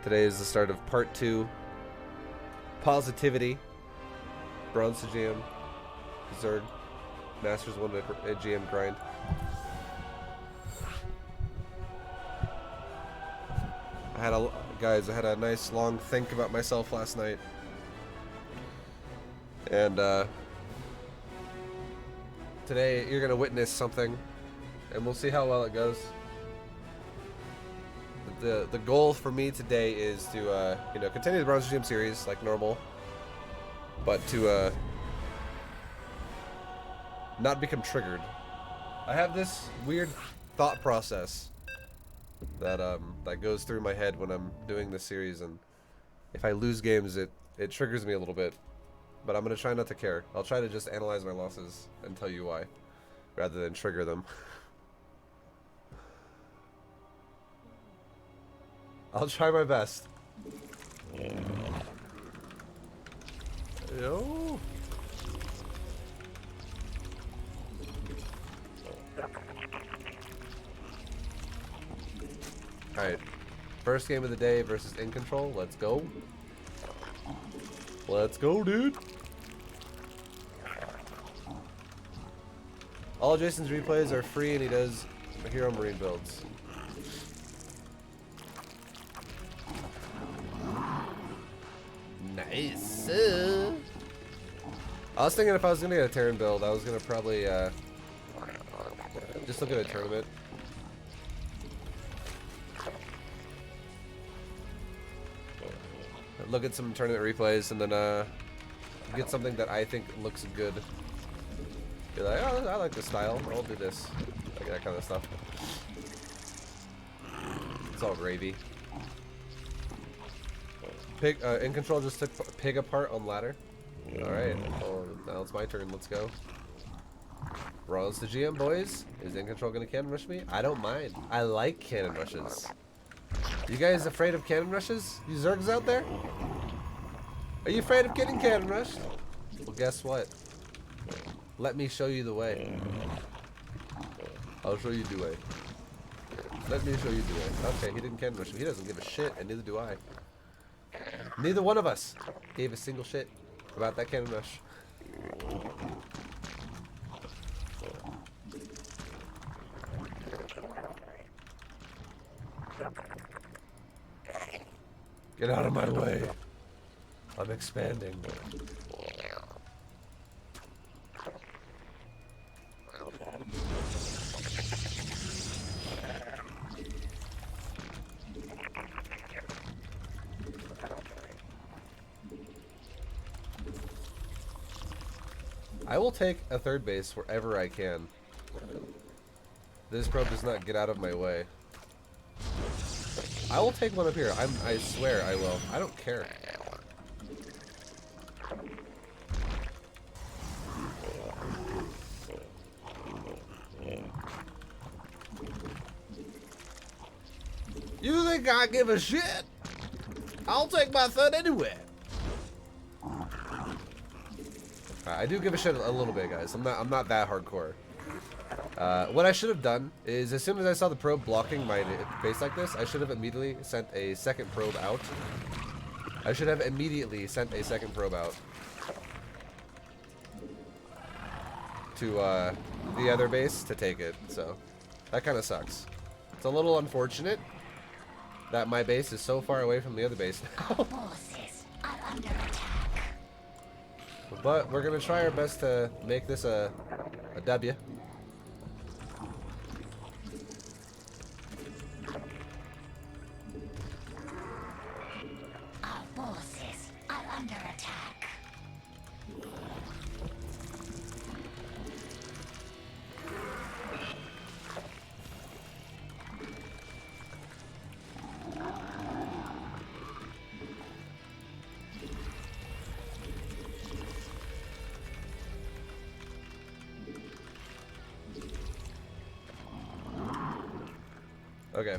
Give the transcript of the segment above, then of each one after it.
Today is the start of part 2. Positivity. Bronze to GM. Zerg. Masters 1 to GM grind. I had a nice long think about myself last night. And today you're gonna witness something, and we'll see how well it goes. The goal for me today is to continue the Bronze GM series like normal, but to not become triggered. I have this weird thought process that that goes through my head when I'm doing this series, and if I lose games, it triggers me a little bit. But I'm gonna try not to care. I'll try to just analyze my losses and tell you why, rather than trigger them. I'll try my best. Yo. Alright. First game of the day versus In Control. Let's go. Let's go, dude. All Jason's replays are free, and he does Hero Marine builds. Nice. I was thinking if I was gonna get a Terran build, I was gonna probably just look at a tournament. Look at some tournament replays, and then get something that I think looks good. Be like, oh, I like this style. I'll do this. Like that kind of stuff. It's all gravy. Pig In Control just took Pig apart on ladder. Alright, well, now it's my turn. Let's go. Bronze to GM, boys. Is In Control gonna cannon rush me? I don't mind. I like cannon rushes. You guys afraid of cannon rushes? You Zergs out there? Are you afraid of getting cannon rushed? Well, guess what? Let me show you the way. I'll show you the way. Let me show you the way. Okay, he didn't cannon rush him. He doesn't give a shit, and neither do I. Neither one of us gave a single shit about that cannon rush. Get out of my way. I'm expanding. I will take a third base wherever I can. This probe does not get out of my way. I will take one up here. I swear I will. I don't care. You think I give a shit? I'll take my third anyway. I do give a shit a little bit, guys. I'm not that hardcore. What I should have done is, as soon as I saw the probe blocking my base like this, I should have immediately sent a second probe out. I should have immediately sent a second probe out to the other base to take it. So that kind of sucks. It's a little unfortunate that my base is so far away from the other base now. Forces are under attack. But we're gonna try our best to make this a W. Our forces are under attack. Okay,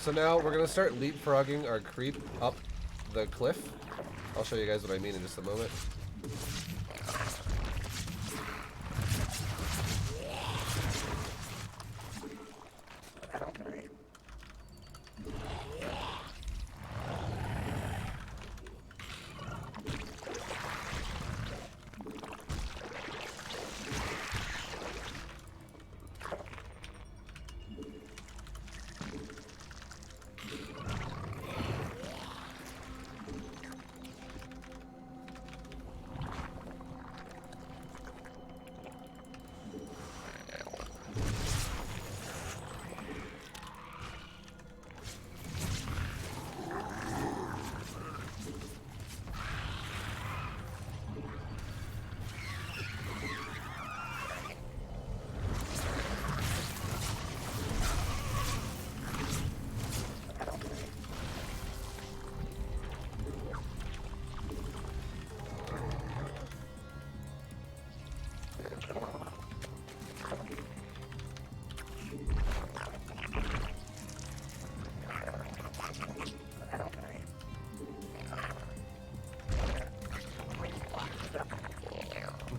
so now we're gonna start leapfrogging our creep up the cliff. I'll show you guys what I mean in just a moment.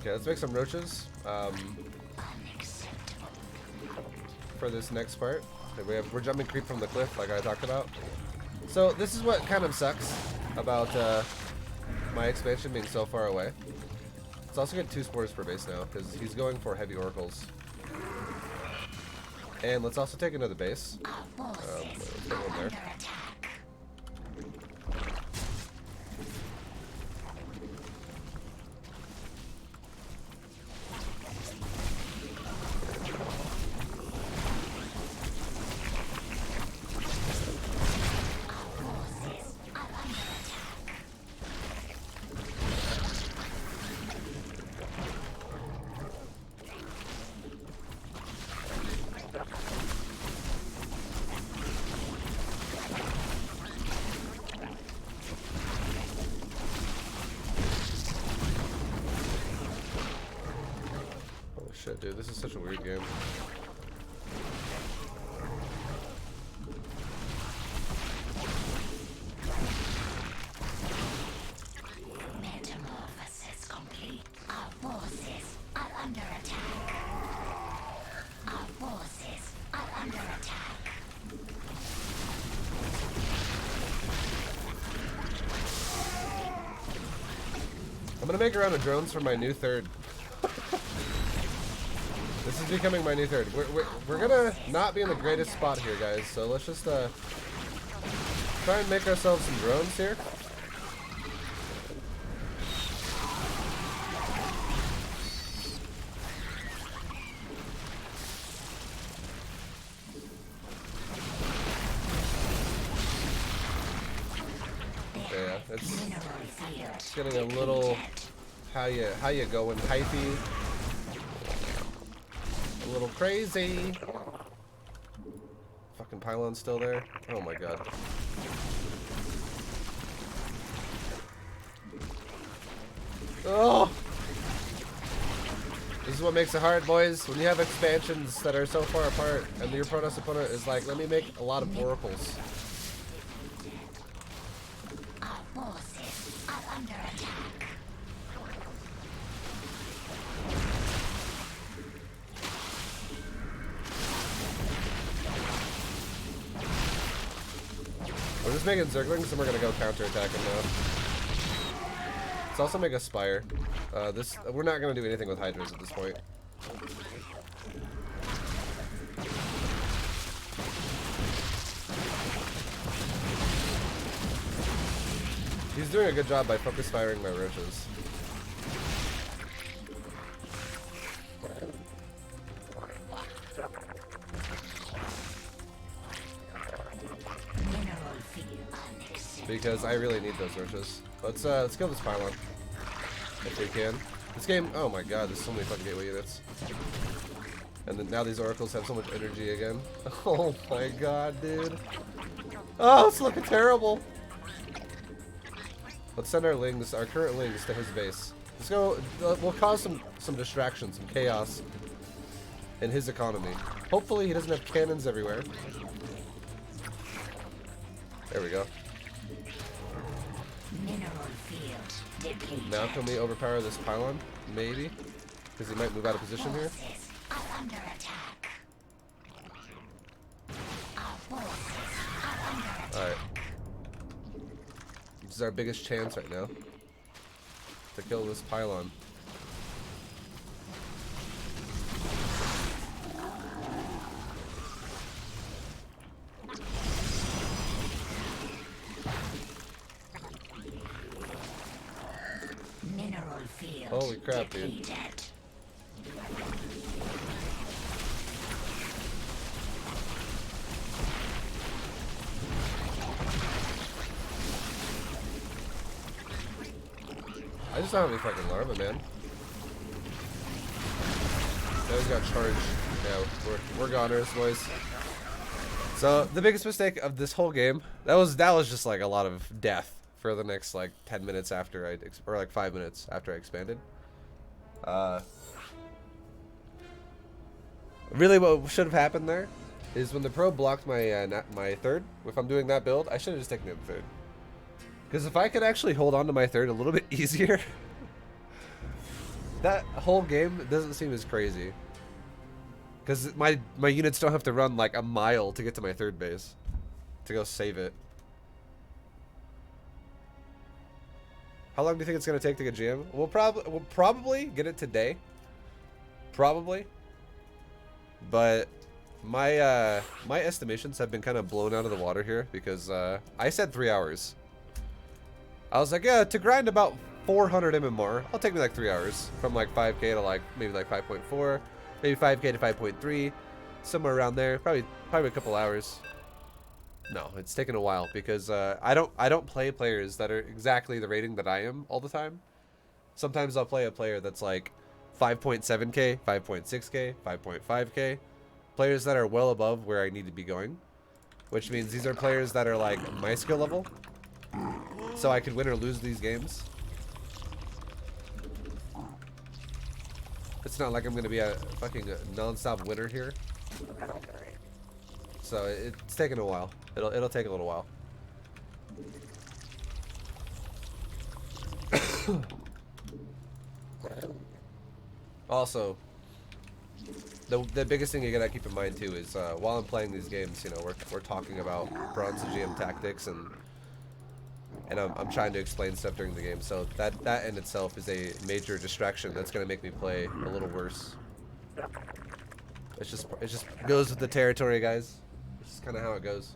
Okay, let's make some roaches Unacceptable. for this next part. We're jumping creep from the cliff, like I talked about. So this is what kind of sucks about my expansion being so far away. Let's also get 2 spores per base now, because he's going for heavy oracles. And let's also take another base. Our forces Let's take one are there. under attack. Oh shit, dude, this is such a weird game. Metamorphosis complete. Our forces are under attack. Our forces are under attack. I'm gonna make a round of drones for my new third. This is becoming my new third. We're gonna not be in the greatest spot here, guys. So let's just try and make ourselves some drones here. Okay, yeah, it's getting a little how you going, hypey. A little crazy. Fucking pylon's still there. Oh my god. Oh! This is what makes it hard, boys. When you have expansions that are so far apart, and your opponent is like, let me make a lot of oracles. Our forces are under attack. We're just making Zerglings, and we're gonna go counterattack him now. Let's also make a Spire. We're not gonna do anything with Hydras at this point. He's doing a good job by focus firing my roaches. Mineral field unacceptable. Because I really need those roaches. Let's kill this pylon. If we can. This game, oh my god, there's so many fucking gateway units. And then now these oracles have so much energy again. Oh my god, dude. Oh, it's looking terrible. Let's send our lings, our current lings, to his base. Let's go. We'll cause some distraction, some chaos in his economy. Hopefully, he doesn't have cannons everywhere. There we go. Mineral field depleted. Now can we overpower this pylon? Maybe, because he might move out of position here. Forces are under attack. Our forces are under attack. All right. This is our biggest chance right now to kill this pylon. Mineral field Holy crap, dude. depleted. I just don't have any fucking larva, man. That just got charged. Yeah, we're goners, boys. So the biggest mistake of this whole game, that was just like a lot of death for the next like 10 minutes after or like 5 minutes after I expanded. Really, what should have happened there is when the pro blocked my my third. If I'm doing that build, I should have just taken the third. Because if I could actually hold on to my third a little bit easier, That whole game doesn't seem as crazy. Because my units don't have to run like a mile to get to my third base. To go save it. How long do you think it's going to take to get GM? We'll probably get it today. Probably. But my my estimations have been kind of blown out of the water here because I said 3 hours. I was like, yeah, to grind about 400 MMR, it'll take me like 3 hours. From like 5k to like maybe like 5.4, maybe 5k to 5.3, somewhere around there. Probably a couple hours. No, it's taken a while because I don't play players that are exactly the rating that I am all the time. Sometimes I'll play a player that's like 5.7k, 5.6k, 5.5k. Players that are well above where I need to be going. Which means these are players that are like my skill level. So I could win or lose these games. It's not like I'm going to be a fucking non-stop winner here. So it's taking a while. It'll take a little while. Also, the biggest thing you gotta keep in mind too is while I'm playing these games, you know, we're talking about bronze and GM tactics and I'm trying to explain stuff during the game. So that in itself is a major distraction that's gonna make me play a little worse. It just goes with the territory, guys. It's just kind of how it goes.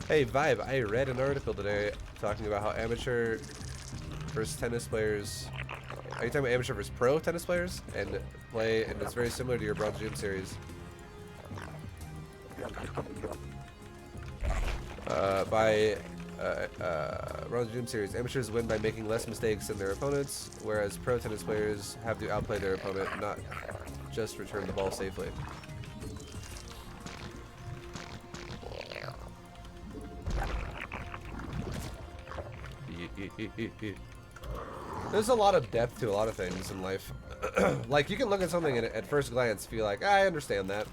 Hey, ViBE, I read an article today talking about how amateur versus tennis players... Are you talking about amateur versus pro tennis players? And it's very similar to your Bronze Gym series. Bronze Gym series, amateurs win by making less mistakes than their opponents, whereas pro tennis players have to outplay their opponent, not just return the ball safely. There's a lot of depth to a lot of things in life. Like, you can look at something and at first glance feel like, I understand that.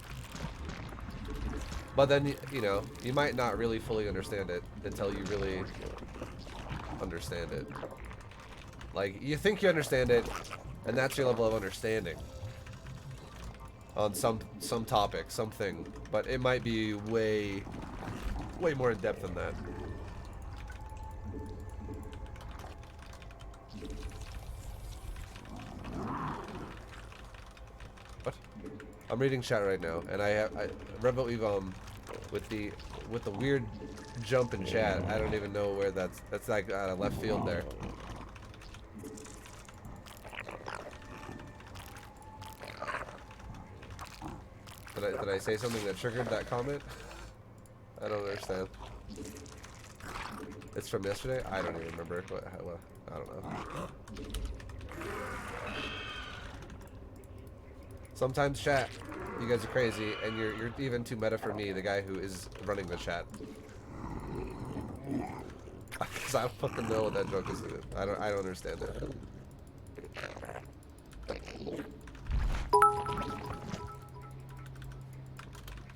But then, you know, you might not really fully understand it until you really understand it. Like, you think you understand it, and that's your level of understanding on some topic, something. But it might be way more in depth than that. What? I'm reading chat right now, and I Rebel Evom with the weird jump in chat. I don't even know where that's like left field there. Did I say something that triggered that comment? I don't understand. It's from yesterday? I don't even remember. What, I don't know. Sometimes chat, you guys are crazy, and you're even too meta for me, the guy who is running the chat. Because I don't fucking know what that joke is. I don't understand it.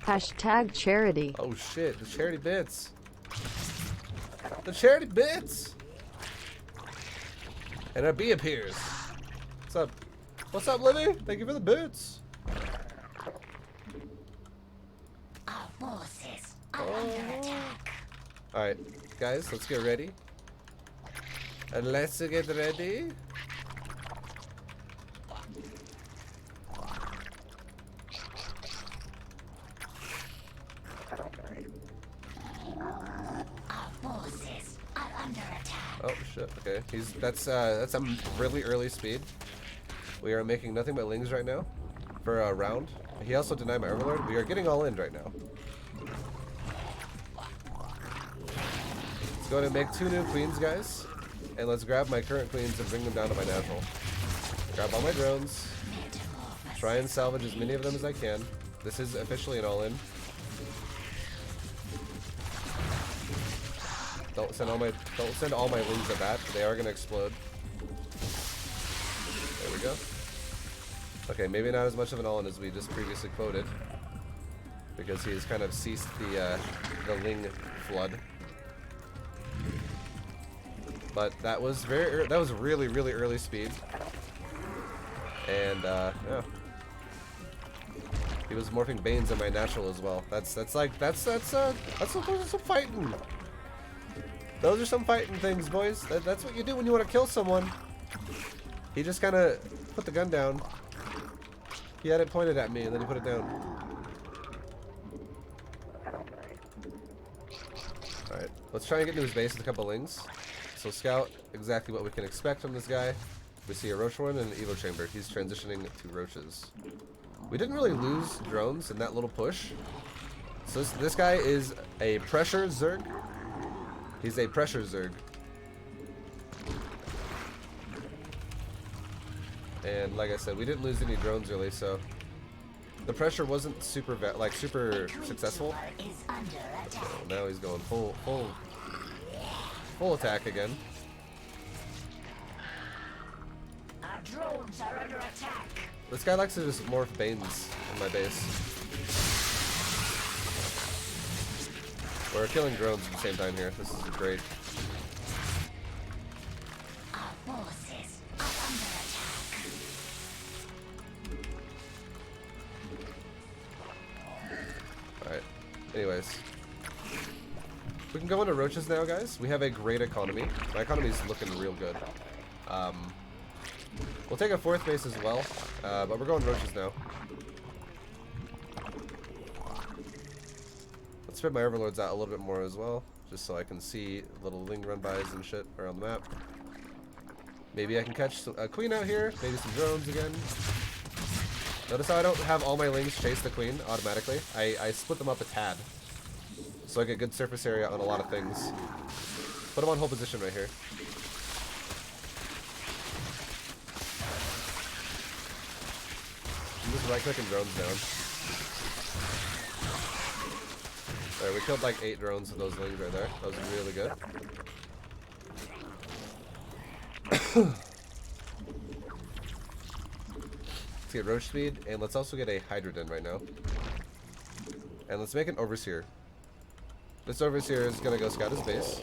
Hashtag charity. Oh shit, the charity bits. The charity bits! And our bee appears. What's up? What's up, Livy? Thank you for the boots. Our forces are under attack. Alright, guys, let's get ready. And let's get ready. Our forces are under attack. Oh shit, okay. That's a really early speed. We are making nothing but lings right now for a round. He also denied my overlord. We are getting all in right now. Let's go ahead and make 2 new queens, guys. And let's grab my current queens and bring them down to my natural. Grab all my drones. Try and salvage as many of them as I can. This is officially an all-in. Don't send all my lings at that. They are gonna explode. There we go. Okay, maybe not as much of an all-in as we just previously quoted. because he's kind of ceased the Ling flood. But that was that was really really early speed, and yeah, he was morphing Banes in my natural as well. Those are some fighting. Those are some fighting things, boys. That's what you do when you want to kill someone. He just kind of put the gun down. He had it pointed at me, and then he put it down. Alright, let's try and get into his base with a couple Lings. So scout exactly what we can expect from this guy. We see a Roach Horn and an Evo Chamber. He's transitioning to Roaches. We didn't really lose drones in that little push. So this guy is a pressure Zerg. He's a pressure Zerg. And like I said, we didn't lose any drones really, so the pressure wasn't super successful. So now he's going full attack again. Our drones are under attack. This guy likes to just morph Banes in my base. We're killing drones at the same time here. This is great. Our forces are under attack. Alright. Anyways. We can go into Roaches now, guys. We have a great economy. My economy is looking real good. We'll take a 4th base as well, but we're going Roaches now. Let's spread my Overlords out a little bit more as well, just so I can see little Ling run-bys and shit around the map. Maybe I can catch a Queen out here, maybe some drones again. Notice how I don't have all my Lings chase the Queen automatically. I split them up a tad, so I get good surface area on a lot of things. Put them on hold position right here. I'm just right-clicking drones down. Alright, we killed like 8 drones with those Lings right there. That was really good. Let's get Roach Speed, and let's also get a Hydrodin right now. And let's make an Overseer. This Overseer is gonna go scout his base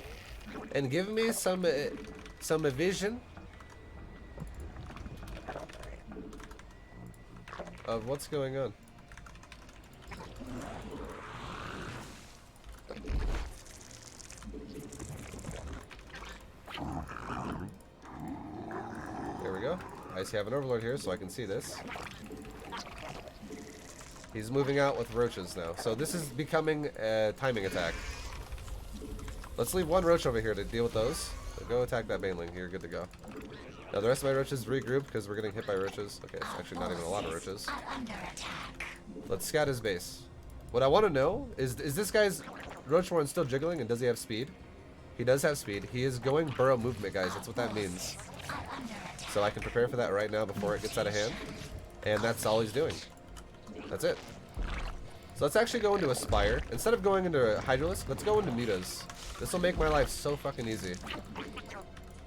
and give me some vision of what's going on. There we go. I see I have an Overlord here, so I can see this. He's moving out with Roaches now. So this is becoming a timing attack. Let's leave one Roach over here to deal with those. So go attack that Baneling. You're good to go. Now the rest of my Roaches regroup because we're getting hit by Roaches. Okay, it's actually not even a lot of Roaches. Let's scout his base. What I want to know is this guy's Roach Horn still jiggling, and does he have speed? He does have speed. He is going burrow movement, guys. That's what that means. So I can prepare for that right now before it gets out of hand. And that's all he's doing. That's it. So let's actually go into Aspire. Instead of going into Hydralisk, let's go into Mutas. This will make my life so fucking easy.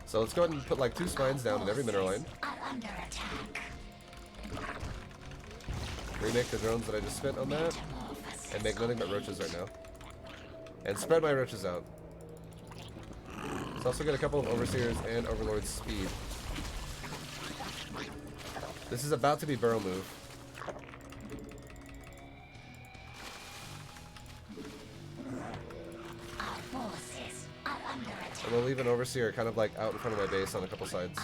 So let's go ahead and put like 2 spines down in every mineral line. Remake the drones that I just spent on that. And make nothing but Roaches right now. And spread my Roaches out. Let's also get a couple of Overseers and Overlord's speed. This is about to be burrow move. I'm gonna leave an Overseer kind of like out in front of my base on a couple sides.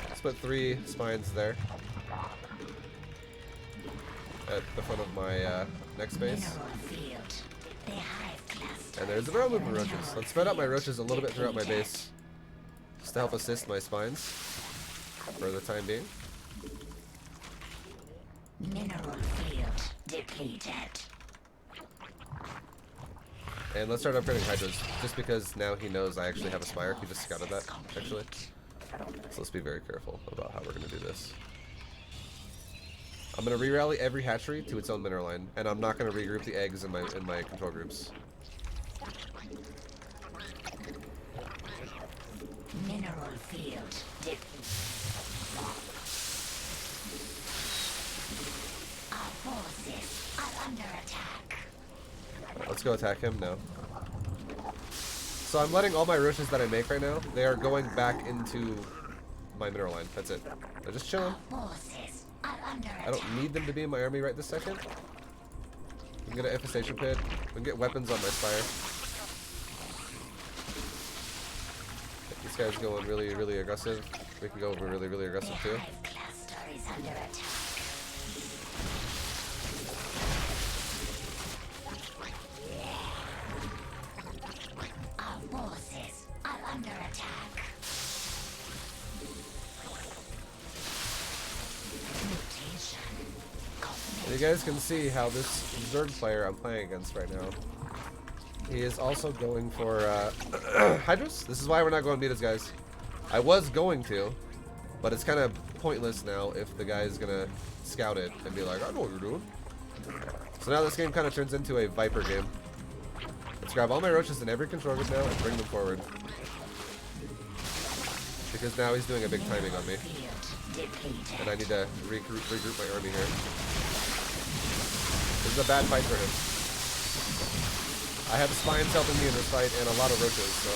Let's put 3 spines there. At the front of my next base. And there's the burrow movement Roaches. Let's spread out my Roaches a little bit throughout my base. Just to help assist my spines. For the time being. Mineral field depleted. And let's start upgrading Hydras, just because now he knows I actually have a Spire. He just scouted that, actually. So let's be very careful about how we're going to do this. I'm going to re-rally every hatchery to its own mineral line, and I'm not going to regroup the eggs in my control groups. Mineral field depleted. under attack. Let's go attack him now. So I'm letting all my roaches that I make right now, they are going back into my mineral line. That's it. They're just chilling. Forces are under I attack. don't need them to be in my army right this second. We can get an infestation pit. We can get weapons on my spire. If this guy's going really, really aggressive, we can go really, really aggressive too. Hive cluster is under attack. Our forces are under attack. Mutation. And you guys can see how this Zerg player I'm playing against right now, he is also going for Hydras. This is why we're not going Mitas, guys. I was going to, but it's kind of pointless now if the guy is going to scout it and be like, I know what you're doing. So now this game kind of turns into a Viper game. Let's grab all my roaches in every control group now and bring them forward. Because now he's doing a big timing on me. And I need to regroup my army here. This is a bad fight for him. I have spines helping me in this fight and a lot of roaches, so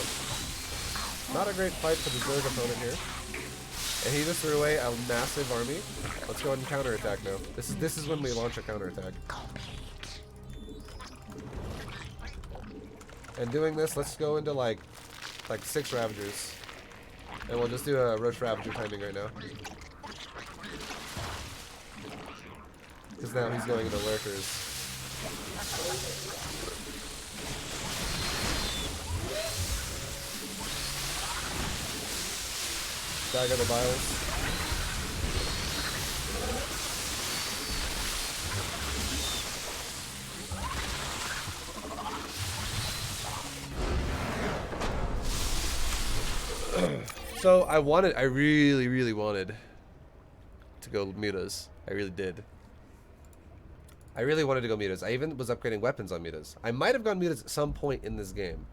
not a great fight for the Zerg opponent here. And he just threw away a massive army. Let's go ahead and counterattack now. This is when we launch a counterattack. And doing this, let's go into like 6 Ravagers. And we'll just do a Roach Ravager timing right now. Because now he's going into Lurkers. Dagger the Biles. So I really wanted to go Mutas. I really did. I really wanted to go Mutas. I even was upgrading weapons on Mutas. I might have gone Mutas at some point in this game.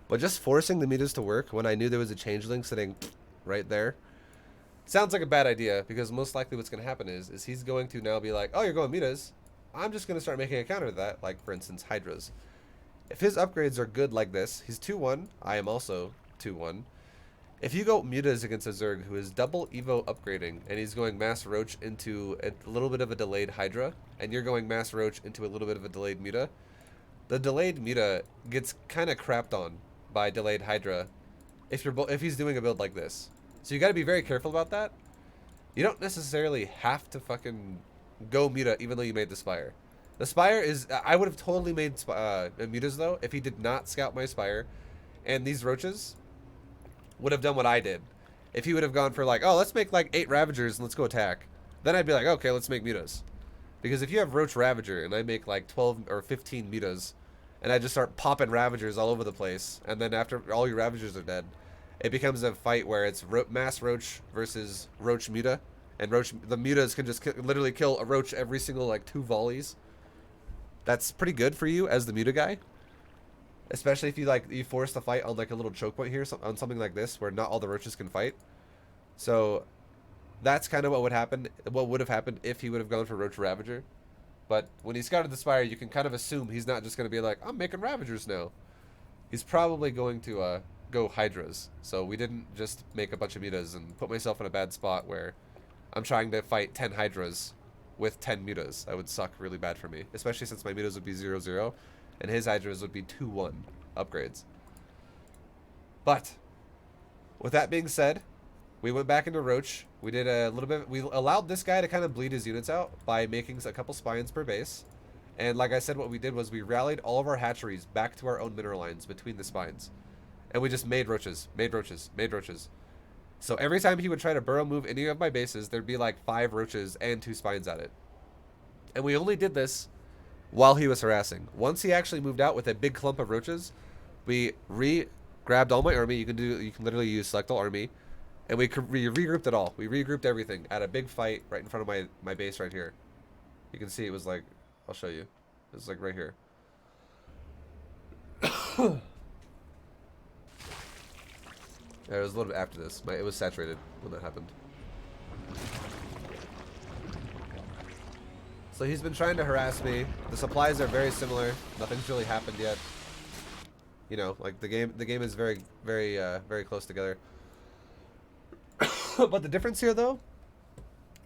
But just forcing the Mutas to work when I knew there was a changeling sitting right there sounds like a bad idea, because most likely what's going to happen is he's going to now be like, oh, you're going Mutas. I'm just going to start making a counter to that, like, for instance, Hydras. If his upgrades are good like this, he's 2-1. I am also 2-1. If you go Mutas against a Zerg who is double Evo upgrading, and he's going Mass Roach into a little bit of a delayed Hydra, and you're going Mass Roach into a little bit of a delayed Muta, the delayed Muta gets kind of crapped on by delayed Hydra if he's doing a build like this. So you got to be very careful about that. You don't necessarily have to fucking go Muta even though you made the Spire. The Spire is... I would have totally made Mutas though if he did not scout my Spire, and these Roaches would have done what I did. If he would have gone for like, oh, let's make like 8 Ravagers and let's go attack, then I'd be like, okay, let's make Mutas. Because if you have Roach Ravager and I make like 12 or 15 Mutas and I just start popping Ravagers all over the place, and then after all your Ravagers are dead, it becomes a fight where it's Mass Roach versus Roach Muta, and the Mutas can just literally kill a Roach every single like 2 volleys. That's pretty good for you as the Muta guy. Especially if you force the fight on like a little choke point here, on something like this where not all the roaches can fight. So that's kind of what would have happened if he would have gone for Roach Ravager. But when he scouted the Spire, you can kind of assume he's not just going to be like, I'm making Ravagers now. He's probably going to go Hydras. So we didn't just make a bunch of Mutas and put myself in a bad spot where I'm trying to fight 10 Hydras with 10 Mutas. That would suck really bad for me, especially since my Mutas would be 0-0. And his Hydras would be 2-1 upgrades. But with that being said, we went back into Roach. We did a little bit. We allowed this guy to kind of bleed his units out by making a couple spines per base. And like I said, what we did was we rallied all of our hatcheries back to our own mineral lines between the spines. And we just made roaches, made roaches, made roaches. So every time he would try to burrow move any of my bases, there'd be like 5 roaches and 2 spines at it. And we only did this while he was harassing. Once he actually moved out with a big clump of roaches, we grabbed all my army. You can literally use select all army, and we regrouped it all. We regrouped everything at a big fight right in front of my base right here. You can see it was like, I'll show you. It was like right here. Yeah, it was a little bit after this. It was saturated when that happened. So he's been trying to harass me. The supplies are very similar. Nothing's really happened yet. You know, like the game is very, very close together. But the difference here, though,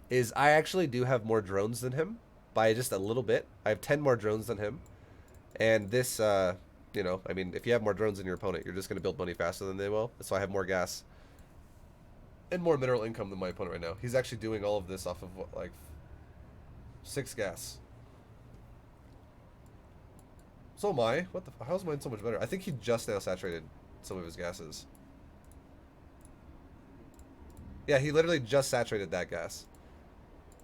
is I actually do have more drones than him by just a little bit. I have 10 more drones than him. And this, you know, I mean, if you have more drones than your opponent, you're just going to build money faster than they will. So I have more gas and more mineral income than my opponent right now. He's actually doing all of this off of, like, 6 gas. So am I. What the? How's mine so much better? I think he just now saturated some of his gases. Yeah, he literally just saturated that gas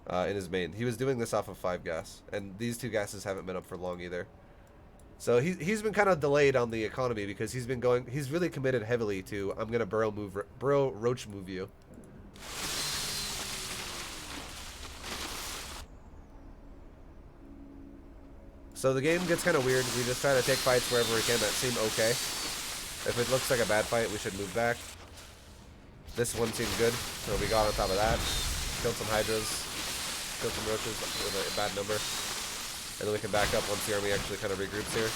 in his main. He was doing this off of 5 gas, and these 2 gases haven't been up for long either. So he's been kind of delayed on the economy because he's been going. He's really committed heavily to I'm gonna burrow roach move you. So the game gets kind of weird. We just try to take fights wherever we can that seem okay. If it looks like a bad fight, we should move back. This one seemed good, so we got on top of that. Killed some hydras, killed some roaches with a bad number. And then we can back up once the army actually kind of regroups here.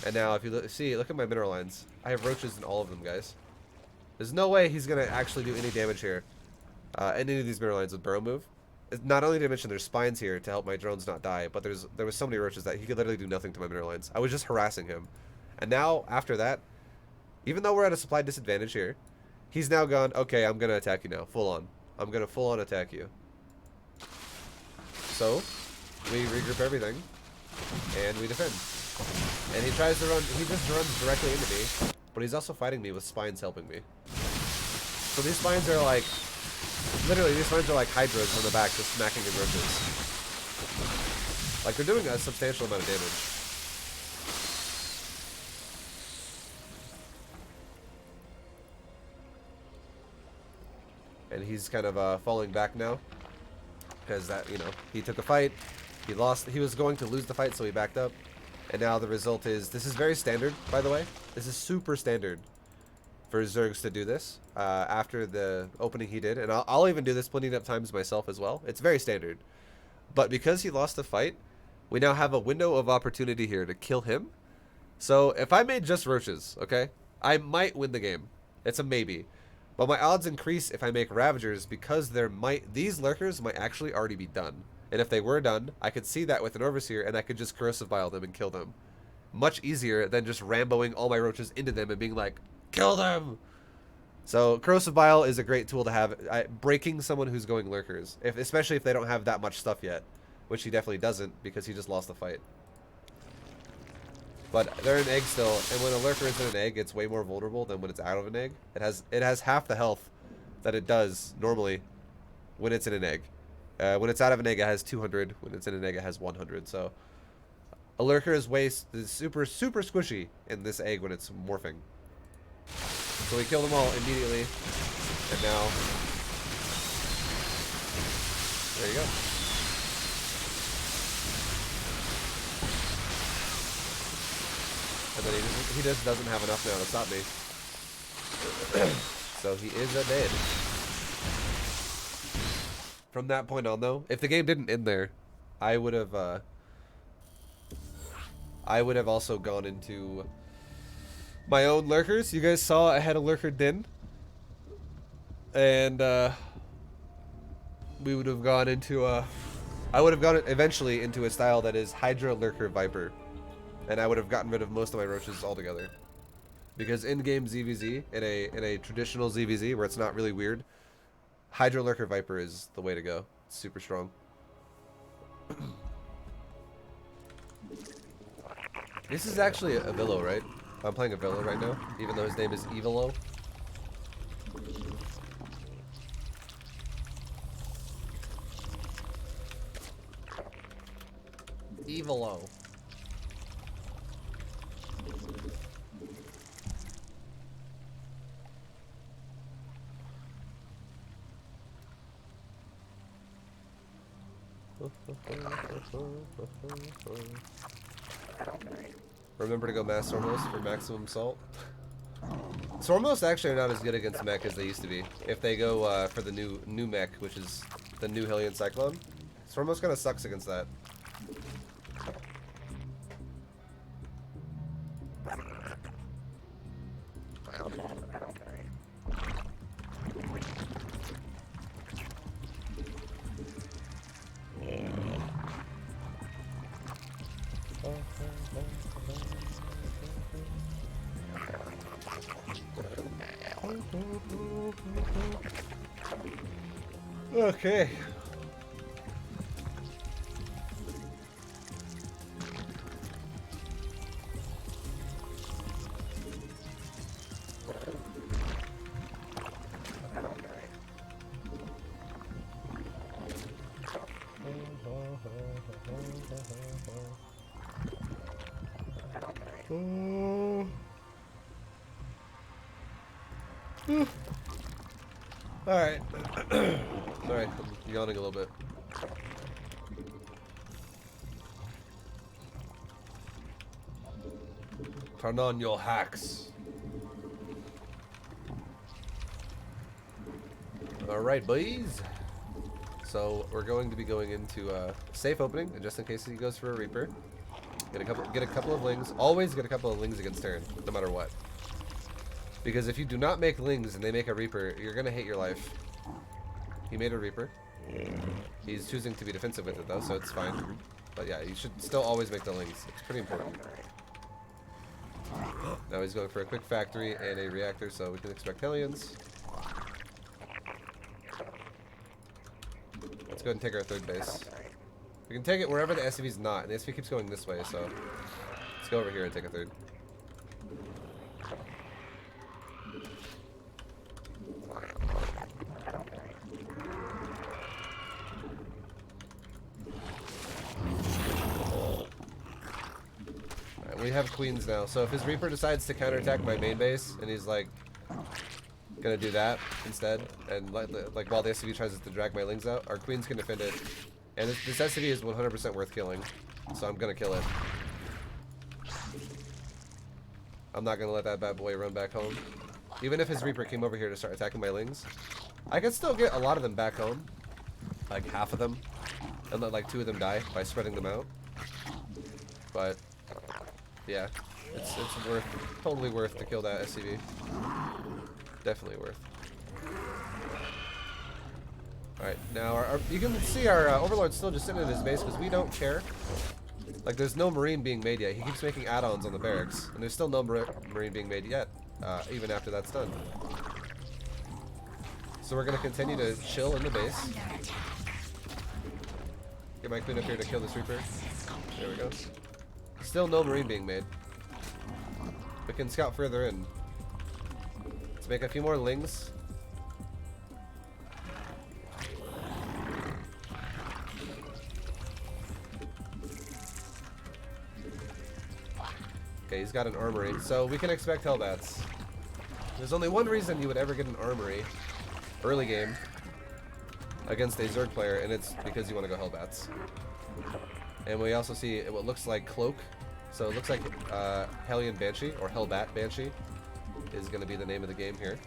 And now if you look at my mineral lines. I have roaches in all of them, guys. There's no way he's going to actually do any damage here. Any of these mineral lines with burrow move. Not only did I mention there's spines here to help my drones not die, but there was so many roaches that he could literally do nothing to my mineral lines. I was just harassing him. And now, after that, even though we're at a supply disadvantage here, he's now gone, okay, I'm going to attack you now, full on. I'm going to full on attack you. So, we regroup everything, and we defend. And he tries to run, he just runs directly into me, but he's also fighting me with spines helping me. So these spines are like, literally these spines are like hydras on the back just smacking in roaches. Like they're doing a substantial amount of damage. And he's kind of falling back now because that, you know, he took a fight, he lost, he was going to lose the fight, so he backed up. And now the result is, this is very standard, by the way. This is super standard for Zergs to do this after the opening he did. And I'll even do this plenty of times myself as well. It's very standard. But because he lost the fight, we now have a window of opportunity here to kill him. So if I made just roaches, okay, I might win the game. It's a maybe. But my odds increase if I make Ravagers because these lurkers might actually already be done. And if they were done, I could see that with an Overseer and I could just Corrosive Bile them and kill them. Much easier than just Ramboing all my roaches into them and being like, kill them! So Corrosive Bile is a great tool to have. Breaking someone who's going lurkers, especially if they don't have that much stuff yet. Which he definitely doesn't because he just lost the fight. But they're an egg still, and when a lurker is in an egg, it's way more vulnerable than when it's out of an egg. It has half the health that it does normally when it's in an egg. When it's out of an egg, it has 200. When it's in an egg, it has 100. So a lurker is super squishy in this egg when it's morphing. So we kill them all immediately, and now there you go. And then he just doesn't have enough now to stop me. So he is a dead. From that point on, though, if the game didn't end there, I would have also gone into my own lurkers. You guys saw I had a lurker din, and we would have gone into I would have gone eventually into a style that is Hydra Lurker Viper. And I would have gotten rid of most of my roaches altogether. Because in-game ZVZ, in a traditional ZVZ where it's not really weird, Hydra Lurker Viper is the way to go. It's super strong. This is actually a Villo, right? I'm playing a Villo right now, even though his name is Evilo. Evilo. Remember to go Master Almost for maximum salt. Stormhost actually are not as good against mech as they used to be. If they go for the new mech, which is the new Hellion Cyclone, Stormhost kind of sucks against that. Okay. Alright. Sorry, I'm yawning a little bit. Turn on your hacks. Alright, boys. So we're going to be going into safe opening, and just in case he goes for a Reaper. Get a couple of lings. Always get a couple of lings against turn, no matter what. Because if you do not make lings and they make a Reaper, you're gonna hate your life. He made a Reaper. He's choosing to be defensive with it though, so it's fine. But yeah, you should still always make the lings. It's pretty important. Now he's going for a quick factory and a reactor, so we can expect Hellions. Let's go ahead and take our third base. We can take it wherever the SCV's not, and the SCV keeps going this way, so let's go over here and take a third. Alright, we have queens now, so if his Reaper decides to counterattack my main base, and he's like gonna do that instead, and like while the SCV tries to drag my lings out, our queens can defend it. And this SCV is 100% worth killing, so I'm gonna kill it. I'm not gonna let that bad boy run back home. Even if his Reaper came over here to start attacking my lings, I could still get a lot of them back home, like half of them, and let like 2 of them die by spreading them out. But yeah, it's totally worth to kill that SCV. Definitely worth. Alright, now you can see our Overlord's still just sitting in his base because we don't care. Like, there's no Marine being made yet. He keeps making add-ons on the barracks, and there's still no Marine being made yet, even after that's done. So we're going to continue to chill in the base. Get my queen up here to kill this Reaper. There we go. Still no Marine being made. We can scout further in. Let's make a few more lings. Okay, he's got an armory, so we can expect Hellbats. There's only one reason you would ever get an armory early game against a Zerg player, and it's because you want to go Hellbats. And we also see what looks like Cloak. So it looks like Hellion Banshee, or Hellbat Banshee, is going to be the name of the game here.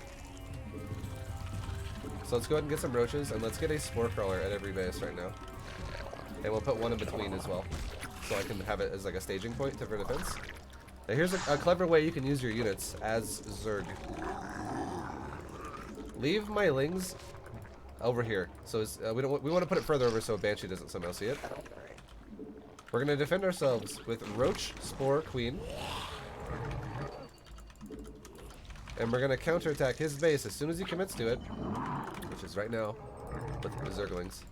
So let's go ahead and get some roaches, and let's get a Spore Crawler at every base right now. And we'll put one in between as well, so I can have it as like a staging point for defense. Now here's a clever way you can use your units as Zerg. Leave my lings over here. So we want to put it further over so Banshee doesn't somehow see it. We're gonna defend ourselves with Roach, Spore, Queen. And we're gonna counterattack his base as soon as he commits to it, which is right now with the Zerglings.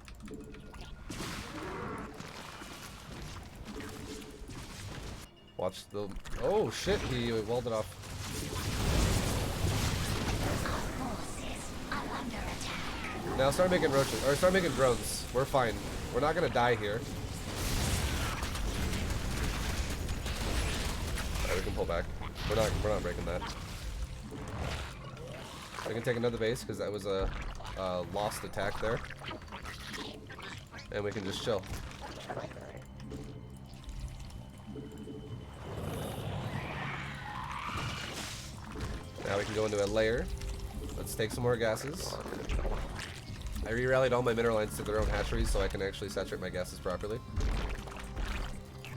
Watch the... Oh shit, he walled it off. Now start making roaches, or start making drones. We're fine. We're not gonna die here. Alright, we can pull back. We're not breaking that. I can take another base because that was a lost attack there, and we can just chill. Now we can go into a layer. Let's take some more gases. I re-rallied all my mineral lines to their own hatcheries so I can actually saturate my gases properly.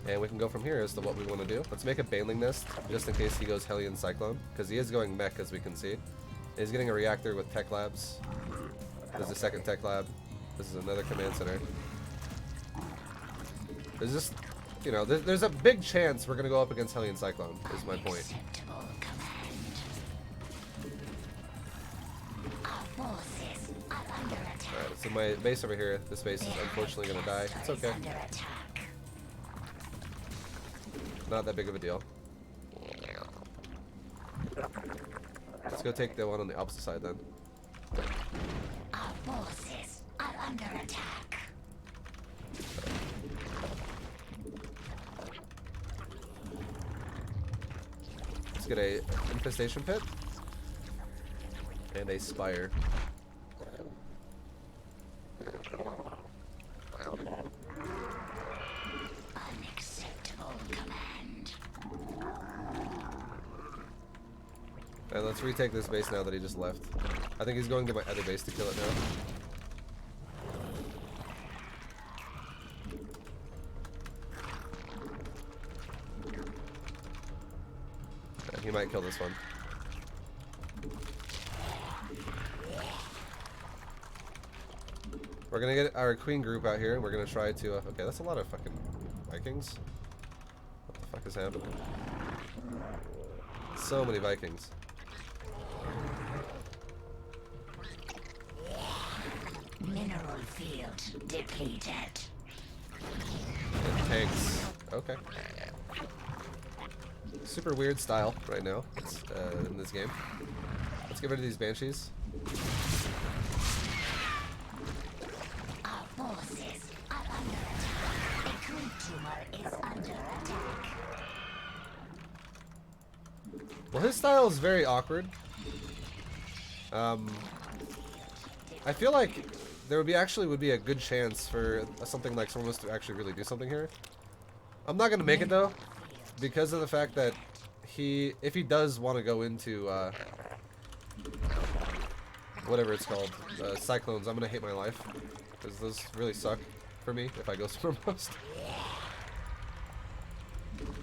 And we can go from here as to what we want to do. Let's make a Baneling nest, just in case he goes Hellion Cyclone, because he is going mech, as we can see. He's getting a reactor with tech labs. There's a second tech lab. This is another command center. There's just, you know, there's a big chance we're going to go up against Hellion Cyclone, is my point. Unacceptable command. Our forces are under attack. Alright, so my base over here, this base is unfortunately going to die. It's okay. Under attack. Not that big of a deal. Let's go take the one on the opposite side then. Our forces are under attack. Let's get a infestation pit and a spire. Unacceptable command. And let's retake this base now that he just left. I think he's going to my other base to kill it now. Yeah, he might kill this one. We're gonna get our queen group out here and we're gonna try to, okay, that's a lot of fucking Vikings. What the fuck is happening? So many Vikings. Mineral field depleted. And tanks. Okay. Super weird style right now. It's, in this game. Let's get rid of these banshees. Our forces are under attack. A queen tumor is under attack. Well, his style is very awkward. I feel like there would be a good chance for something like someone was to actually really do something here. I'm not gonna make it though, because of the fact that if he does want to go into whatever it's called, cyclones, I'm gonna hate my life because those really suck for me if I go supermost.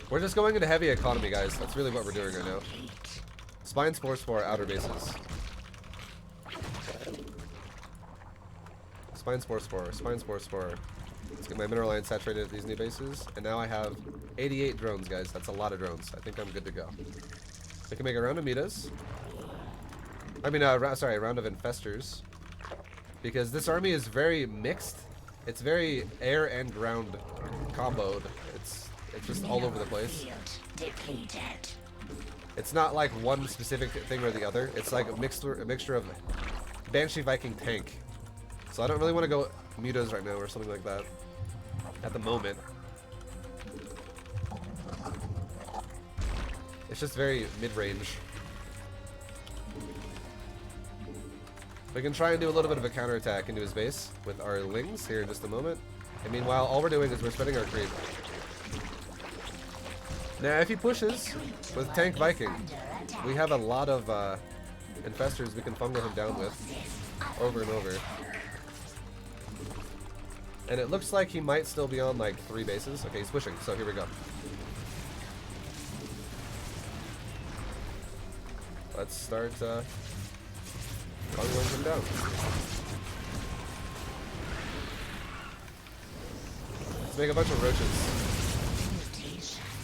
We're just going into heavy economy, guys. That's really what we're doing right now. Spine Spores for our outer bases. Spine Spore Spore, Spine Spore Spore. Let's get my mineral line saturated at these new bases. And now I have 88 drones, guys. That's a lot of drones. I think I'm good to go. We can make a round of Mitas. I mean, sorry, a round of Infestors. Because this army is very mixed. It's very air and ground comboed. It's just all over the place. It's not like one specific thing or the other. It's like a mixture of Banshee Viking tank. So I don't really want to go Mutas right now or something like that at the moment. It's just very mid-range. We can try and do a little bit of a counterattack into his base with our Lings here in just a moment. And meanwhile, all we're doing is we're spending our creep. Now, if he pushes with Tank Viking, we have a lot of Infestors we can fungal him down with over and over. And it looks like he might still be on like 3 bases. Okay, he's pushing, so here we go. Let's start fungaling him down. Let's make a bunch of roaches.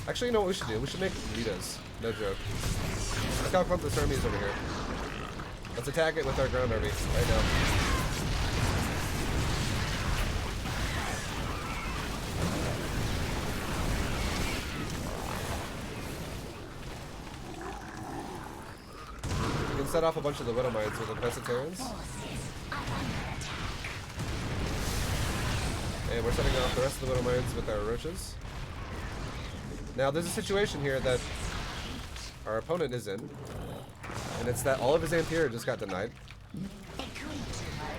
Actually, you know what we should do? We should make Mitas. No joke. Look how close this army is over here. Let's attack it with our ground army right now. We can set off a bunch of the Widow Mines with Infestitarians. And we're setting off the rest of the Widow Mines with our Roaches. Now, there's a situation here that our opponent is in, and it's that all of his Ampere just got denied,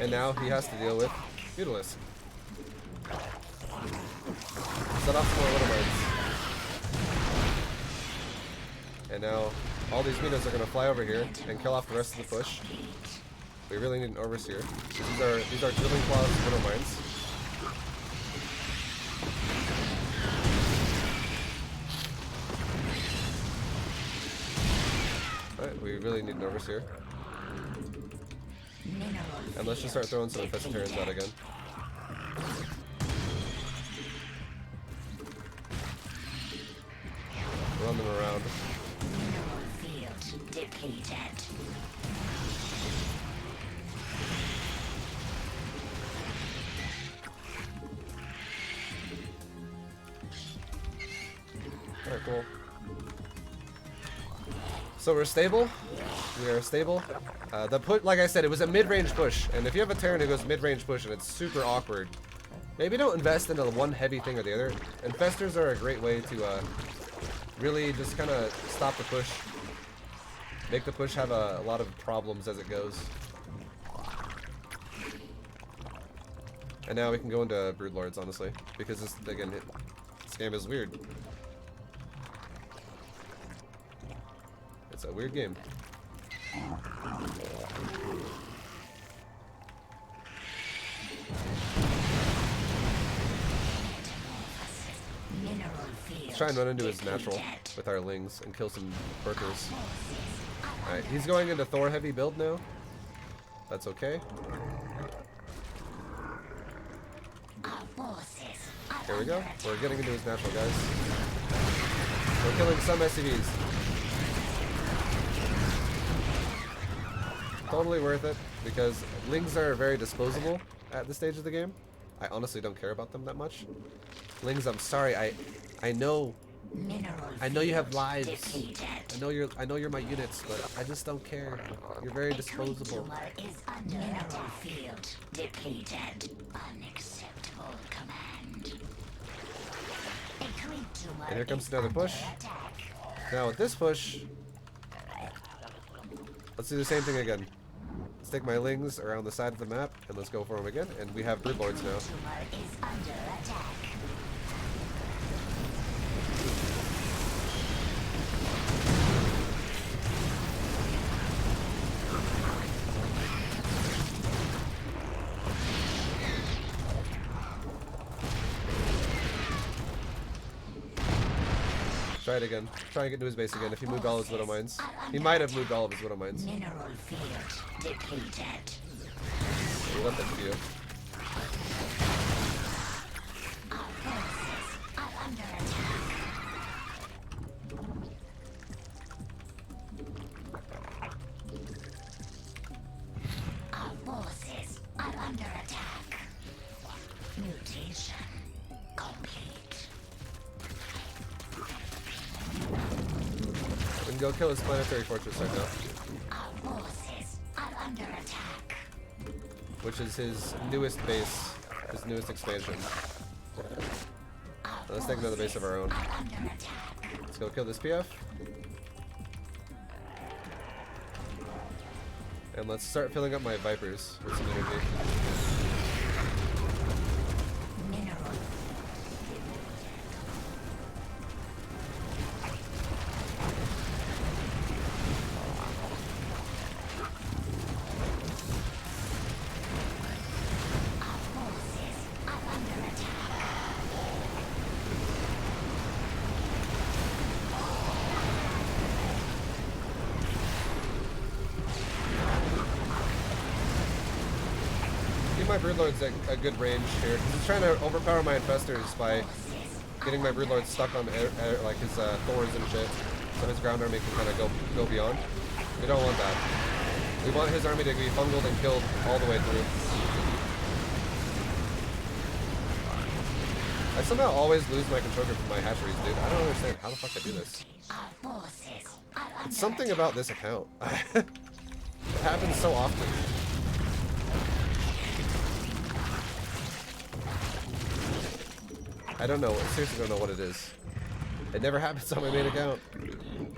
and now he has to deal with Mutalisk. Set off some more Widow Mines. And now all these minos are gonna fly over here and kill off the rest of the push. We really need an overseer. These are drilling claws, widow mines. Alright, we really need an overseer. And let's just start throwing some infestarians out again. Run them around. Alright, cool. So we're stable. We are stable. The put, like I said, it was a mid-range push, and if you have a Terran who goes mid-range push and it's super awkward, maybe don't invest into one heavy thing or the other. Infestors are a great way to really just kind of stop the push, make the push have a lot of problems as it goes. And now we can go into Broodlords, honestly, because this, again, this game is weird. It's a weird game. Let's try and run into his natural with our Lings and kill some Berkers. Alright, he's going into Thor heavy build now. That's okay. Here we go. We're getting into his natural, guys. We're killing some SCVs. Totally worth it, because Lings are very disposable at this stage of the game. I honestly don't care about them that much. Lings, I'm sorry, I know you have lives. I know you're my units, but I just don't care. You're very disposable. Mineral field depleted. Unacceptable command. And here comes another push. Now with this push, let's do the same thing again. Let's take my Lings around the side of the map and let's go for them again. And we have Broodlords now. Try it again. Try and get into his base again if he moved all his Widow Mines. He might have moved all of his Widow Mines. Mineral field depleted. We'll let that to you. Our forces are under attack. Our forces are under attack. Mutation complete. We can go kill his planetary fortress right now. Our forces are under attack. Which is his newest base, his newest expansion. Let's take another base of our own. Let's go kill this PF. And let's start filling up my Vipers with some energy. My Broodlord's a good range here. He's trying to overpower my Infestors by getting my Broodlord stuck on like his Thors and shit, so his ground army can kind of go beyond. We don't want that. We want his army to be fungled and killed all the way through. I somehow always lose my control group from my hatcheries, dude. I don't understand how the fuck I do this. It's something about this account. It happens so often. I don't know. I seriously don't know what it is. It never happens on my main account,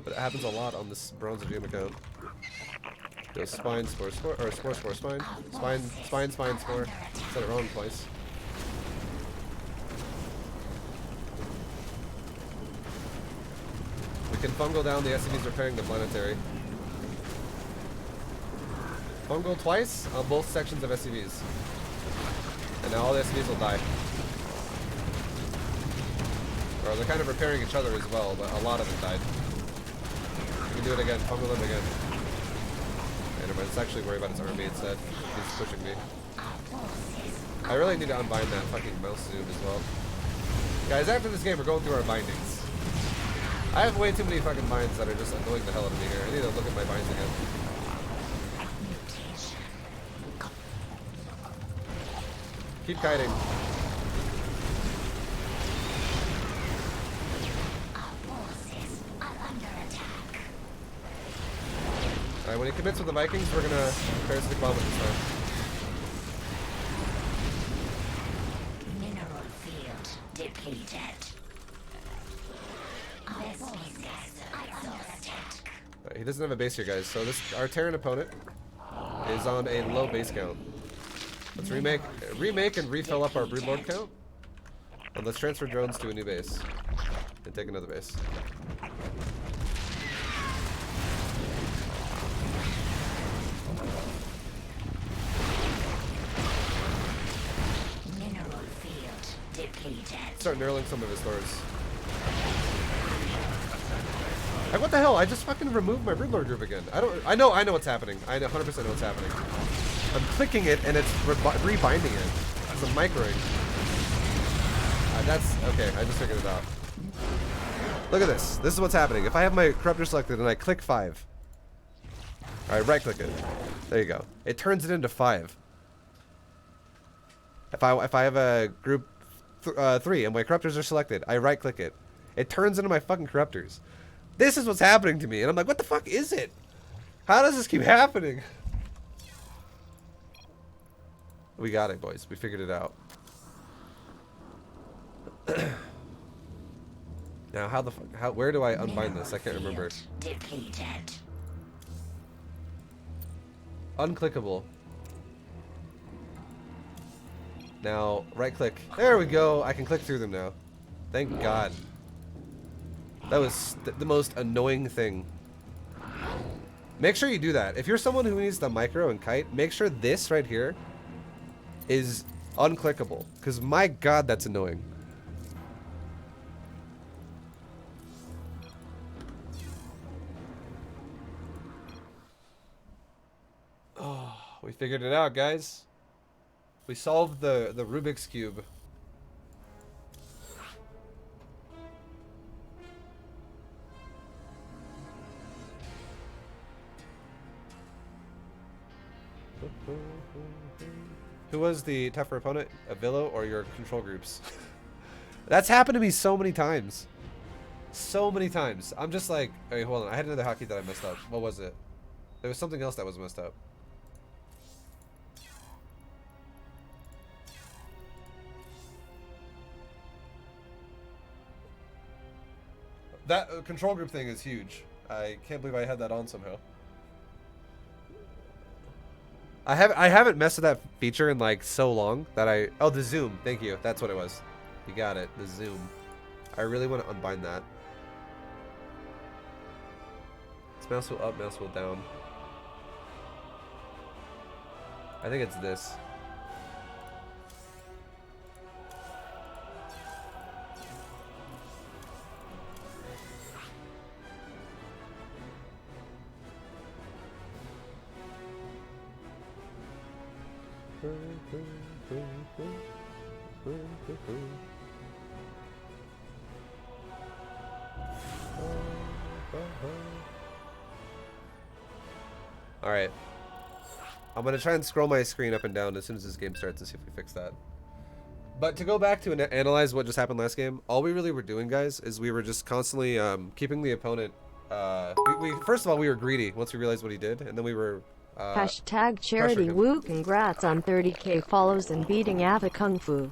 but it happens a lot on this Bronze Gym account. Goes spine, spore, spore, or spore, spore, spine, spine, spine, spine, spore. Said it wrong twice. We can fungal down, the SCVs repairing the planetary. Fungal twice on both sections of SCVs. And now all the SCVs will die. Or they're kind of repairing each other as well, but a lot of them died. We can do it again, fungal them again. Okay, never mind, it's actually worried about his army instead. He's pushing me. I really need to unbind that fucking mouse zoom as well. Guys, after this game, we're going through our bindings. I have way too many fucking binds that are just annoying the hell out of me here. I need to look at my binds again. Keep kiting. Alright, when he commits with the Vikings, we're gonna parasitic bomb it this time. Mineral field depleted. Right, he doesn't have a base here, guys. So this our Terran opponent is on a low base count. Let's remake and refill up our Broodlord count. And let's transfer drones to a new base. And take another base. Mineral field depleted. Start knurling some of his stores. Like, what the hell? I just fucking removed my Broodlord group again. I know what's happening. I 100% know what's happening. I'm clicking it and it's rebinding it. It's a microing. That's okay. I just figured it out. Look at this. This is what's happening. If I have my corruptor selected and I click 5. Alright, right click it. There you go. It turns it into 5. If I have a group 3 and my corruptors are selected, I right click it. It turns into my fucking corruptors. This is what's happening to me, and I'm like, what the fuck is it? How does this keep happening? We got it, boys. We figured it out. Now, where do I unbind this? I can't remember. Depleted. Unclickable. Now, right click. There we go. I can click through them now. Thank God. That was the most annoying thing. Make sure you do that. If you're someone who needs the micro and kite, make sure this right here is unclickable. Because my God, that's annoying. Oh, we figured it out, guys. We solved the Rubik's Cube. Who was the tougher opponent? A Villo or your control groups? That's happened to me so many times. So many times. I'm just like, hey, hold on. I had another hotkey that I messed up. What was it? There was something else that was messed up. That control group thing is huge. I can't believe I had that on somehow. I haven't messed with that feature in like so long that oh, the zoom. Thank you. That's what it was. You got it. The zoom. I really want to unbind that. It's mouse wheel up, mouse wheel down. I think it's this. All right. I'm going to try and scroll my screen up and down as soon as this game starts and see if we fix that. But to go back to analyze what just happened last game, all we really were doing, guys, is we were just constantly keeping the opponent. First of all, we were greedy once we realized what he did, and then we were Hashtag charity woo, congrats on 30k follows and beating Ava Kung Fu.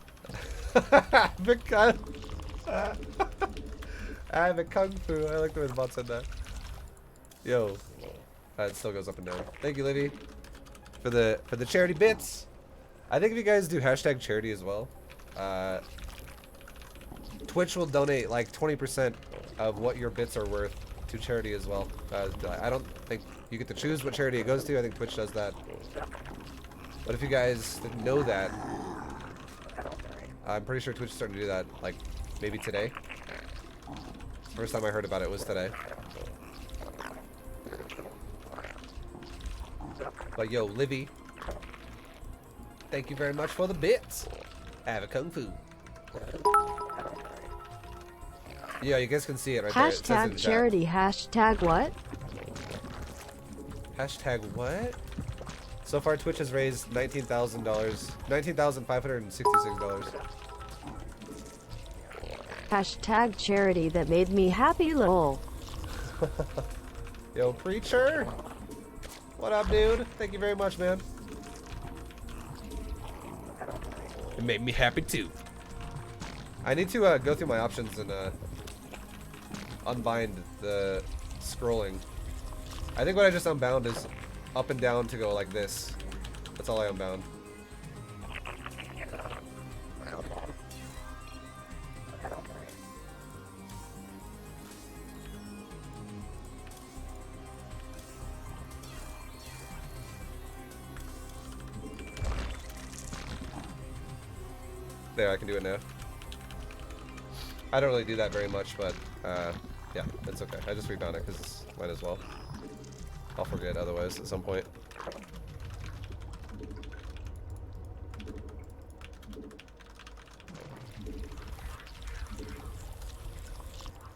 Because Ava Kung Fu. I like the way the bot said that. Yo, it still goes up and down. Thank you, Liddy, for the charity bits. I think if you guys do hashtag charity as well, Twitch will donate like 20% of what your bits are worth to charity as well. I don't think you get to choose what charity it goes to. I think Twitch does that. But if you guys didn't know that, I'm pretty sure Twitch is starting to do that, like, maybe today. First time I heard about it was today. But yo, Livy, thank you very much for the bits. Have a kung fu. Yeah, you guys can see it right there. It says it in Hashtag the chat. charity. Hashtag what? Hashtag what? So far, Twitch has raised $19,000, $19,566. Hashtag charity that made me happy, lol. Yo, preacher, what up, dude? Thank you very much, man. It made me happy too. I need to go through my options and unbind the scrolling. I think what I just unbound is up and down to go like this. That's all I unbound. There, I can do it now. I don't really do that very much, but yeah, it's okay. I just rebound it because might as well. I'll forget otherwise at some point.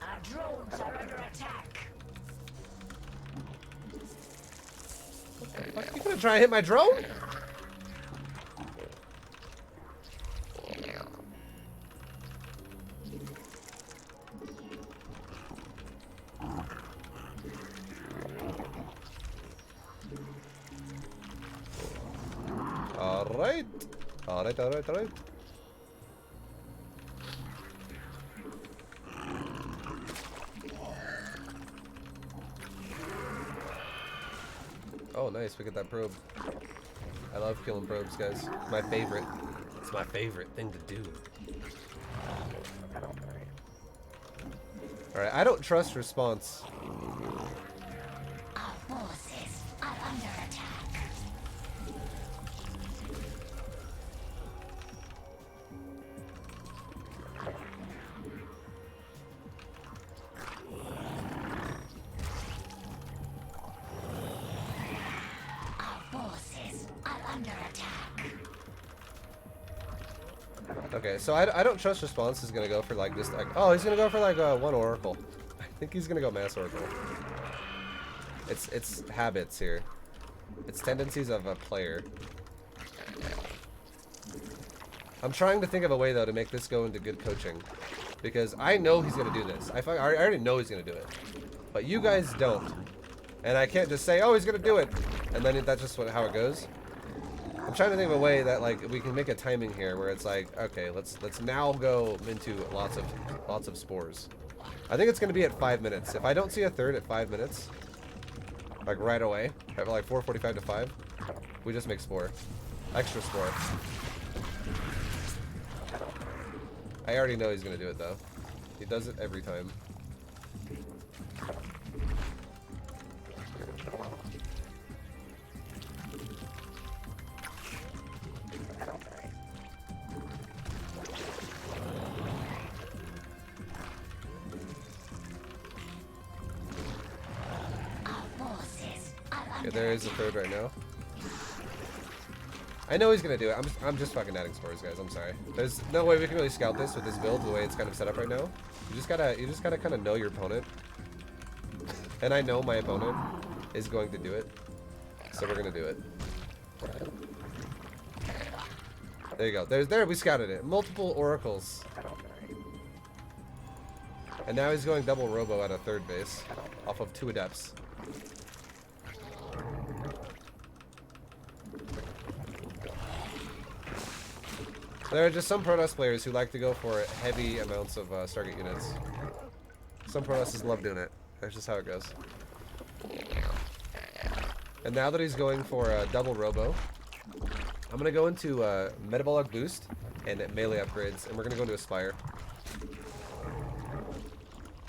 Our drones are under attack. You gonna try and hit my drone? Alright. Alright, alright, alright. Oh, nice. We get that probe. I love killing probes, guys. My favorite. It's my favorite thing to do. Alright, I don't trust response. Our forces are under attack. Our forces are under attack. Okay, so I don't trust response is gonna go for like this. Like, oh, he's gonna go for like one oracle. I think he's gonna go mass oracle. It's habits here. It's tendencies of a player. I'm trying to think of a way though to make this go into good coaching, because I know he's gonna do this. I already know he's gonna do it, but you guys don't, and I can't just say, oh, he's gonna do it, and then that's just how it goes. I'm trying to think of a way that like we can make a timing here where it's like, okay, let's now go into lots of spores. I think it's gonna be at 5 minutes. If I don't see a third at 5 minutes, like right away, at like 4:45 to 5, we just make spore, extra spore. I already know he's gonna do it though. He does it every time. Okay, there is a third right now. I know he's gonna do it. I'm just fucking adding spores, guys. I'm sorry. There's no way we can really scout this with this build the way it's kind of set up right now. You just gotta kind of know your opponent. And I know my opponent is going to do it, so we're gonna do it. There you go. There we scouted it. Multiple oracles. And now he's going double robo at a third base, off of 2 adepts. There are just some Protoss players who like to go for heavy amounts of Stargate units. Some Protosses love doing it. That's just how it goes. And now that he's going for a double robo, I'm gonna go into metabolic boost and melee upgrades, and we're gonna go into Aspire.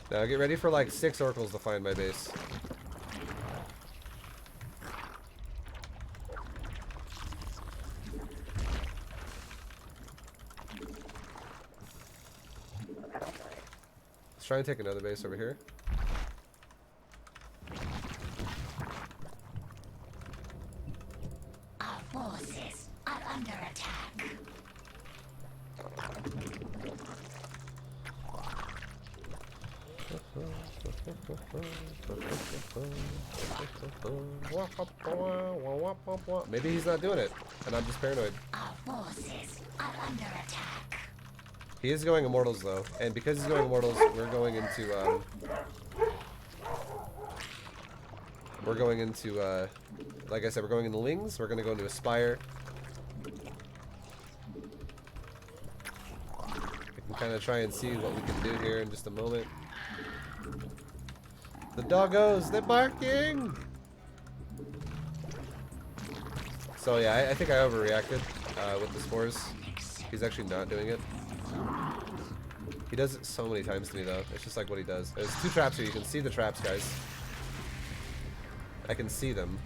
Now get ready for like 6 oracles to find my base. Let's try and take another base over here. Our forces are under attack. Maybe he's not doing it, and I'm just paranoid. Our forces are under attack. He is going immortals though, and because he's going immortals, we're going into like I said, we're going into Lings. We're gonna go into Aspire. We can kind of try and see what we can do here in just a moment. The doggos, they're barking! So yeah, I think I overreacted with the spores. He's actually not doing it. He does it so many times to me though. It's just like what he does. There's 2 traps here. You can see the traps, guys. I can see them.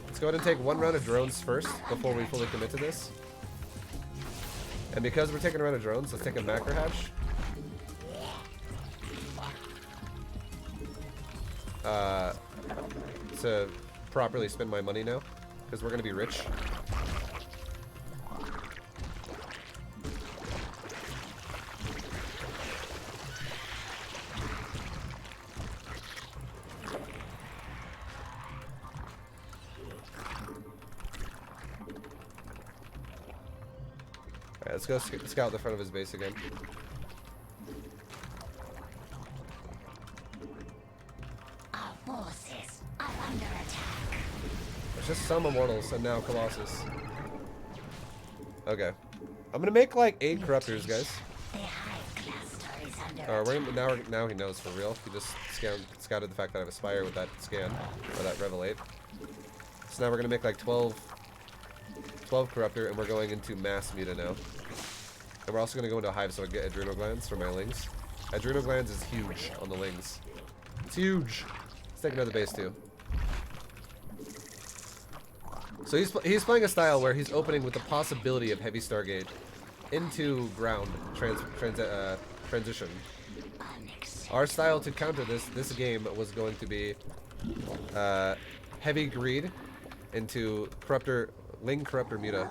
Let's go ahead and take 1 round of drones first before we fully commit to this. And because we're taking a round of drones, let's take a macro hatch. To properly spend my money now, because we're going to be rich. Alright, let's go scout the front of his base again. Our forces are under attack. There's just some immortals and now Colossus. Okay. I'm gonna make like 8 corruptors, guys. The hive cluster is under attack. Now he knows for real. He just scouted the fact that I have Aspire with that scan, or that Revelate. So now we're gonna make like 12 corruptor, and we're going into mass muta now. And we're also gonna go into a hive so I get adrenal glands for my lings. Adrenal glands is huge on the lings. It's huge. Let's take another base too. So he's playing a style where he's opening with the possibility of heavy Stargate into ground transition. Our style to counter this game was going to be heavy greed into Ling Corruptor Muta.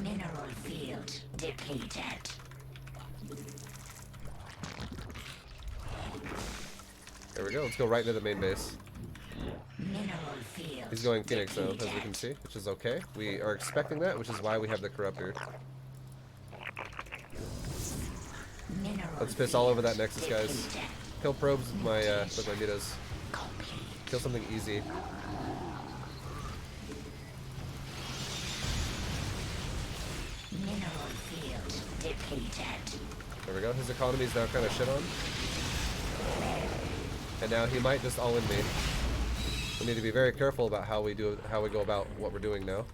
Mineral field depleted. There we go. Let's go right into the main base. Mineral field. He's going Phoenix though, as we can see, which is okay. We are expecting that, which is why we have the Corruptor. Mineral Let's piss all over that Nexus, guys. Kill probes with my mutas. Kill something easy. Mineral field depleted. There we go. His economy is now kind of shit on. And now he might just all in me. We need to be very careful about how we go about what we're doing now.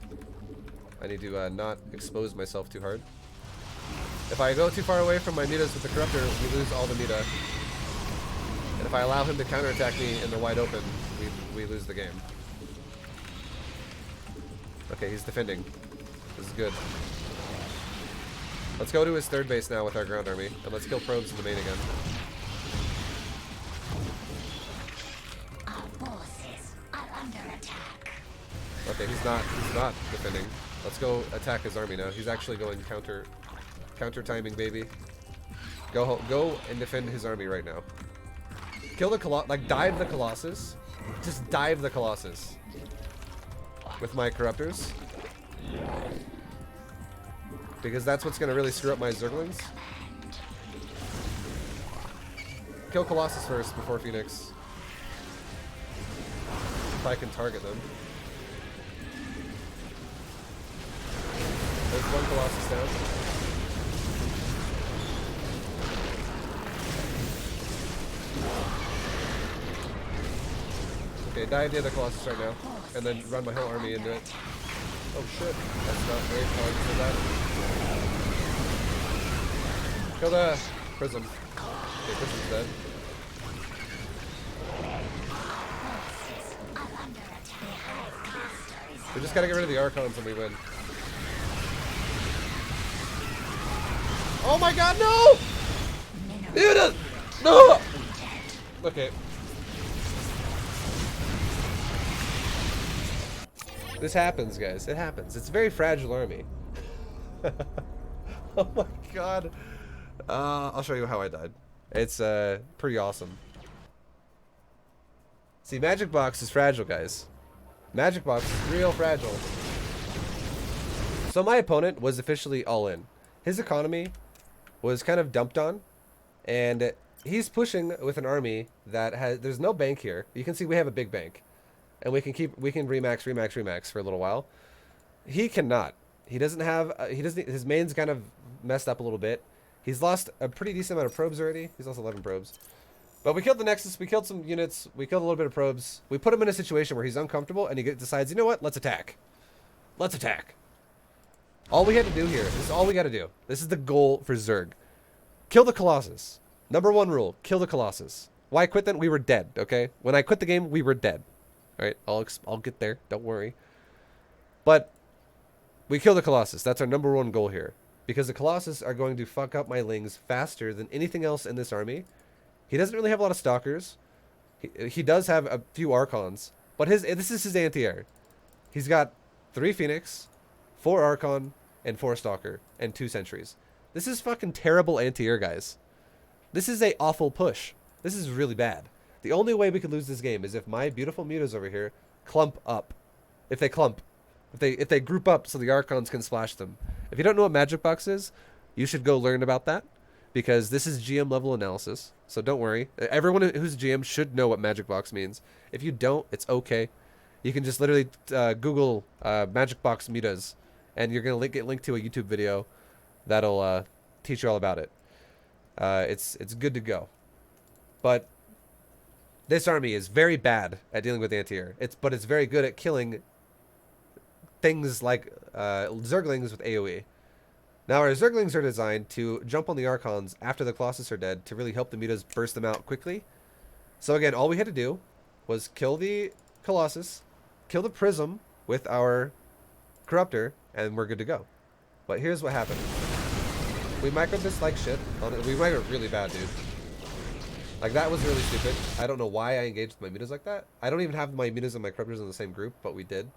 I need to not expose myself too hard. If I go too far away from my mutas with the Corruptor, we lose all the muta. And if I allow him to counterattack me in the wide open, we lose the game. Okay, he's defending. This is good. Let's go to his third base now with our ground army, and let's kill probes in the main again. Our forces are under attack. Okay, he's not defending. Let's go attack his army now. He's actually going counter timing, baby. Go and defend his army right now. Kill the dive the Colossus. Just dive the Colossus with my Corruptors. Because that's what's gonna really screw up my Zerglings. Kill Colossus first before Phoenix. If I can target them. There's one Colossus down. Okay, Okay, dive near the Colossus right now, and then run my whole army into it. Oh shit, that's not very hard to do that. Kill the Prism. Okay, Prism's dead. We just gotta get rid of the Archons and we win. Oh my god, no! Muta! No! Okay. This happens, guys. It happens. It's a very fragile army. Oh my god. I'll show you how I died. It's pretty awesome. See, Magic Box is fragile, guys. Magic Box is real fragile. So my opponent was officially all in. His economy was kind of dumped on, and he's pushing with an army that has, there's no bank here. You can see we have a big bank, and we can remax for a little while. He cannot. He doesn't have, his main's kind of messed up a little bit. He's lost a pretty decent amount of probes already. He's lost 11 probes. But we killed the Nexus, we killed some units, we killed a little bit of probes. We put him in a situation where he's uncomfortable, and he decides, you know what, let's attack. Let's attack. All we had to do here, this is all we got to do. This is the goal for Zerg. Kill the Colossus. Number one rule, kill the Colossus. Why quit then? We were dead, okay? When I quit the game, we were dead. Alright, I'll get there, don't worry. But we kill the Colossus. That's our number one goal here. Because the Colossus are going to fuck up my Lings faster than anything else in this army. He doesn't really have a lot of Stalkers. He does have a few Archons. But this is his anti-air. He's got 3 Phoenix, 4 Archon, and 4 Stalker, and 2 Sentries. This is fucking terrible anti-air, guys. This is a awful push. This is really bad. The only way we could lose this game is if my beautiful mutas over here clump up. If they clump. If they group up so the Archons can splash them. If you don't know what Magic Box is, you should go learn about that. Because this is GM level analysis. So don't worry. Everyone who's GM should know what Magic Box means. If you don't, it's okay. You can just literally Google Magic Box mutas. And you're going to get linked to a YouTube video that'll teach you all about it. It's good to go. But this army is very bad at dealing with anti-air. But it's very good at killing things like Zerglings with AoE. Now our Zerglings are designed to jump on the Archons after the Colossus are dead to really help the mutas burst them out quickly. So again, all we had to do was kill the Colossus, kill the Prism with our Corruptor, and we're good to go. But here's what happened. We microed this like shit. We microed really bad, dude. Like, that was really stupid. I don't know why I engaged with my mutas like that. I don't even have my mutas and my Corruptors in the same group, but we did.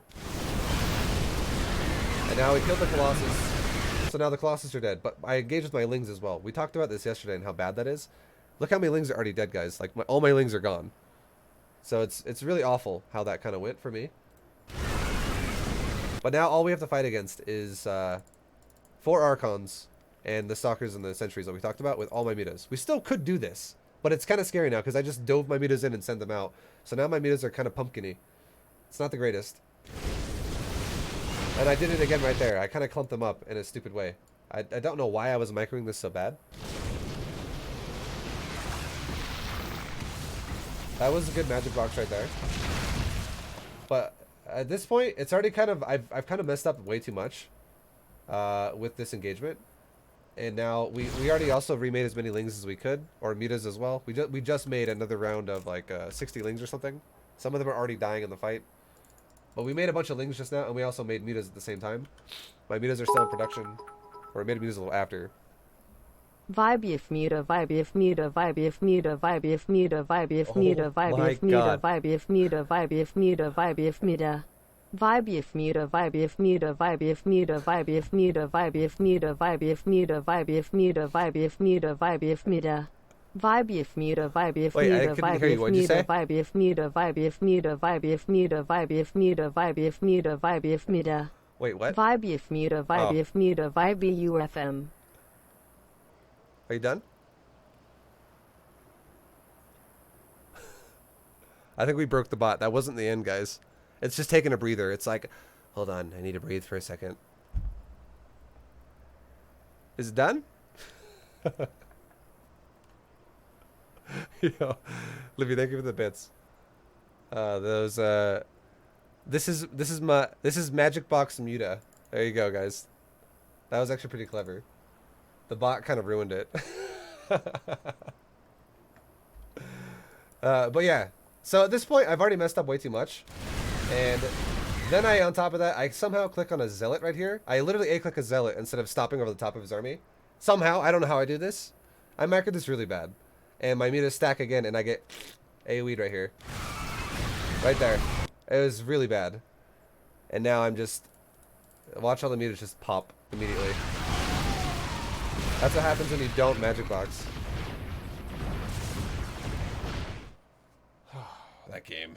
And now we killed the Colossus. So now the Colossus are dead, but I engaged with my Lings as well. We talked about this yesterday and how bad that is. Look how many Lings are already dead, guys. Like, all my Lings are gone. So it's really awful how that kind of went for me. But now all we have to fight against is 4 Archons and the Stalkers and the Sentries that we talked about with all my mutas. We still could do this, but it's kind of scary now because I just dove my mutas in and sent them out. So now my mutas are kind of pumpkin-y. It's not the greatest. And I did it again right there. I kind of clumped them up in a stupid way. I don't know why I was microing this so bad. That was a good Magic Box right there. But at this point, it's already kind of... I've kind of messed up way too much with this engagement. And now we already also remade as many Lings as we could. Or mutas as well. We just made another round of like 60 Lings or something. Some of them are already dying in the fight. But we made a bunch of Lings just now, and we also made mutas at the same time. My mutas are still in production. Or I made mutas a little after. ViBE if muta, ViBE if muta, ViBE if muta, ViBE if muta, ViBE if muta, ViBE if muta, ViBE if muta, ViBE if muta, ViBE if muta. ViBE if muta, ViBE if muta, ViBE if muta, ViBE if muta, ViBE if muta, ViBE if muta, ViBE if muta, ViBE if muta, ViBE if muta. ViBE if muta, ViBE if muta, ViBE if muta, ViBE if muta, ViBE if muta, ViBE if muta, ViBE if muta, ViBE if muta, ViBE if muta. Wait, what? ViBE if muta, ViBE if muta, ViBE UFM. Are you done? I think we broke the bot. That wasn't the end, guys. It's just taking a breather. It's like, hold on, I need to breathe for a second. Is it done? Yo, Livy, thank you for the bits. Those this is Magic Box Muta. There you go, guys. That was actually pretty clever. The bot kind of ruined it. But yeah. So at this point, I've already messed up way too much. And then on top of that, I somehow click on a Zealot right here. I literally A-click a Zealot instead of stopping over the top of his army. Somehow, I don't know how I do this. I macroed this really bad. And my mutas stack again, and I get AoE'd right here. Right there. It was really bad. And now I'm just... Watch all the mutas just pop immediately. That's what happens when you don't Magic Box. That game.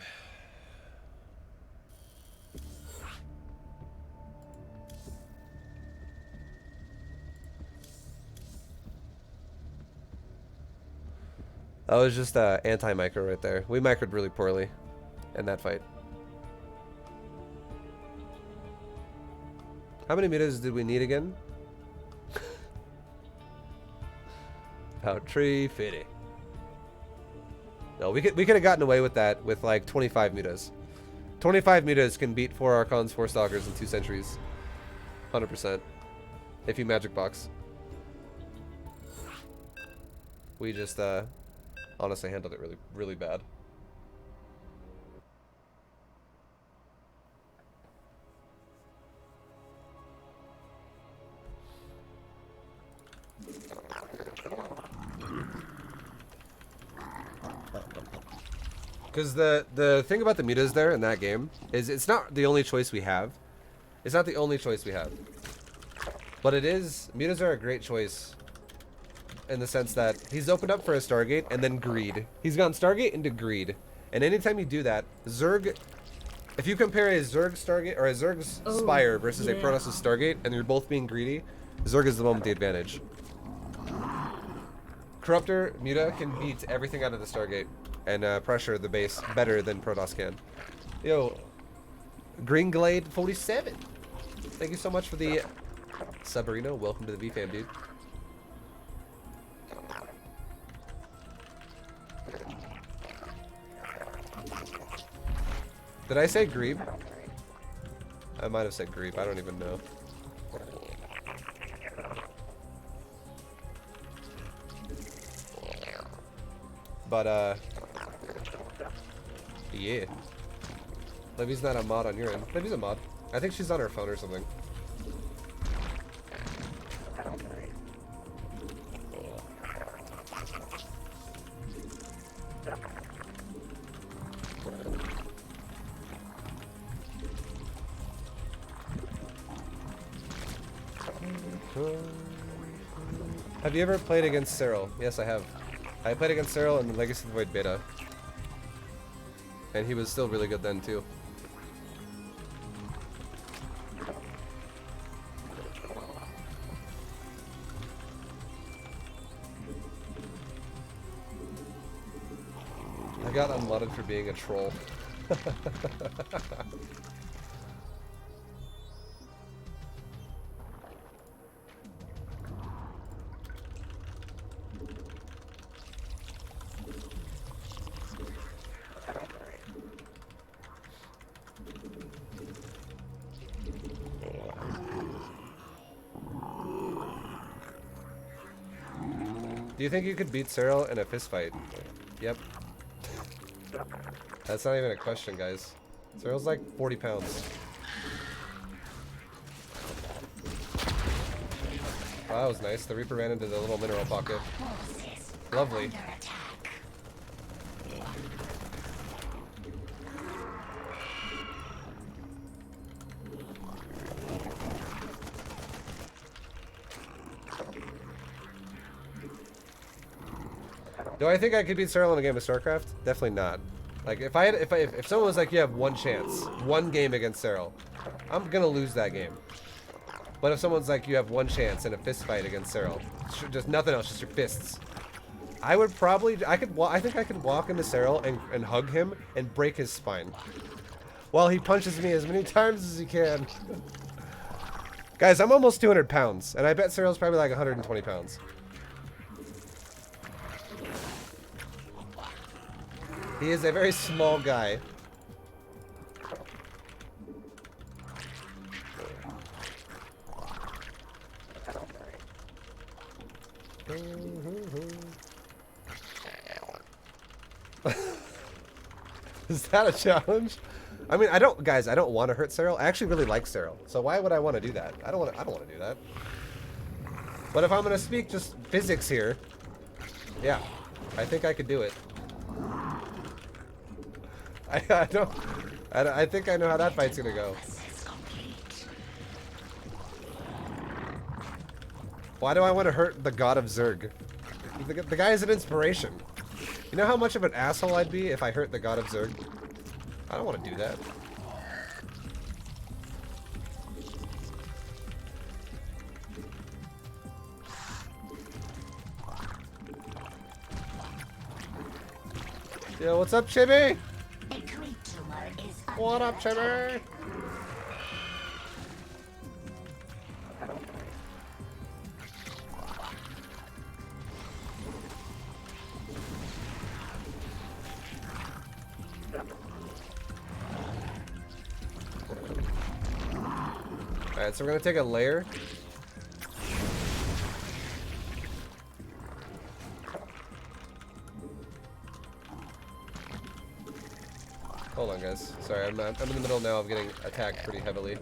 That was just anti-micro right there. We microed really poorly in that fight. How many mutas did we need again? About 350. No, we could have gotten away with that with like 25 mutas. 25 mutas can beat 4 Archons, 4 Stalkers, and 2 Sentries. 100%. If you Magic Box. We just honestly handled it really, really bad. Because the thing about the mutas there in that game is it's not the only choice we have. It's not the only choice we have. But it is... Mutas are a great choice in the sense that he's opened up for a Stargate and then Greed. He's gone Stargate into Greed. And anytime you do that, Zerg... If you compare a Zerg Stargate or a Zerg's Spire versus a Protoss' Stargate and you're both being greedy, Zerg is the one with the advantage. Corruptor Muta can beat everything out of the Stargate and pressure the base better than Protoss can. Yo, Green Glade 47. Thank you so much for the Subarino. Welcome to the VFam, dude. Did I say Grebe? I might have said Grebe. I don't even know. But, yeah. Libby's not a mod on your end. Libby's a mod. I think she's on her phone or something. Have you ever played against Cyril? Yes, I have. I played against Cyril in the Legacy of the Void beta. And he was still really good then, too. I got unmodded for being a troll. Do you think you could beat Cyril in a fist fight? Yep. That's not even a question, guys. Cyril's like 40 pounds. Wow, that was nice. The Reaper ran into the little mineral pocket. Lovely. Do I think I could beat Cyril in a game of StarCraft? Definitely not. Like if someone was like, you have one chance, one game against Cyril, I'm gonna lose that game. But if someone's like, you have one chance in a fist fight against Cyril, just nothing else, just your fists, I would probably, I think I could walk into Cyril and hug him and break his spine while he punches me as many times as he can. Guys, I'm almost 200 pounds, and I bet Cyril's probably like 120 pounds. He is a very small guy. Is that a challenge? I mean, guys, I don't want to hurt Cyril. I actually really like Cyril. So why would I want to do that? I don't want to do that. But if I'm going to speak just physics here, yeah, I think I could do it. I think I know how that fight's going to go. Why do I want to hurt the god of Zerg? The guy is an inspiration. You know how much of an asshole I'd be if I hurt the god of Zerg? I don't want to do that. Yo, what's up, Chibi? What up, Chibi? Alright, so we're gonna take a layer. Hold on, guys. Sorry, I'm in the middle now of getting attacked pretty heavily.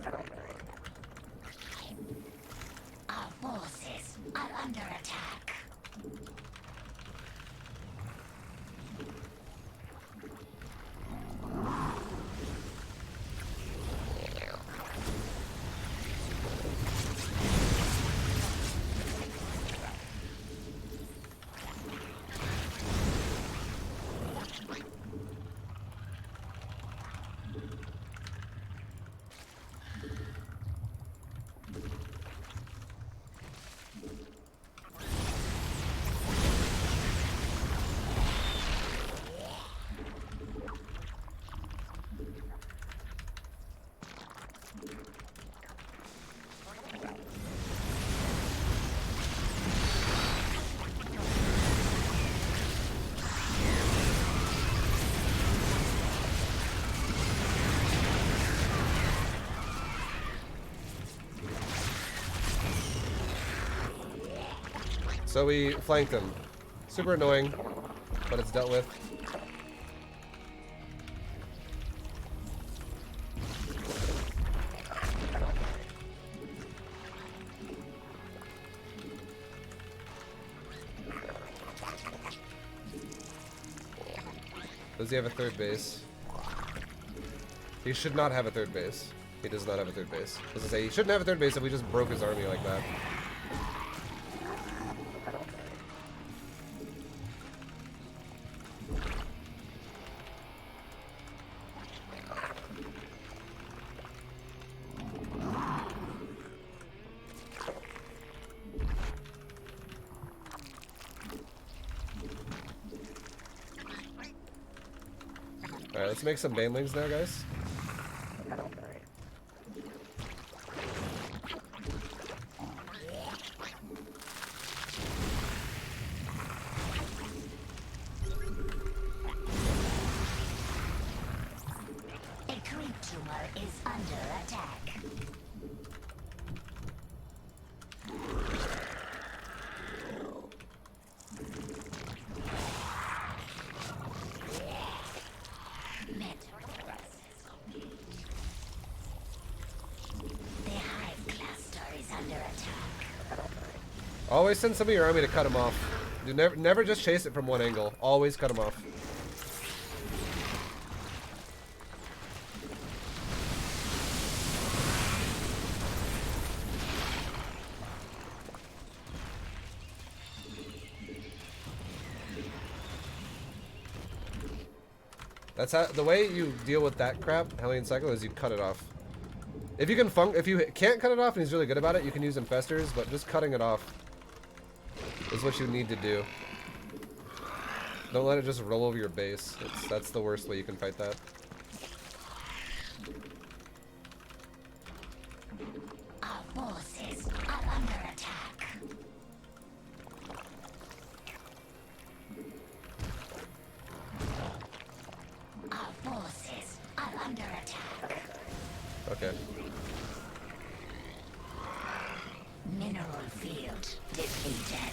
Our forces are under attack. So we flanked them. Super annoying, but it's dealt with. Does he have a third base? He should not have a third base. He does not have a third base. As I say, he shouldn't have a third base if we just broke his army like that. Alright, let's make some banelings now, guys. A creep tumor is under attack. Always send some of your army to cut him off. You never just chase it from one angle. Always cut him off. That's how the way you deal with that crap, Hellion Cycle, is you cut it off. If you can't cut it off and he's really good about it, you can use infestors, but just cutting it off is what you need to do. Don't let it just roll over your base. That's the worst way you can fight that. Our forces are under attack. Our forces are under attack. Okay. Mineral field defeated.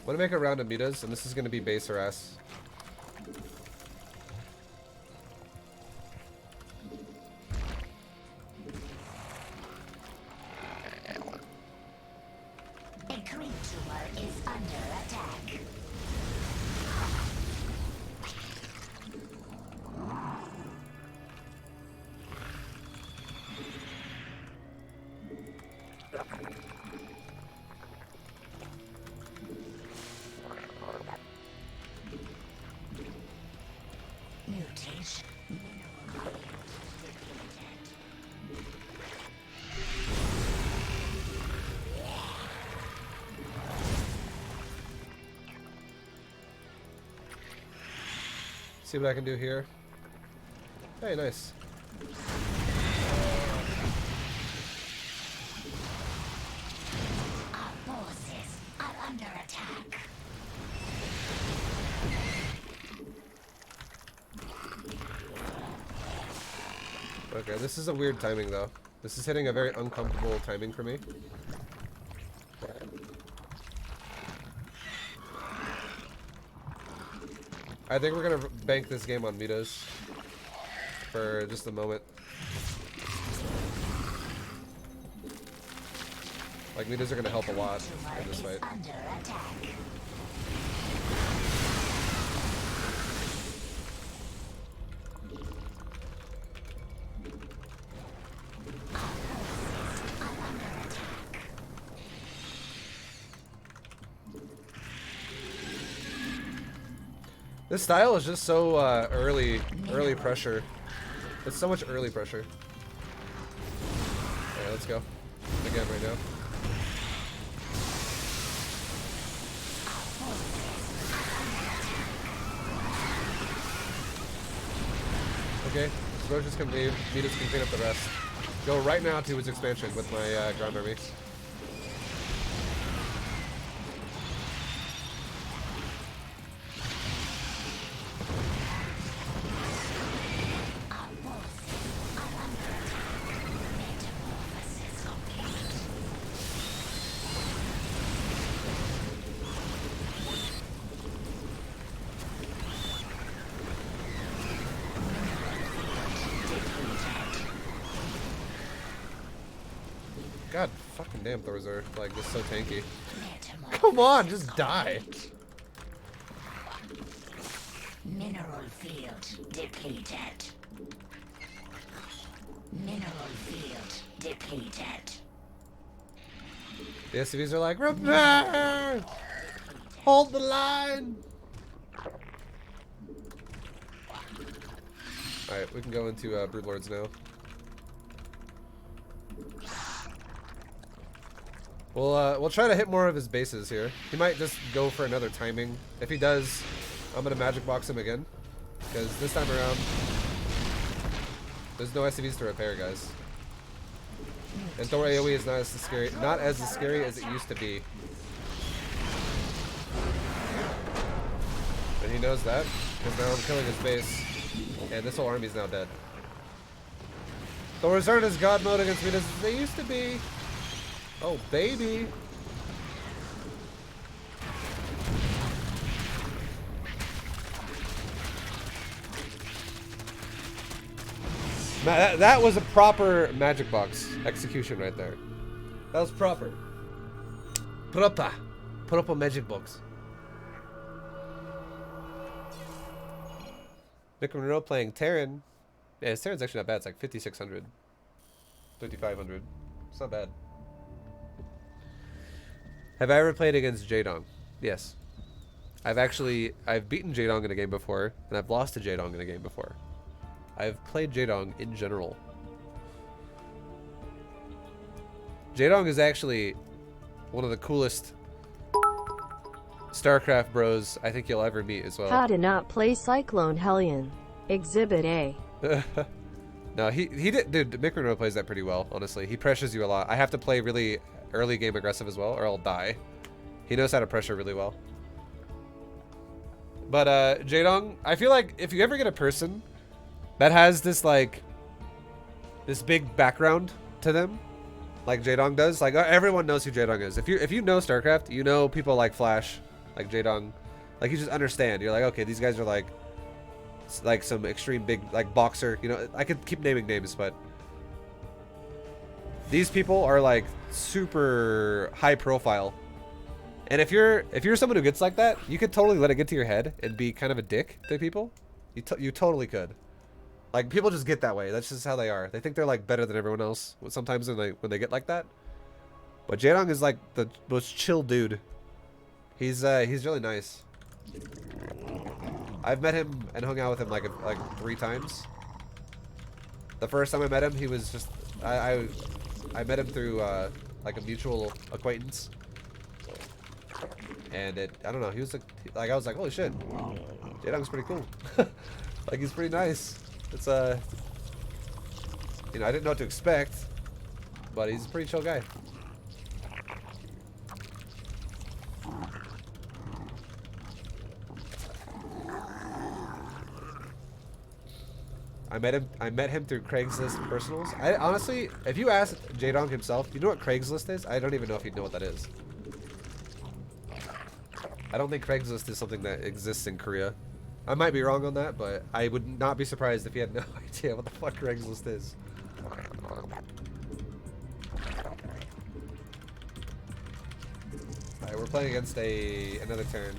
I'm gonna make a round of mutas, and this is gonna be base harass. A green tumor is under attack. Mutation. See what I can do here. Hey, nice. Our forces are under attack. Okay, this is a weird timing though. This is hitting a very uncomfortable timing for me. I think we're gonna bank this game on mutas for just a moment. Like, mutas are gonna help a lot in this fight. Under attack. This style is just so early pressure. It's so much early pressure. Alright, let's go. Again right now. Okay, Roaches can leave. Mutas can clean up the rest. Go right now to his expansion with my ground army. God fucking damn, Thors are like just so tanky. Come on, just die. Mineral field depleted. Mineral field depleted. The SCVs are like, repair! Hold the line! Alright, we can go into Broodlords now. We'll try to hit more of his bases here. He might just go for another timing. If he does, I'm gonna magic box him again. Because this time around, there's no SCVs to repair, guys. And Thor AoE is not as scary as it used to be. And he knows that, because now I'm killing his base, and this whole army's now dead. Thors aren't as god mode against me as they used to be. Oh, baby. That was a proper magic box execution right there. That was proper. Proper magic box. Nick Monroe playing Terran. Yeah, his Terran's actually not bad. It's like 5,600. 5,500. It's not bad. Have I ever played against Jaedong? Yes. I've beaten Jaedong in a game before, and I've lost to Jaedong in a game before. I've played Jaedong in general. Jaedong is actually one of the coolest StarCraft bros I think you'll ever meet as well. How to not play Cyclone Hellion. Exhibit A. No, he did. Dude, Mick Monroe plays that pretty well, honestly. He pressures you a lot. I have to play really early game aggressive as well, or I'll die. He knows how to pressure really well. But Jaedong, I feel like if you ever get a person that has this like this big background to them, like Jaedong does, like everyone knows who Jaedong is. If you know StarCraft, you know people like Flash, Like Jaedong, like you just understand. You're like, okay, these guys are like some extreme big like boxer. You know, I could keep naming names, but these people are like super high profile. And if you're someone who gets like that, you could totally let it get to your head and be kind of a dick to people. You totally could. Like people just get that way. That's just how they are. They think they're like better than everyone else. Sometimes when they get like that. But Jaedong is like the most chill dude. He's really nice. I've met him and hung out with him like 3 times. The first time I met him, he was just I met him through like a mutual acquaintance. And I don't know, he was like I was like, holy shit, Jaedong's pretty cool. Like he's pretty nice. It's you know, I didn't know what to expect, but he's a pretty chill guy. I met him through Craigslist personals. I honestly, if you ask Jaedong himself, do you know what Craigslist is? I don't even know if he'd know what that is. I don't think Craigslist is something that exists in Korea. I might be wrong on that, but I would not be surprised if he had no idea what the fuck Craigslist is. Alright, we're playing against another turn.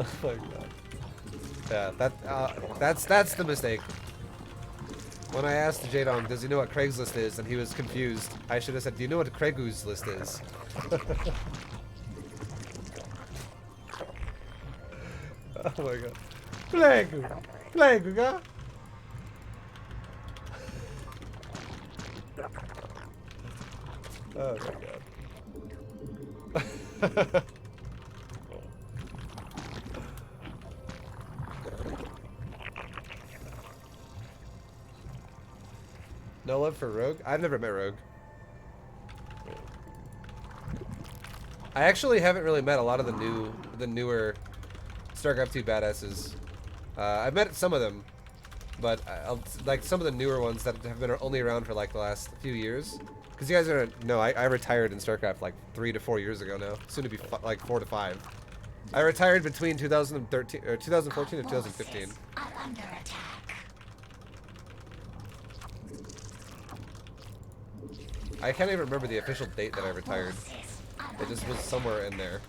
Oh my god. Yeah, that's the mistake. When I asked Jaedong, does he know what Craigslist is, and he was confused, I should have said, do you know what Craigslist is? Oh my god. Plegu ka? Oh my god. No love for Rogue? I've never met Rogue. I actually haven't really met a lot of the newer StarCraft 2 badasses. I've met some of them, but like some of the newer ones that have been only around for like the last few years. Because you guys are I retired in StarCraft like 3 to 4 years ago now. Soon to be like 4 to 5. I retired between 2013 or 2014 and 2015. Under attack. I can't even remember the official date that I retired. It just was somewhere in there.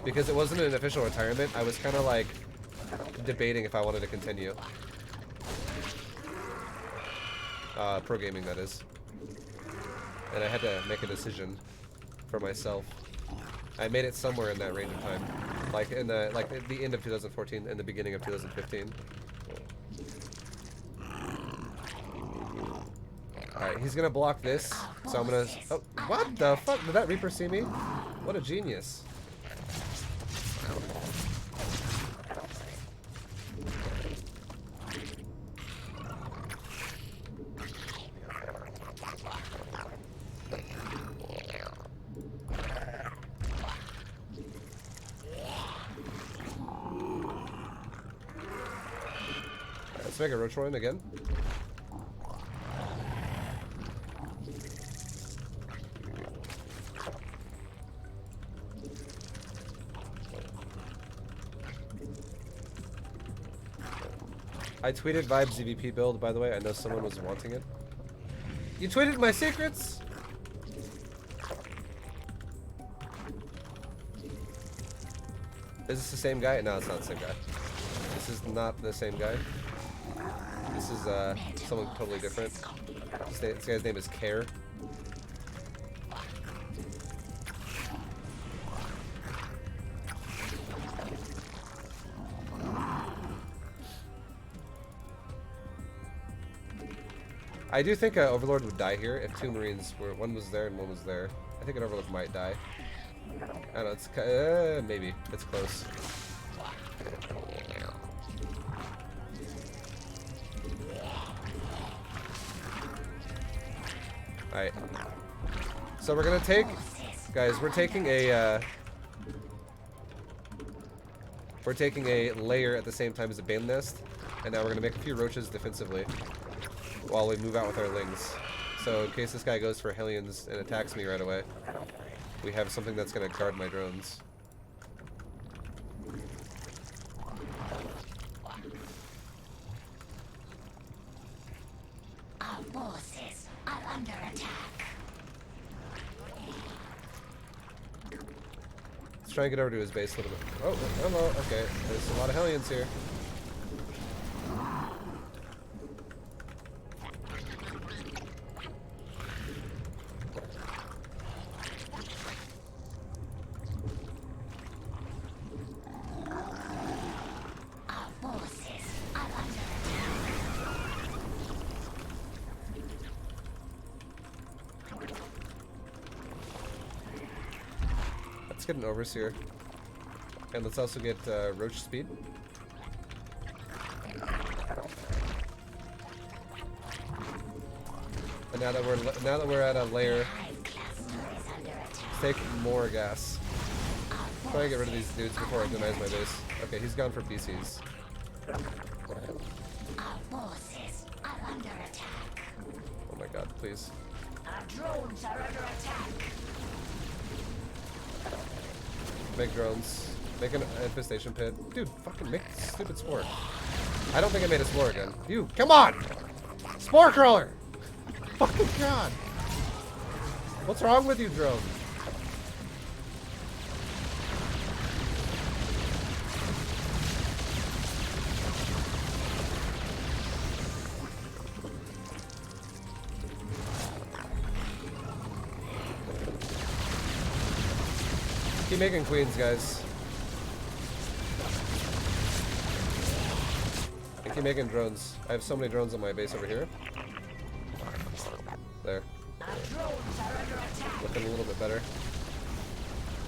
Because it wasn't an official retirement, I was kind of like debating if I wanted to continue. Pro gaming, that is. And I had to make a decision for myself. I made it somewhere in that range of time. Like in the at the end of 2014 and the beginning of 2015. Alright, he's gonna block this, so I'm gonna... Oh, what the fuck? Did that Reaper see me? What a genius. Alright, let's make a Roach Roin again. I tweeted ViBE's EVP build, by the way. I know someone was wanting it. You tweeted my secrets? Is this the same guy? No, it's not the same guy. This is not the same guy. This is someone totally different. This guy's name is Care. I do think Overlord would die here if 2 Marines were... One was there and one was there. I think an Overlord might die. I don't know, it's... maybe. It's close. Alright. So we're gonna take Guys, we're taking a layer at the same time as a bane nest, and now we're gonna make a few roaches defensively while we move out with our lings. So in case this guy goes for Hellions and attacks me right away, we have something that's gonna guard my drones. Our forces are under attack. Let's try and get over to his base a little bit. Oh, hello. Okay, there's a lot of Hellions here. Our forces are under attack. Let's get an overseer. And let's also get roach speed. And now that we're at a layer, Hive cluster is under attack. let's take more gas. Try to get rid of these dudes before it denies my base. Okay, he's gone for PCs. Our forces are under attack. Oh my god, please. Our drones are under attack. Make drones. Make an infestation pit. Dude, fucking make the stupid spore. I don't think I made a spore again. You, come on! Spore crawler! Fucking god! What's wrong with you, drone? Keep making queens, guys. And keep making drones. I have so many drones on my base over here. There. Looking a little bit better.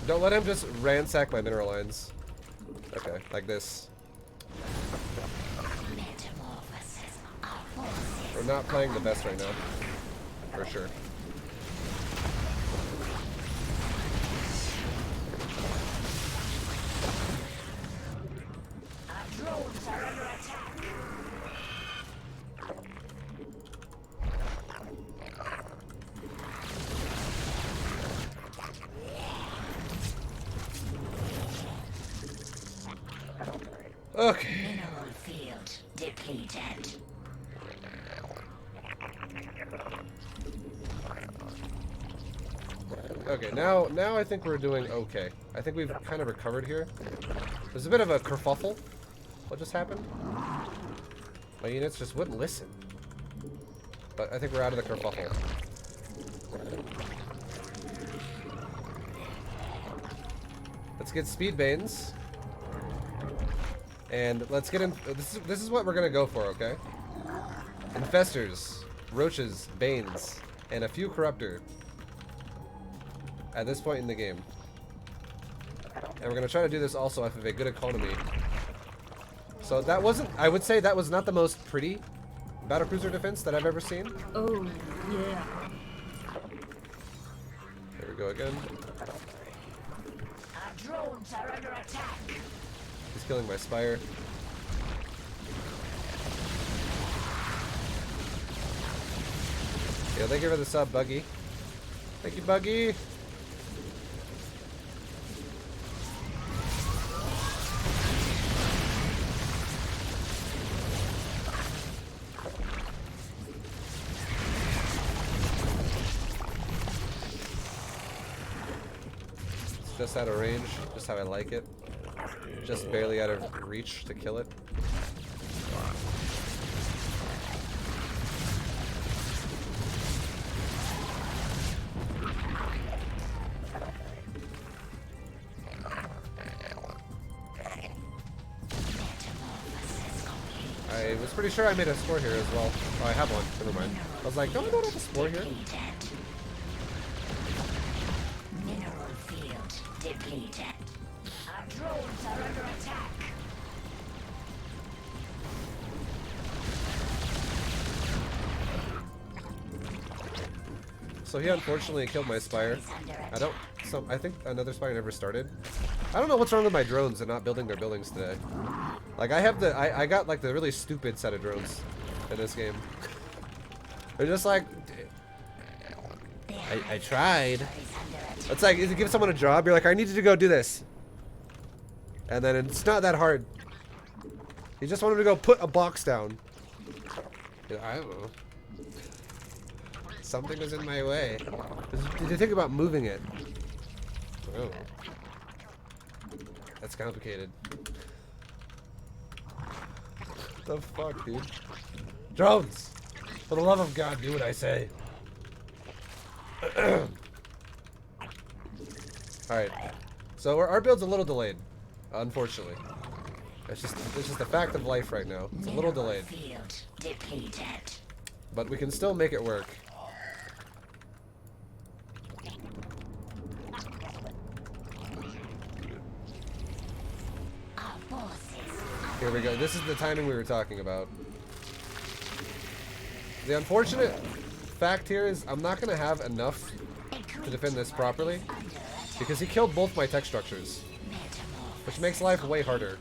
Don't let him just ransack my mineral lines. Okay, like this. Metamorphosis. Our forces. We're not playing the best right now. For sure. Our drones are under attack. Okay. Mineral field depleted. Okay, now I think we're doing okay. I think we've kind of recovered here. There's a bit of a kerfuffle. What just happened? My units just wouldn't listen. But I think we're out of the kerfuffle. Let's get speed banes. And let's get in. This is what we're gonna go for, okay? Infestors, roaches, banes, and a few corruptor. At this point in the game. And we're gonna try to do this also off of a good economy. So that wasn't, I would say that was not the most pretty battlecruiser defense that I've ever seen. Oh, yeah. Here we go again. Our drones are under attack. He's killing my spire. Yeah, thank you for the sub, Buggy. Thank you, Buggy. It's just out of range, just how I like it. Just barely out of reach to kill it. I was pretty sure I made a score here as well. Oh, I have one. Never mind. I was like, no, I don't have a score here. Mineral field depleted. Our drones are under attack. So he unfortunately killed my spire. I don't I think another spire never started. I don't know what's wrong with my drones and not building their buildings today. Like I got like the really stupid set of drones in this game. They're just like, I tried. It's like, if you give someone a job, you're like, I need you to go do this. And then it's not that hard. You just want them to go put a box down. I don't know. Something was in my way. Did you think about moving it? Oh. That's complicated. What the fuck, dude? Drones! For the love of God, do what I say. Alright. So our build's a little delayed. Unfortunately. It's just a fact of life right now. It's a little delayed. But we can still make it work. Here we go. This is the timing we were talking about. The unfortunate fact here is I'm not going to have enough to defend this properly because he killed both my tech structures, which makes life way harder.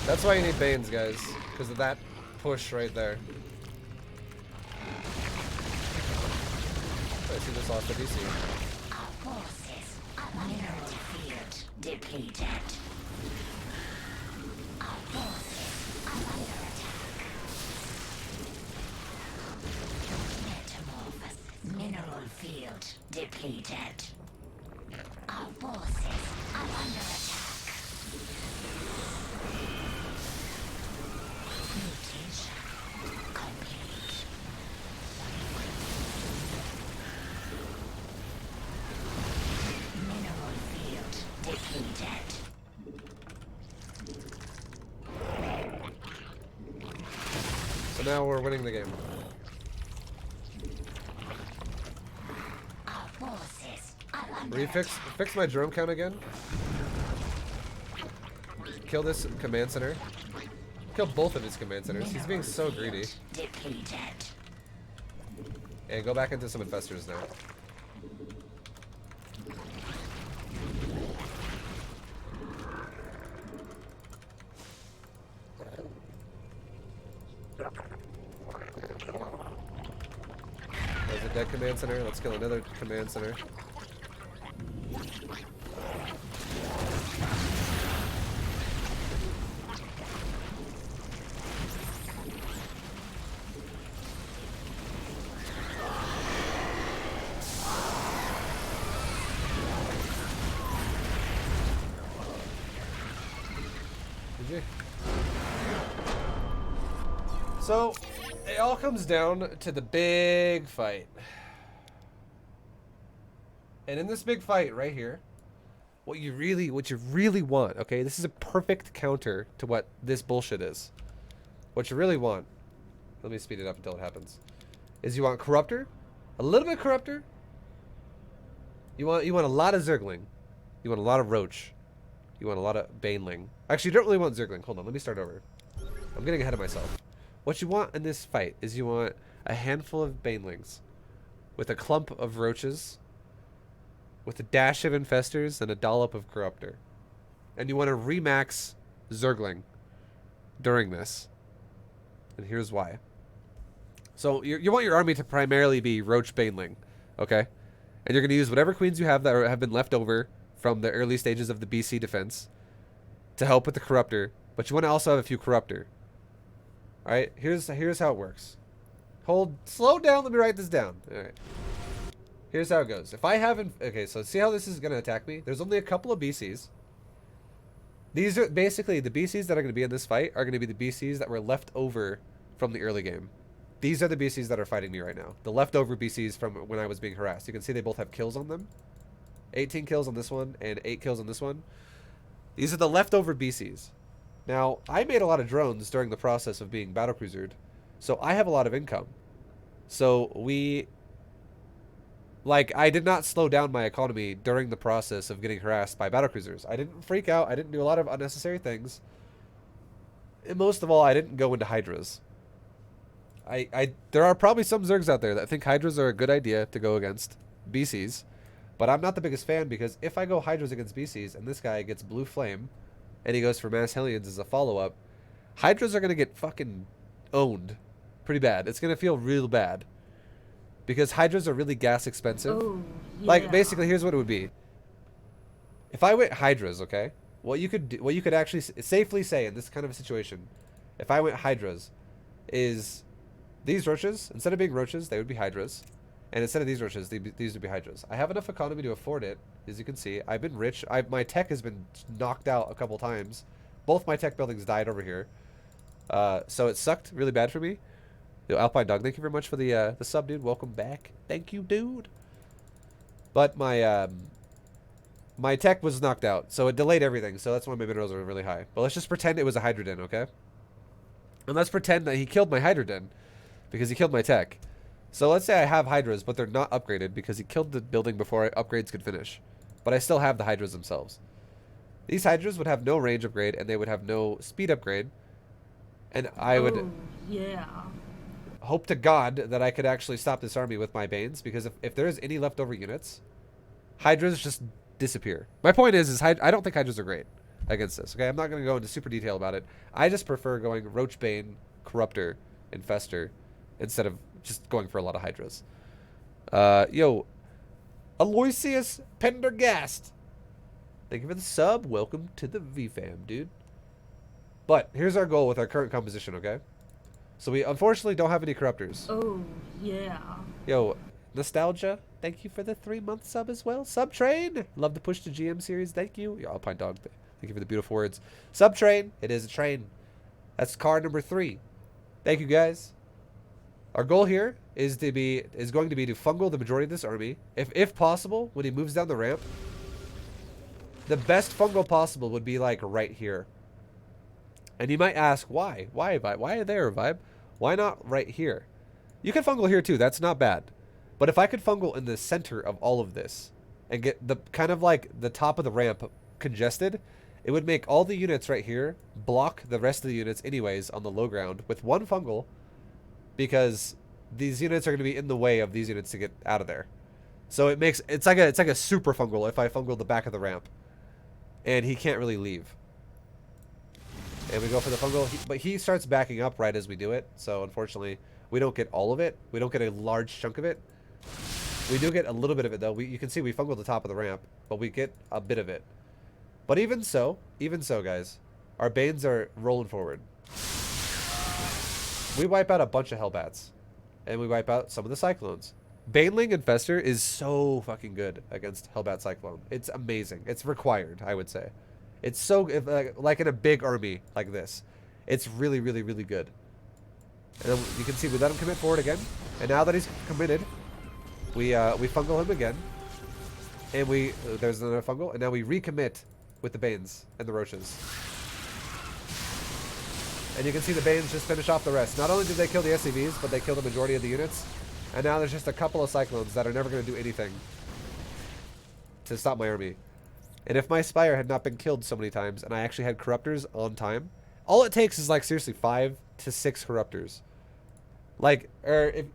That's why you need Banes, guys, because of that push right there. I see this off the DC. Our forces are under field depleted. Our forces are under attack. Metamorphosis. Mineral field depleted. Our forces are under attack. Mutation complete. Mineral field depleted. So now we're winning the game. Our forces are under Fix my drone count again. Kill this command center. Kill both of his command centers. He's being so greedy. depleted. And go back into some infestors now. There's a dead command center. Let's kill another command center. GG. So, it all comes down to the big fight. And in this big fight right here, what you really want, okay, this is a perfect counter to what this bullshit is. What you really want, let me speed it up until it happens, is you want Corruptor, a little bit Corruptor, you want a lot of Zergling, you want a lot of Roach, you want a lot of Baneling. Actually, you don't really want Zergling. Hold on, let me start over. I'm getting ahead of myself. What you want in this fight is you want a handful of Banelings with a clump of Roaches, with a dash of Infestors and a dollop of Corruptor. And you want to remax Zergling during this. And here's why. So you want your army to primarily be Roach Baneling, okay? And you're going to use whatever queens you have that have been left over from the early stages of the BC defense to help with the Corruptor. But you want to also have a few Corruptor. Alright, here's how it works. Slow down, let me write this down. Alright. Here's how it goes. If I haven't, okay, so see how this is going to attack me? There's only a couple of BCs. These are basically the BCs that are going to be in this fight are going to be the BCs that were left over from the early game. these are the BCs that are fighting me right now. The leftover BCs from when I was being harassed. You can see they both have kills on them. 18 kills on this one and 8 kills on this one. These are the leftover BCs. Now, I made a lot of drones during the process of being battlecruisered, so I have a lot of income. So I did not slow down my economy during the process of getting harassed by battlecruisers. I didn't freak out. I didn't do a lot of unnecessary things. And most of all, I didn't go into Hydras. There are probably some Zergs out there that think Hydras are a good idea to go against BCs, but I'm not the biggest fan because if I go Hydras against BCs and this guy gets Blue Flame and he goes for Mass Hellions as a follow-up, Hydras are going to get fucking owned pretty bad. It's going to feel real bad because Hydras are really gas expensive. Oh, yeah. Like, basically, here's what it would be. If I went Hydras, okay, what you could actually safely say in this kind of a situation, if I went Hydras, is these roaches, instead of being roaches, they would be Hydras. And instead of these roaches, these would be Hydras. I have enough economy to afford it, as you can see. I've been rich. My tech has been knocked out a couple times. Both my tech buildings died over here. So it sucked really bad for me. Yo, Alpine Dog, thank you very much for the sub, dude. Welcome back. Thank you, dude. But my tech was knocked out, so it delayed everything. So that's why my minerals are really high. But let's just pretend it was a Hydroden, okay? And let's pretend that he killed my Hydroden because he killed my tech. So let's say I have Hydras, but they're not upgraded because he killed the building before upgrades could finish. But I still have the Hydras themselves. These Hydras would have no range upgrade, and they would have no speed upgrade. And I would hope to God that I could actually stop this army with my Banes, because if there's any leftover units, Hydras just disappear. My point is I don't think Hydras are great against this, okay? I'm not going to go into super detail about it. I just prefer going Roach Bane, Corruptor, Infester, instead of just going for a lot of Hydras. Yo, Aloysius Pendergast, thank you for the sub. Welcome to the VFam, dude. But here's our goal with our current composition, okay? So we unfortunately don't have any Corruptors. Oh, yeah. Yo, Nostalgia, thank you for the 3-month sub as well. Subtrain, love the push to GM series, thank you. Yo, Alpine Dog, thank you for the beautiful words. Subtrain, it is a train. That's car number 3. Thank you, guys. Our goal here is going to be to fungal the majority of this army. If possible, when he moves down the ramp, the best fungal possible would be like right here. And you might ask, why? Why there, Vibe? Why not right here? You can fungal here too, that's not bad. But if I could fungal in the center of all of this and get the kind of like the top of the ramp congested, it would make all the units right here block the rest of the units anyways on the low ground with one fungal, because these units are going to be in the way of these units to get out of there. So it's like a super fungal if I fungal the back of the ramp, and he can't really leave. And we go for the fungal, but he starts backing up right as we do it. So unfortunately, we don't get all of it. We don't get a large chunk of it. We do get a little bit of it though. You can see we fungal the top of the ramp, but we get a bit of it. But even so, guys, our Banes are rolling forward. We wipe out a bunch of Hellbats, and we wipe out some of the Cyclones. Baneling Infester is so fucking good against Hellbat Cyclone. It's amazing. It's required, I would say. It's so, like in a big army like this, it's really, really, really good. And then you can see we let him commit forward again, and now that he's committed, we fungal him again, and there's another fungal, and now we recommit with the Banes and the Roaches. And you can see the Banes just finish off the rest. Not only did they kill the SCVs, but they killed the majority of the units. And now there's just a couple of Cyclones that are never going to do anything to stop my army. And if my Spire had not been killed so many times, and I actually had Corruptors on time, all it takes is like seriously 5 to 6 Corruptors. Like, if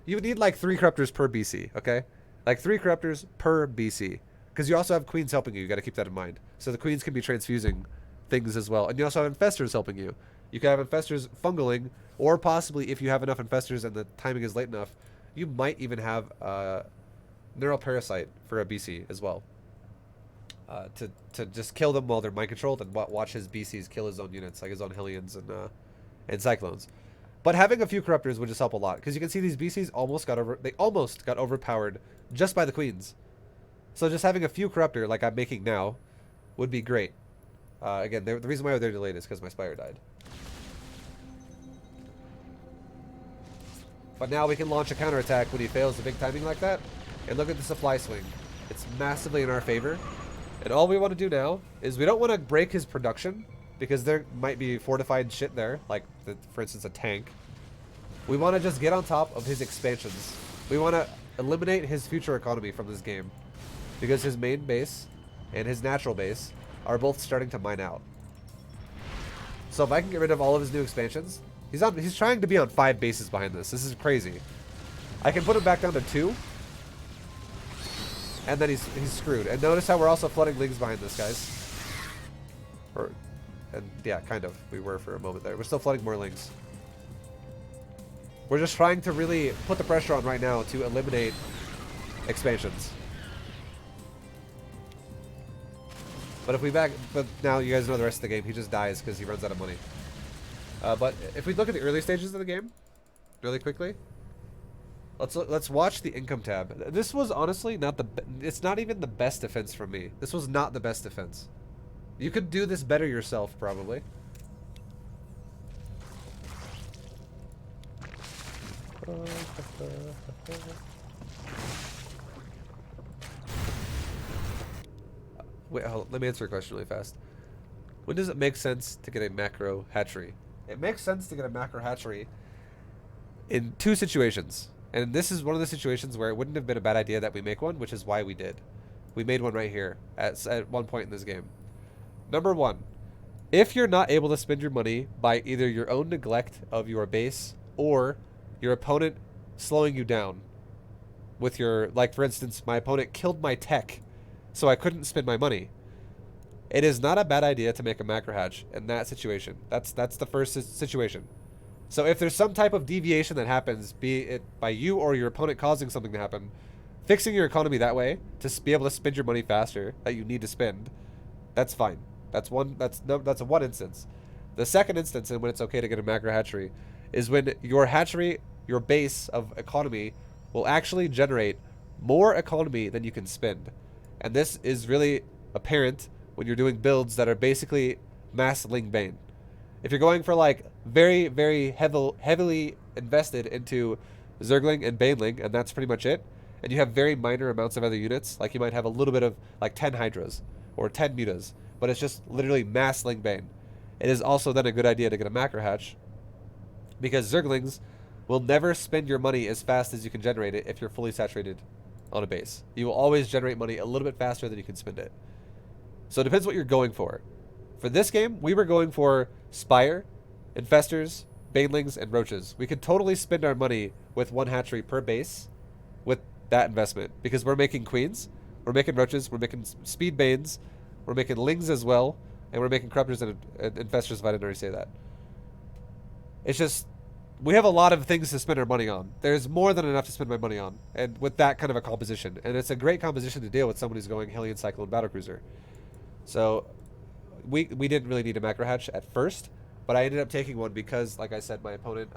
you would need like 3 Corruptors per BC, okay? Like 3 Corruptors per BC. Because you also have Queens helping you. You got to keep that in mind. So the Queens can be transfusing things as well. And you also have Infestors helping you. You can have Infestors fungaling, or possibly if you have enough Infestors and the timing is late enough, you might even have Neural Parasite for a BC as well. To just kill them while they're mind controlled and watch his BCs kill his own units, like his own Hellions and Cyclones. But having a few Corruptors would just help a lot, because you can see these BCs almost got overpowered just by the Queens. So just having a few Corruptor, like I'm making now, would be great. Again, the reason why they're delayed is because my Spire died. But now we can launch a counterattack when he fails the big timing like that. And look at the supply swing. It's massively in our favor. And all we want to do now is we don't want to break his production because there might be fortified shit there, like, for instance, a tank. We want to just get on top of his expansions. We want to eliminate his future economy from this game because his main base and his natural base are both starting to mine out. So if I can get rid of all of his new expansions, he's trying to be on 5 bases behind this. This is crazy. I can put him back down to 2. And then he's screwed. And notice how we're also flooding leagues behind this, guys. And yeah, kind of. We were for a moment there. We're still flooding more links. We're just trying to really put the pressure on right now to eliminate expansions. But but now you guys know the rest of the game. He just dies because he runs out of money. But if we look at the early stages of the game, really quickly, let's watch the income tab. This was honestly not it's not even the best defense from me. This was not the best defense. You could do this better yourself, probably. Wait, let me answer a question really fast. When does it make sense to get a macro hatchery? It makes sense to get a macro hatchery in 2 situations. And this is one of the situations where it wouldn't have been a bad idea that we make one, which is why we did. We made one right here at one point in this game. Number 1, if you're not able to spend your money by either your own neglect of your base or your opponent slowing you down with your, like for instance, my opponent killed my tech, so I couldn't spend my money. It is not a bad idea to make a macro hatch in that situation. That's the first situation. So if there's some type of deviation that happens, be it by you or your opponent causing something to happen, fixing your economy that way to be able to spend your money faster that you need to spend, that's fine. That's one instance. The second instance, and when it's okay to get a macro hatchery, is when your hatchery, your base of economy, will actually generate more economy than you can spend. And this is really apparent when you're doing builds that are basically mass Ling Bane. If you're going for like very, very heavily invested into Zergling and Baneling, and that's pretty much it, and you have very minor amounts of other units, like you might have a little bit of like 10 Hydras or 10 Mutas, but it's just literally mass Ling Bane. It is also then a good idea to get a macro hatch, because Zerglings will never spend your money as fast as you can generate it if you're fully saturated on a base. You will always generate money a little bit faster than you can spend it. So it depends what you're going for. For this game, we were going for Spire, Infestors, Banelings, and Roaches. We could totally spend our money with 1 hatchery per base with that investment, because we're making Queens, we're making Roaches, we're making Speed Banes, we're making Lings as well, and we're making Corruptors and Infestors, if I didn't already say that. It's just, we have a lot of things to spend our money on. There's more than enough to spend my money on, and with that kind of a composition. And it's a great composition to deal with someone who's going Hellion Cyclone Battlecruiser. So we didn't really need a macro hatch at first, but I ended up taking one because, like I said, my opponent,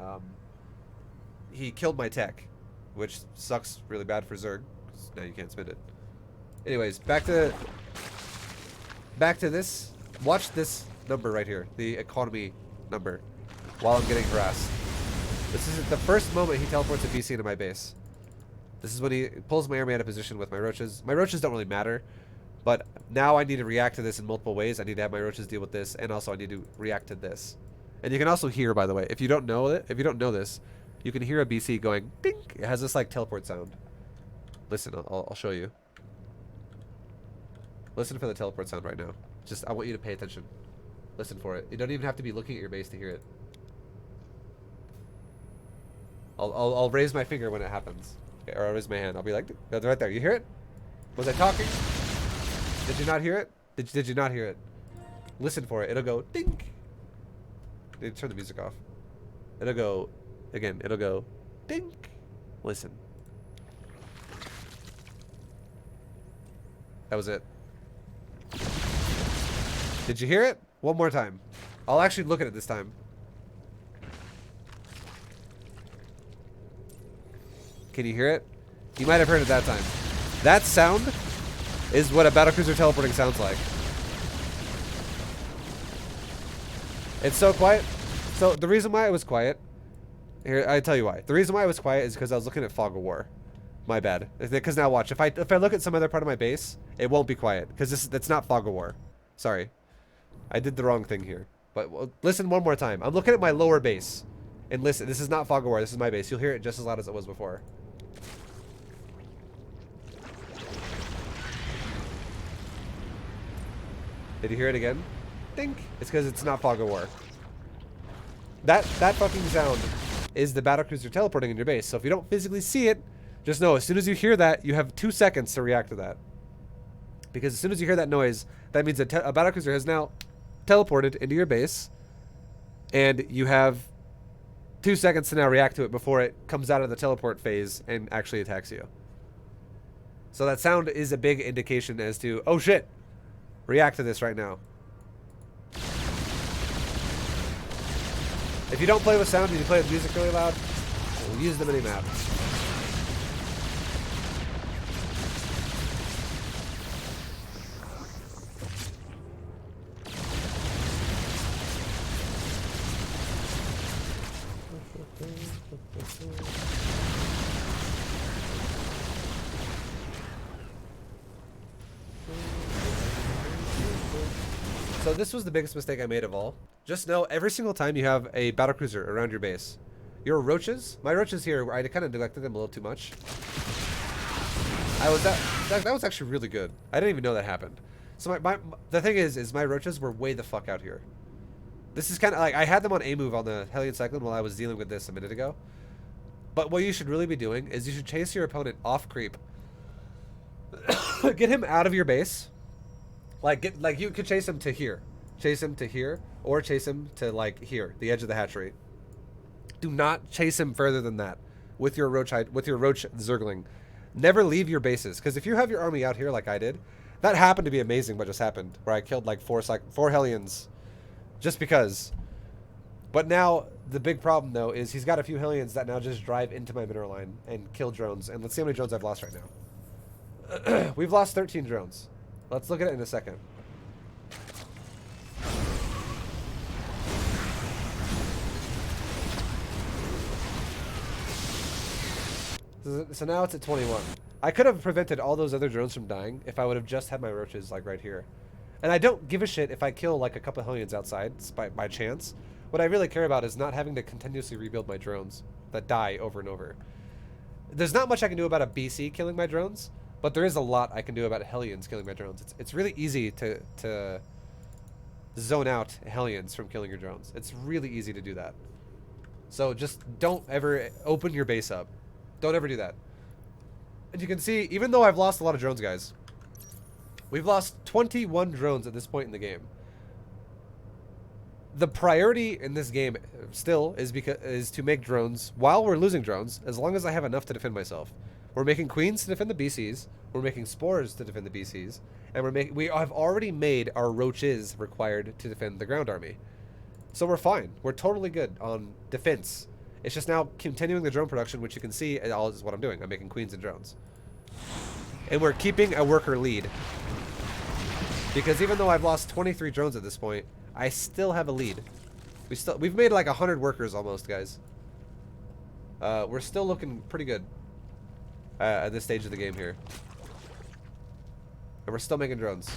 he killed my tech, which sucks really bad for Zerg, because now you can't spend it. Anyways, back to this. Watch this number right here, the economy number, while I'm getting harassed. This is the first moment he teleports a BC into my base. This is when he pulls my army out of position with my Roaches. My Roaches don't really matter, but now I need to react to this in multiple ways. I need to have my Roaches deal with this, and also I need to react to this. And you can also hear, by the way, if you don't know this, you can hear a BC going dink. It has this like teleport sound. Listen, I'll show you. Listen for the teleport sound right now. Just, I want you to pay attention. Listen for it. You don't even have to be looking at your base to hear it. I'll raise my finger when it happens. Okay, or I'll raise my hand. I'll be like, that's right there. You hear it? Was I talking? Did you not hear it? Did you not hear it? Listen for it. It'll go dink. Turn the music off. It'll go, again, it'll go dink. Listen. That was it. Did you hear it? One more time. I'll actually look at it this time. Can you hear it? You might have heard it that time. That sound is what a battlecruiser teleporting sounds like. It's so quiet. So the reason why it was quiet Here, I tell you why. The reason why I was quiet is because I was looking at Fog of War. My bad. Because now watch, if I look at some other part of my base, it won't be quiet because that's not Fog of War. Sorry, I did the wrong thing here. But listen one more time. I'm looking at my lower base, and listen. This is not Fog of War. This is my base. You'll hear it just as loud as it was before. Did you hear it again? Think. It's because it's not Fog of War. That fucking sound is the battlecruiser teleporting in your base. So if you don't physically see it, just know as soon as you hear that, you have 2 seconds to react to that. Because as soon as you hear that noise, that means a battlecruiser has now teleported into your base, and you have 2 seconds to now react to it before it comes out of the teleport phase and actually attacks you. So that sound is a big indication as to, oh shit, react to this right now. If you don't play with sound and you play with music really loud, we'll use the mini-map. So this was the biggest mistake I made of all. Just know every single time you have a battlecruiser around your base, your roaches, my roaches here, I kind of neglected them a little too much. That was actually really good. I didn't even know that happened. So the thing is my roaches were way the fuck out here. This is kind of like, I had them on A move on the Hellion Cyclone while I was dealing with this a minute ago. But what you should really be doing is you should chase your opponent off creep. Get him out of your base. Like you could chase him to here, or chase him to like here, the edge of the hatchery. Do not chase him further than that with your roach Zergling. Never leave your bases, because if you have your army out here like I did, that happened to be amazing. What just happened, where I killed like four Hellions, just because. But now the big problem though is he's got a few Hellions that now just drive into my mineral line and kill drones. And let's see how many drones I've lost right now. We've lost 13 drones. Let's look at it in a second. So now it's at 21. I could have prevented all those other drones from dying if I would have just had my roaches like right here. And I don't give a shit if I kill like a couple Hellions outside by chance. What I really care about is not having to continuously rebuild my drones that die over and over. There's not much I can do about a BC killing my drones, but there is a lot I can do about Hellions killing my drones. It's really easy to zone out Hellions from killing your drones. It's really easy to do that. So just don't ever open your base up. Don't ever do that. And you can see, even though I've lost a lot of drones, guys, we've lost 21 drones at this point in the game. The priority in this game still is to make drones while we're losing drones, as long as I have enough to defend myself. We're making queens to defend the BCs. We're making spores to defend the BCs, and we have already made our roaches required to defend the ground army. So we're fine. We're totally good on defense. It's just now continuing the drone production, which you can see all is what I'm doing. I'm making queens and drones, and we're keeping a worker lead. Because even though I've lost 23 drones at this point, I still have a lead. We've made like 100 workers almost, guys. We're still looking pretty good. At this stage of the game here. And we're still making drones.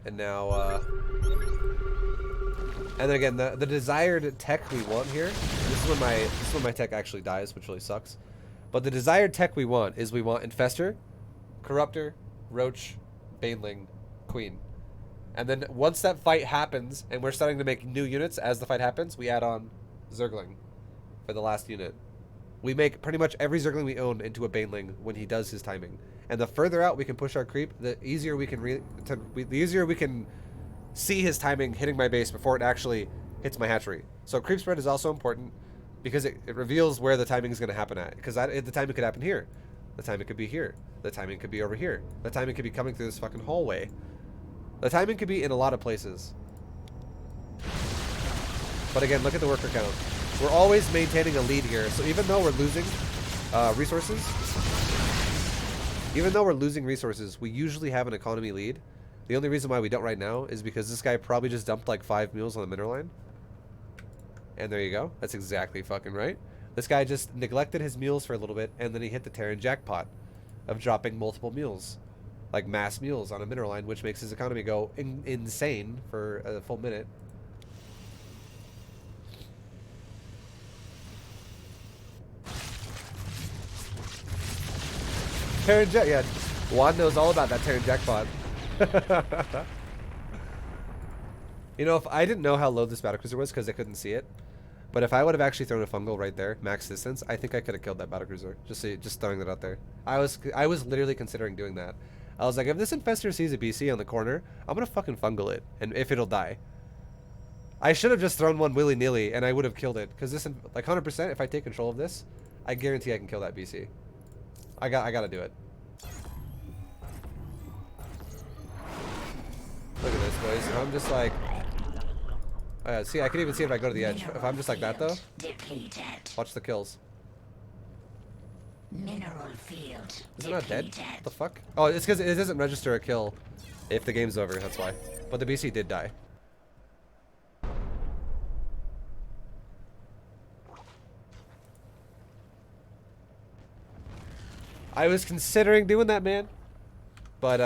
And now, and then again, the desired tech we want here. This is when my tech actually dies, which really sucks. But the desired tech we want is Infestor, Corruptor, Roach, Baneling, Queen. And then once that fight happens and we're starting to make new units as the fight happens, we add on Zergling for the last unit. We make pretty much every Zergling we own into a Baneling when he does his timing. And the further out we can push our creep, the easier we can see his timing hitting my base before it actually hits my hatchery. So creep spread is also important because it reveals where the timing is going to happen at. Because the timing could happen here. The timing could be here. The timing could be over here. The timing could be coming through this fucking hallway. The timing could be in a lot of places. But again, look at the worker count. We're always maintaining a lead here. So even though we're losing resources, Even though we're losing resources, we usually have an economy lead. The only reason why we don't right now is because this guy probably just dumped like 5 mules on the mineral line. And there you go. That's exactly fucking right. This guy just neglected his mules for a little bit, and then he hit the Terran jackpot of dropping multiple mules. Like mass mules on a mineral line, which makes his economy go insane for a full minute. Terran Jack, yeah. Juan knows all about that Terran jackpot. You know, if I didn't know how low this battlecruiser was because I couldn't see it, but if I would have actually thrown a fungal right there, max distance, I think I could have killed that battlecruiser. Just throwing that out there. I was literally considering doing that. I was like, if this infestor sees a BC on the corner, I'm gonna fucking fungal it, and if it'll die. I should have just thrown one willy-nilly, and I would have killed it, because this, like 100%, if I take control of this, I guarantee I can kill that BC. I gotta do it. Look at this, boys. If I'm just like... see, I can even see if I go to the edge. If I'm just like that, though, watch the kills. Mineral field. Is it not dead? What the fuck? Oh, it's because it doesn't register a kill if the game's over, that's why. But the BC did die. I was considering doing that, man. But,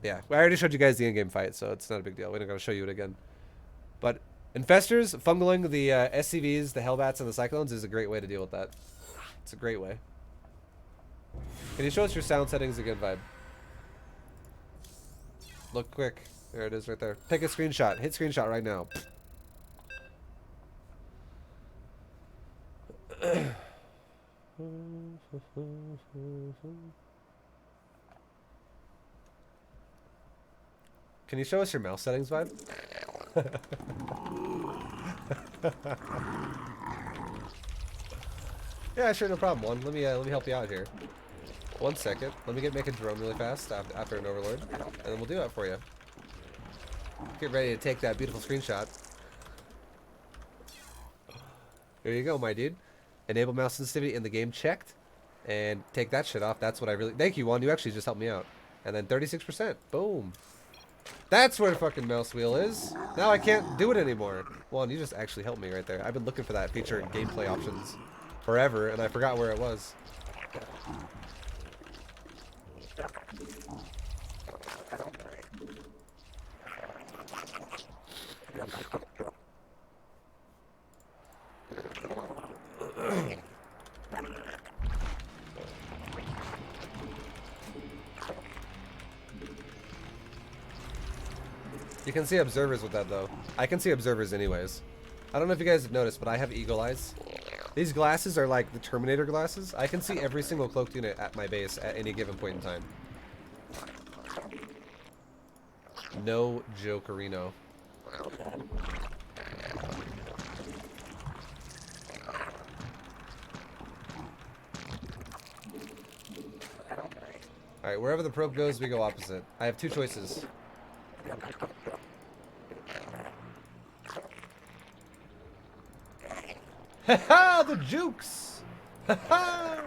yeah. I already showed you guys the in-game fight, so it's not a big deal. We're not going to show you it again. But infestors, fungaling the SCVs, the Hellbats, and the Cyclones is a great way to deal with that. It's a great way. Can you show us your sound settings again, ViBE? Look quick. There it is right there. Take a screenshot. Hit screenshot right now. Can you show us your mouse settings, ViBE? Yeah, sure, no problem. One, let me help you out here. 1 second. Let me make a drone really fast after an overlord, and then we'll do that for you. Get ready to take that beautiful screenshot. There you go, my dude. Enable mouse sensitivity in the game checked, and take that shit off. That's what I really. Thank you, Juan. You actually just helped me out. And then 36%. Boom. That's where the fucking mouse wheel is. Now I can't do it anymore. Juan, you just actually helped me right there. I've been looking for that feature in gameplay options forever, and I forgot where it was. You can see observers with that, though. I can see observers anyways. I don't know if you guys have noticed, but I have eagle eyes. These glasses are like the Terminator glasses. I can see every single cloaked unit at my base at any given point in time. No jokerino. Alright, wherever the probe goes, we go opposite. I have two choices. Haha, the jukes! Haha!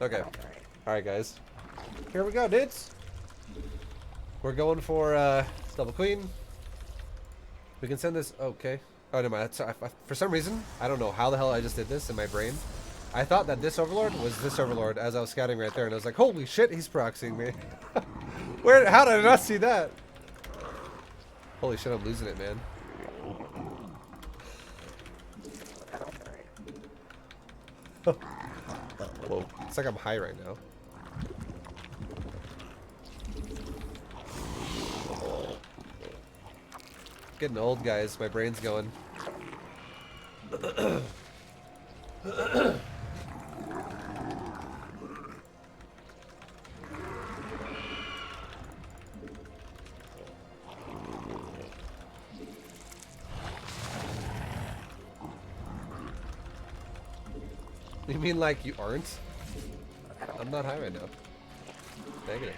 Okay. Alright, guys. Here we go, dudes. We're going for double queen. We can send this. Okay. Oh, never mind. For some reason, I don't know how the hell I just did this in my brain. I thought that this overlord was this overlord as I was scouting right there, and I was like, "Holy shit, he's proxying me." Where? How did I not see that? Holy shit, I'm losing it, man. Whoa, it's like I'm high right now. Getting old, guys. My brain's going. You mean like you aren't? I'm not high right now. Negative.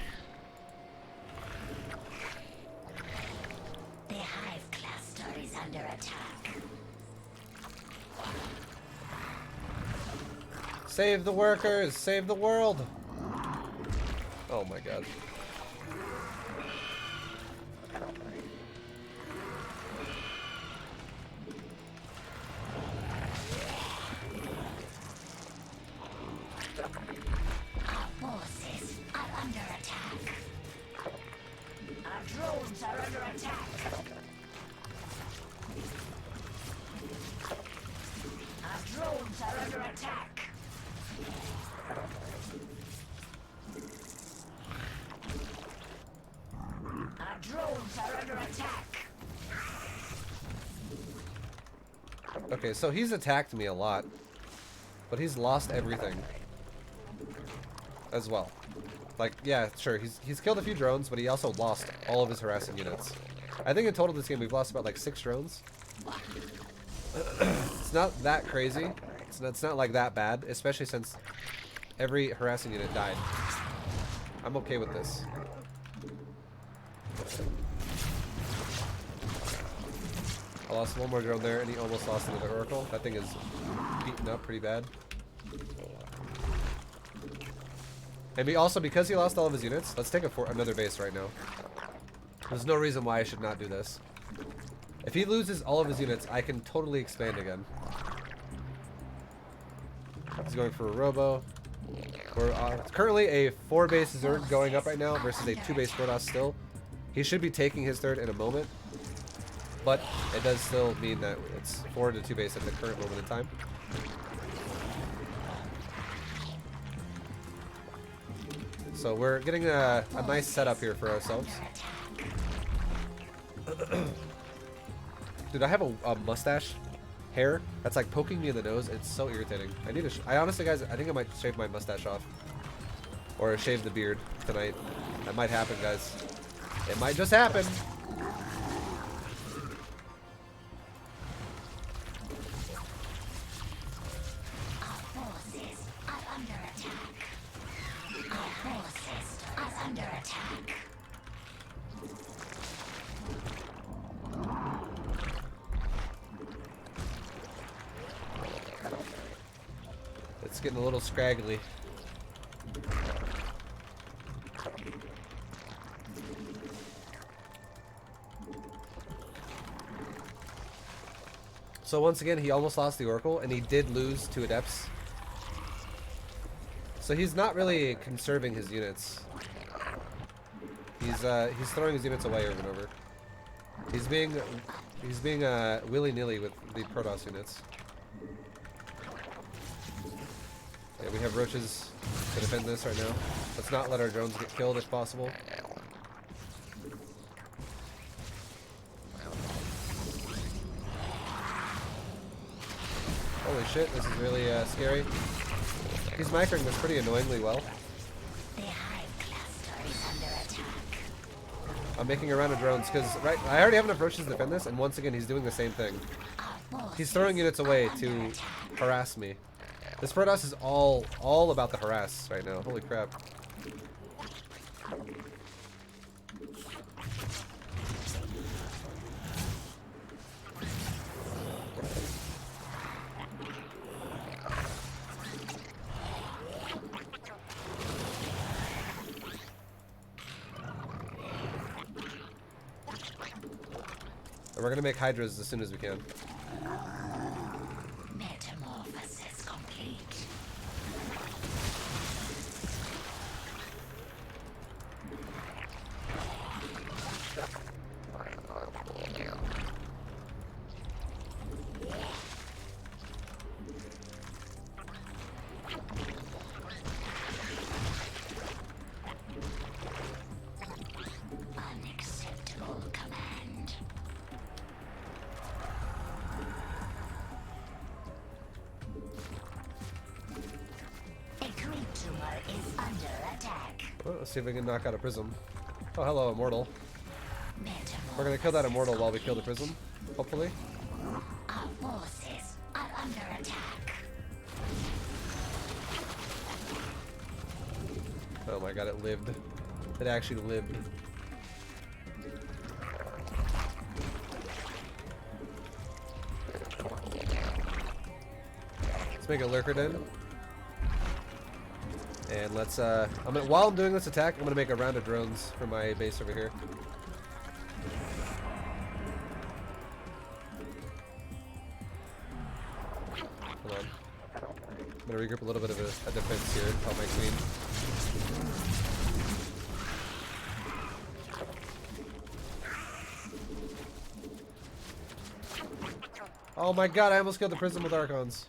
The hive cluster is under attack. Save the workers! Save the world! Oh my god. Our forces are under attack. Our drones are under attack. Our drones are under attack. Our drones are under attack. Okay, so he's attacked me a lot, but he's lost everything as well. Like, yeah, sure, he's killed a few drones, but he also lost all of his harassing units. I think in total this game we've lost about like 6 drones. It's not that crazy. It's not like that bad, especially since every harassing unit died. I'm okay with this. I lost one more drone there, and he almost lost another Oracle. That thing is beaten up pretty bad. And because he lost all of his units, let's take another base right now. There's no reason why I should not do this. If he loses all of his units, I can totally expand again. He's going for a Robo. We're currently a 4-base Zerg going up right now versus a 2-base Protoss still. He should be taking his third in a moment. But it does still mean that it's 4 to 2 base at the current moment in time. So we're getting a nice setup here for ourselves. Dude, I have a mustache hair that's like poking me in the nose. It's so irritating. I honestly, guys, I think I might shave my mustache off. Or shave the beard tonight. That might happen, guys. It might just happen. It's getting a little scraggly. So once again, he almost lost the Oracle, and he did lose 2 Adepts. So he's not really conserving his units. He's throwing his units away over and over. He's being willy-nilly with the Protoss units. Yeah, we have roaches to defend this right now. Let's not let our drones get killed if possible. Holy shit, this is really scary. He's microing this pretty annoyingly well. The hive cluster is under attack. I'm making a round of drones because I already have enough roaches to defend this, and once again he's doing the same thing. He's throwing units away to harass me. This Protoss is all about the harass right now. Holy crap. And we're gonna make Hydras as soon as we can. Metamorphosis complete. Unacceptable command. A creature is under attack. Well, let's see if we can knock out a Prism. Oh, hello, Immortal. Metamorphosis. We're gonna kill that Immortal while we kill the Prism, hopefully. Our forces are under attack. Oh my god, it lived. It actually lived. Let's make a lurker den. And let's while I'm doing this attack, I'm gonna make a round of drones for my base over here. Hold on. I'm gonna regroup a little bit of a defense here, help my queen. Oh my god, I almost killed the Prism with Archons.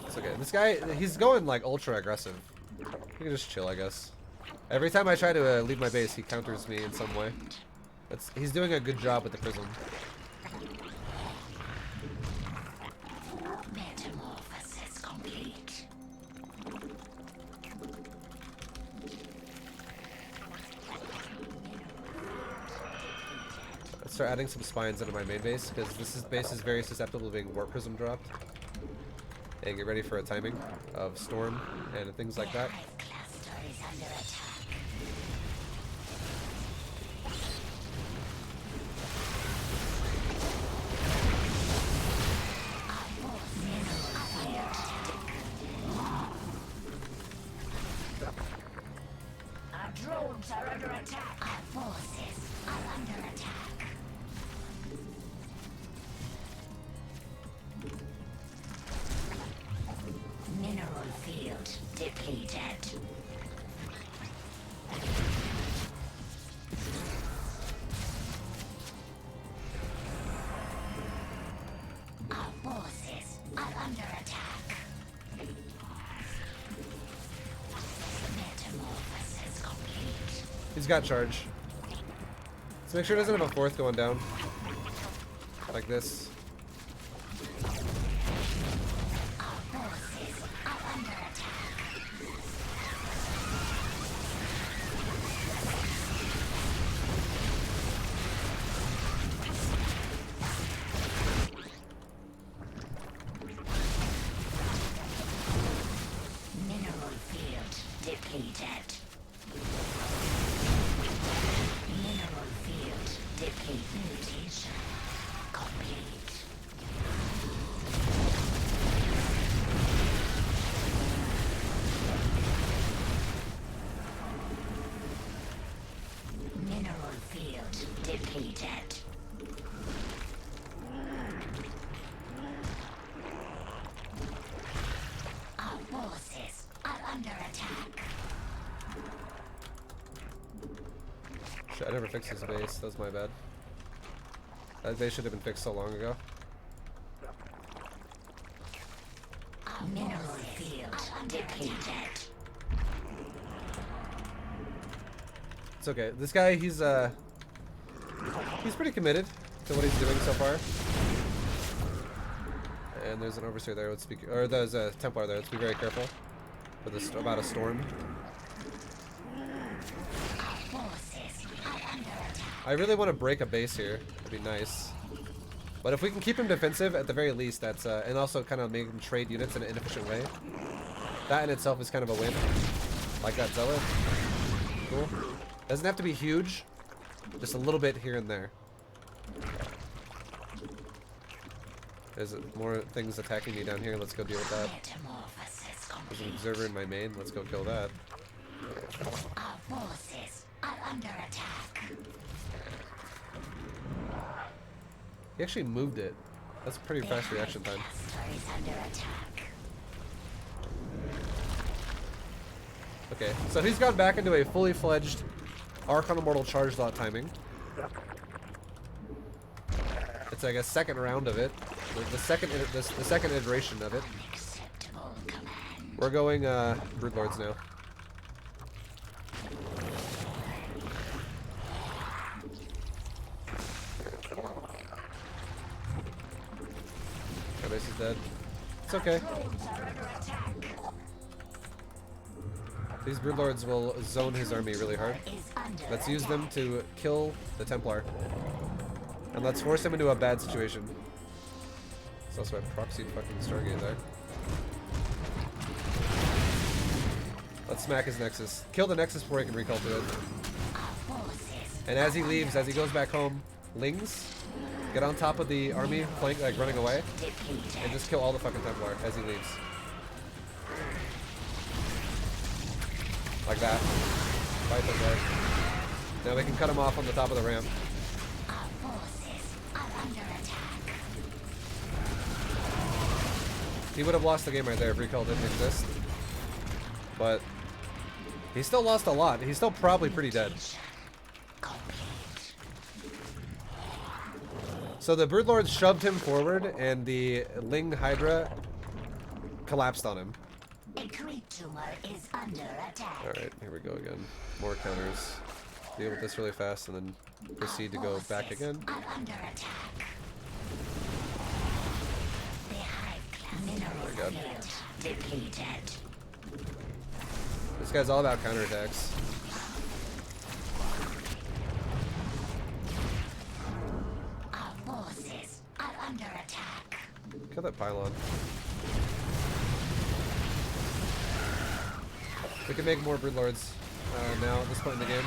It's okay. This guy, he's going like ultra aggressive. You can just chill, I guess. Every time I try to leave my base, he counters me in some way. He's doing a good job with the Prism. Metamorphosis complete. Let's start adding some spines into my main base, because this base is very susceptible to being Warp Prism dropped. And get ready for a timing of Storm and things like that. Cluster is under attack. Our drones are under attack. Our forces are under attack. Mineral field depleted. Our forces are under attack. Metamorphosis complete. He's got charge. Let's make sure he doesn't have a fourth going down. Like this. Our forces are under attack. Mineral field depleted. Mineral field depleted. Mutation complete. Mineral field depleted. Our forces are under attack. Shit, I never fixed his base. That was my bad. That base should have been fixed so long ago. Our mineral field depleted. It's okay. This guy, he's pretty committed to what he's doing so far. And there's an overseer there. Let's be, or there's a Templar there. Let's be very careful with this about a storm. Our forces are under attack. I really want to break a base here. It'd be nice. But if we can keep him defensive, at the very least, that's and also kind of make him trade units in an inefficient way. That in itself is kind of a win. Like that Zealot. Cool. Doesn't have to be huge. Just a little bit here and there. There's more things attacking me down here. Let's go deal with that. Metamorphosis There's an complete. observer in my main. Let's go kill that. Our forces are under attack. He actually moved it. That's pretty fast reaction time. Cluster is under attack. Okay, so he's gone back into a fully fledged Archon Immortal charge lot timing. It's like a second round of it. The second iteration of it. Unacceptable command. We're going Broodlords now. My base is dead. It's okay. Drones are under attack. These Broodlords will zone his army really hard. Is under Let's use them to kill the Templar. And let's force him into a bad situation. It's also a proxied fucking Stargate there. Let's smack his Nexus. Kill the Nexus before he can recall to it. Our forces And as he leaves, as he goes back home, Lings, get on top of the army, flank, like running away, depleted. and just kill all the fucking Templar as he leaves. Like that. Fight them there. Now we can cut him off on the top of the ramp. Our forces are under attack. He would have lost the game right there if recall didn't exist. But he still lost a lot. He's still probably pretty dead. Complete. So the Broodlords shoved him forward, and the Ling Hydra collapsed on him. A creep tumor is under attack. Alright, here we go again. More counters. Deal with this really fast, and then proceed to go back again. Are under attack. The hive class mineral God. field depleted. This guy's all about counterattacks. Our forces are under attack. Kill that pylon. We can make more Broodlords now at this point in the game.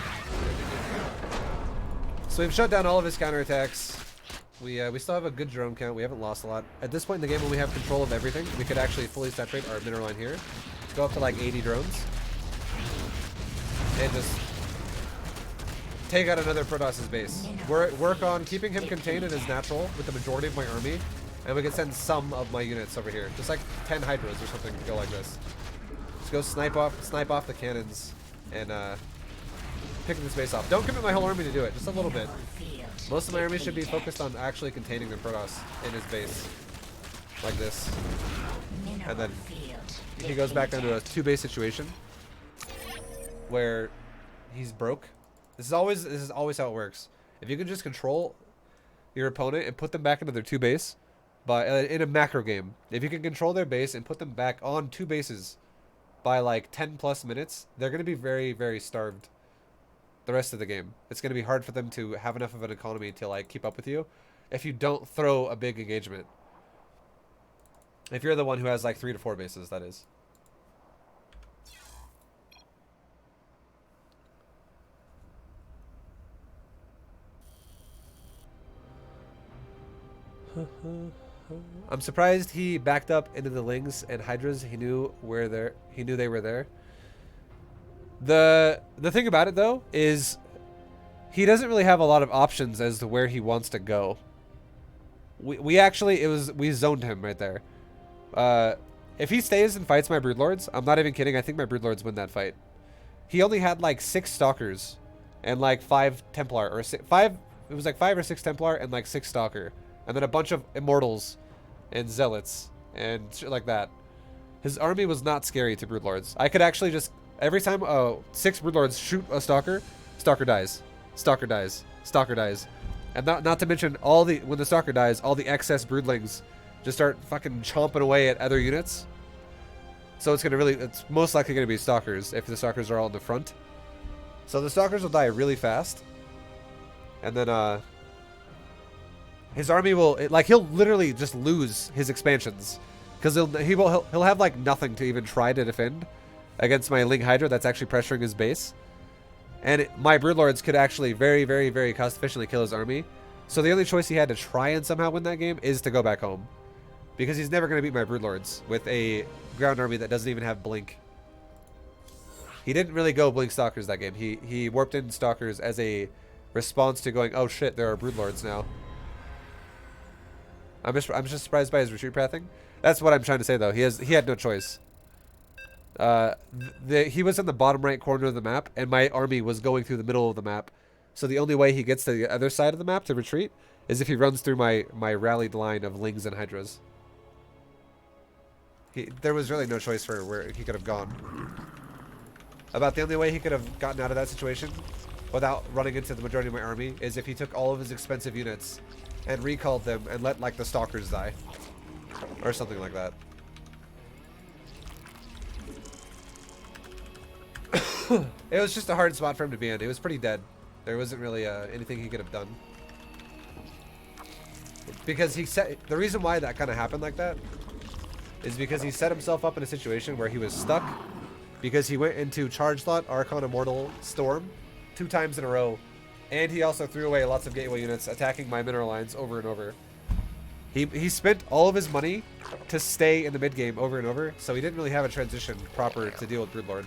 So we've shut down all of his counterattacks. We still have a good drone count. We haven't lost a lot. At this point in the game, when we have control of everything, we could actually fully saturate our mineral line here. Go up to like 80 drones. And just take out another Protoss's base. Work on keeping him contained in his natural with the majority of my army. And we can send some of my units over here. Just like 10 Hydras or something go like this. Just go snipe off the cannons and pick this base off. Don't commit my whole army to do it, just a little bit. Most of my army should be focused on actually containing the Protoss in his base. Like this. And then he goes back down to a 2-base situation where he's broke. This is always how it works. If you can just control your opponent and put them back into their 2-base in a macro game, if you can control their base and put them back on 2 bases by like 10 plus minutes, they're going to be very, very starved the rest of the game. It's going to be hard for them to have enough of an economy to like keep up with you if you don't throw a big engagement. If you're the one who has like 3 to 4 bases, that is. I'm surprised he backed up into the Lings and Hydras. He knew they were there. The thing about it though is he doesn't really have a lot of options as to where he wants to go. We zoned him right there. If he stays and fights my Broodlords, I'm not even kidding, I think my Broodlords win that fight. He only had like 6 Stalkers and like 5 Templar, or 5, it was like 5 or 6 Templar and like 6 Stalker. And then a bunch of Immortals and Zealots and shit like that. His army was not scary to Broodlords. I could actually just, every time 6 Broodlords shoot a Stalker, Stalker dies. Stalker dies. Stalker dies. And not to mention, when the Stalker dies, all the excess Broodlings just start fucking chomping away at other units. So it's most likely gonna be Stalkers if the Stalkers are all in the front. So the Stalkers will die really fast. And then his army will, he'll literally just lose his expansions. Because he'll have like nothing to even try to defend against my Ling Hydra that's actually pressuring his base. And my Broodlords could actually very, very, very cost efficiently kill his army. So the only choice he had to try and somehow win that game is to go back home. Because he's never going to beat my Broodlords with a ground army that doesn't even have Blink. He didn't really go Blink Stalkers that game. He warped in Stalkers as a response to going, oh shit, there are Broodlords now. I'm just surprised by his retreat pathing. That's what I'm trying to say though. He had no choice. He was in the bottom right corner of the map, and my army was going through the middle of the map. So the only way he gets to the other side of the map to retreat is if he runs through my rallied line of Lings and Hydras. There was really no choice for where he could have gone. About the only way he could have gotten out of that situation without running into the majority of my army is if he took all of his expensive units and recalled them and let like the Stalkers die. Or something like that. It was just a hard spot for him to be in. It was pretty dead. There wasn't really anything he could have done. Because the reason why that kind of happened like that is because he set himself up in a situation where he was stuck because he went into Charge Slot, Archon, Immortal, Storm 2 times in a row. And he also threw away lots of gateway units, attacking my mineral lines over and over. He spent all of his money to stay in the mid game over and over, so he didn't really have a transition proper to deal with Broodlord.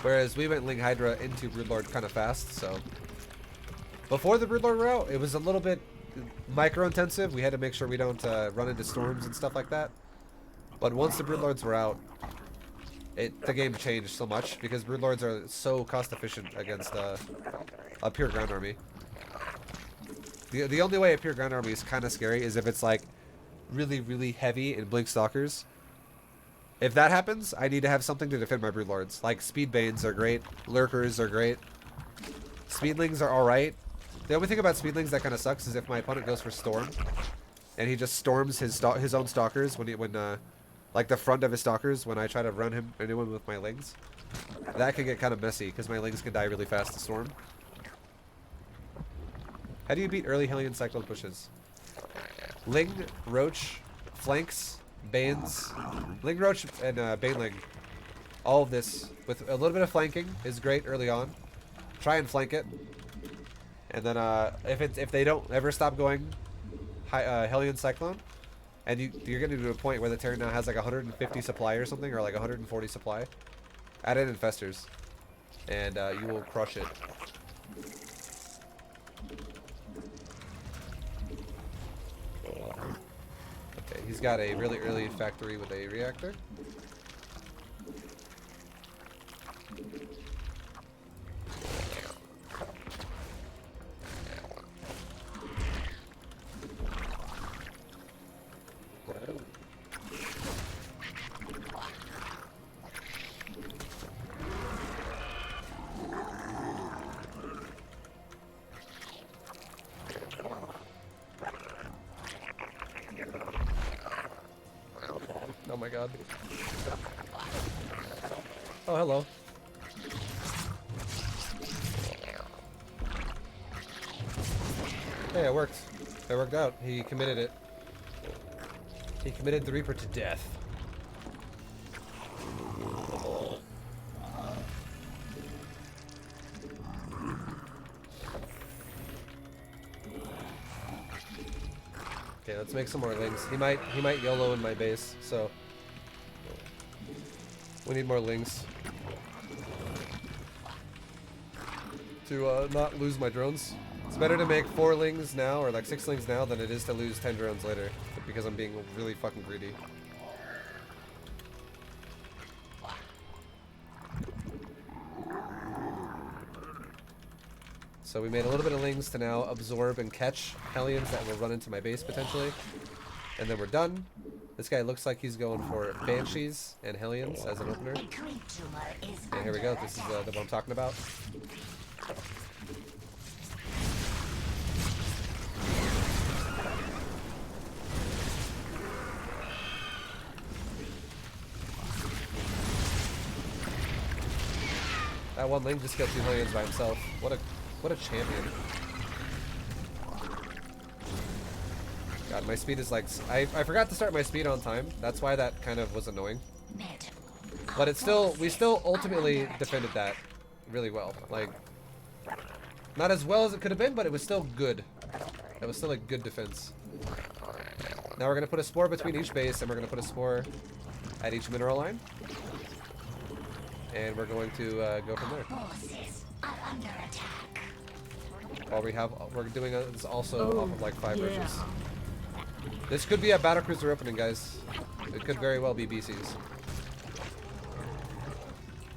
Whereas we went Ling Hydra into Broodlord kind of fast, so... Before the Broodlord route, it was a little bit micro-intensive. We had to make sure we don't run into storms and stuff like that. But once the Broodlords were out, the game changed so much because Broodlords are so cost efficient against a pure ground army. The only way a pure ground army is kind of scary is if it's like really, really heavy in Blink Stalkers. If that happens, I need to have something to defend my Broodlords. Like Speed Banes are great, Lurkers are great, Speedlings are alright. The only thing about Speedlings that kind of sucks is if my opponent goes for Storm, and he just storms his own Stalkers when like the front of his Stalkers when I try to run him into him with my Lings. That can get kind of messy because my Lings can die really fast to Storm. How do you beat early Hellion Cyclone pushes? Ling, Roach, Flanks, Banes, Ling, Roach, and Baneling. All of this with a little bit of flanking is great early on. Try and flank it, and then if they don't ever stop going Hellion Cyclone, and you're getting to a point where the Terran now has like 150 supply or something, or like 140 supply, add in Infestors, and you will crush it. Okay, he's got a really early factory with a reactor. Oh my god. Oh, hello. Hey, it worked. It worked out. He committed it. He committed the Reaper to death. Okay, let's make some more Lings. He might YOLO in my base, so we need more Lings to not lose my drones. It's better to make 4 Lings now, or like 6 Lings now, than it is to lose 10 drones later, because I'm being really fucking greedy. So we made a little bit of Lings to now absorb and catch Hellions that will run into my base potentially. And then we're done. This guy looks like he's going for Banshees and Hellions as an opener. And here we go. This is the one I'm talking about. That one Ling just killed 2 Hellions by himself. What a champion. God, my speed is like... I forgot to start my speed on time. That's why that kind of was annoying. But it's still... We still ultimately defended that really well. Like, not as well as it could have been, but it was still good. It was still a good defense. Now we're going to put a Spore between each base, and we're going to put a Spore at each mineral line. And we're going to go from there. While we're doing this also off of like 5 rushes. This could be a battlecruiser opening, guys. It could very well be BC's.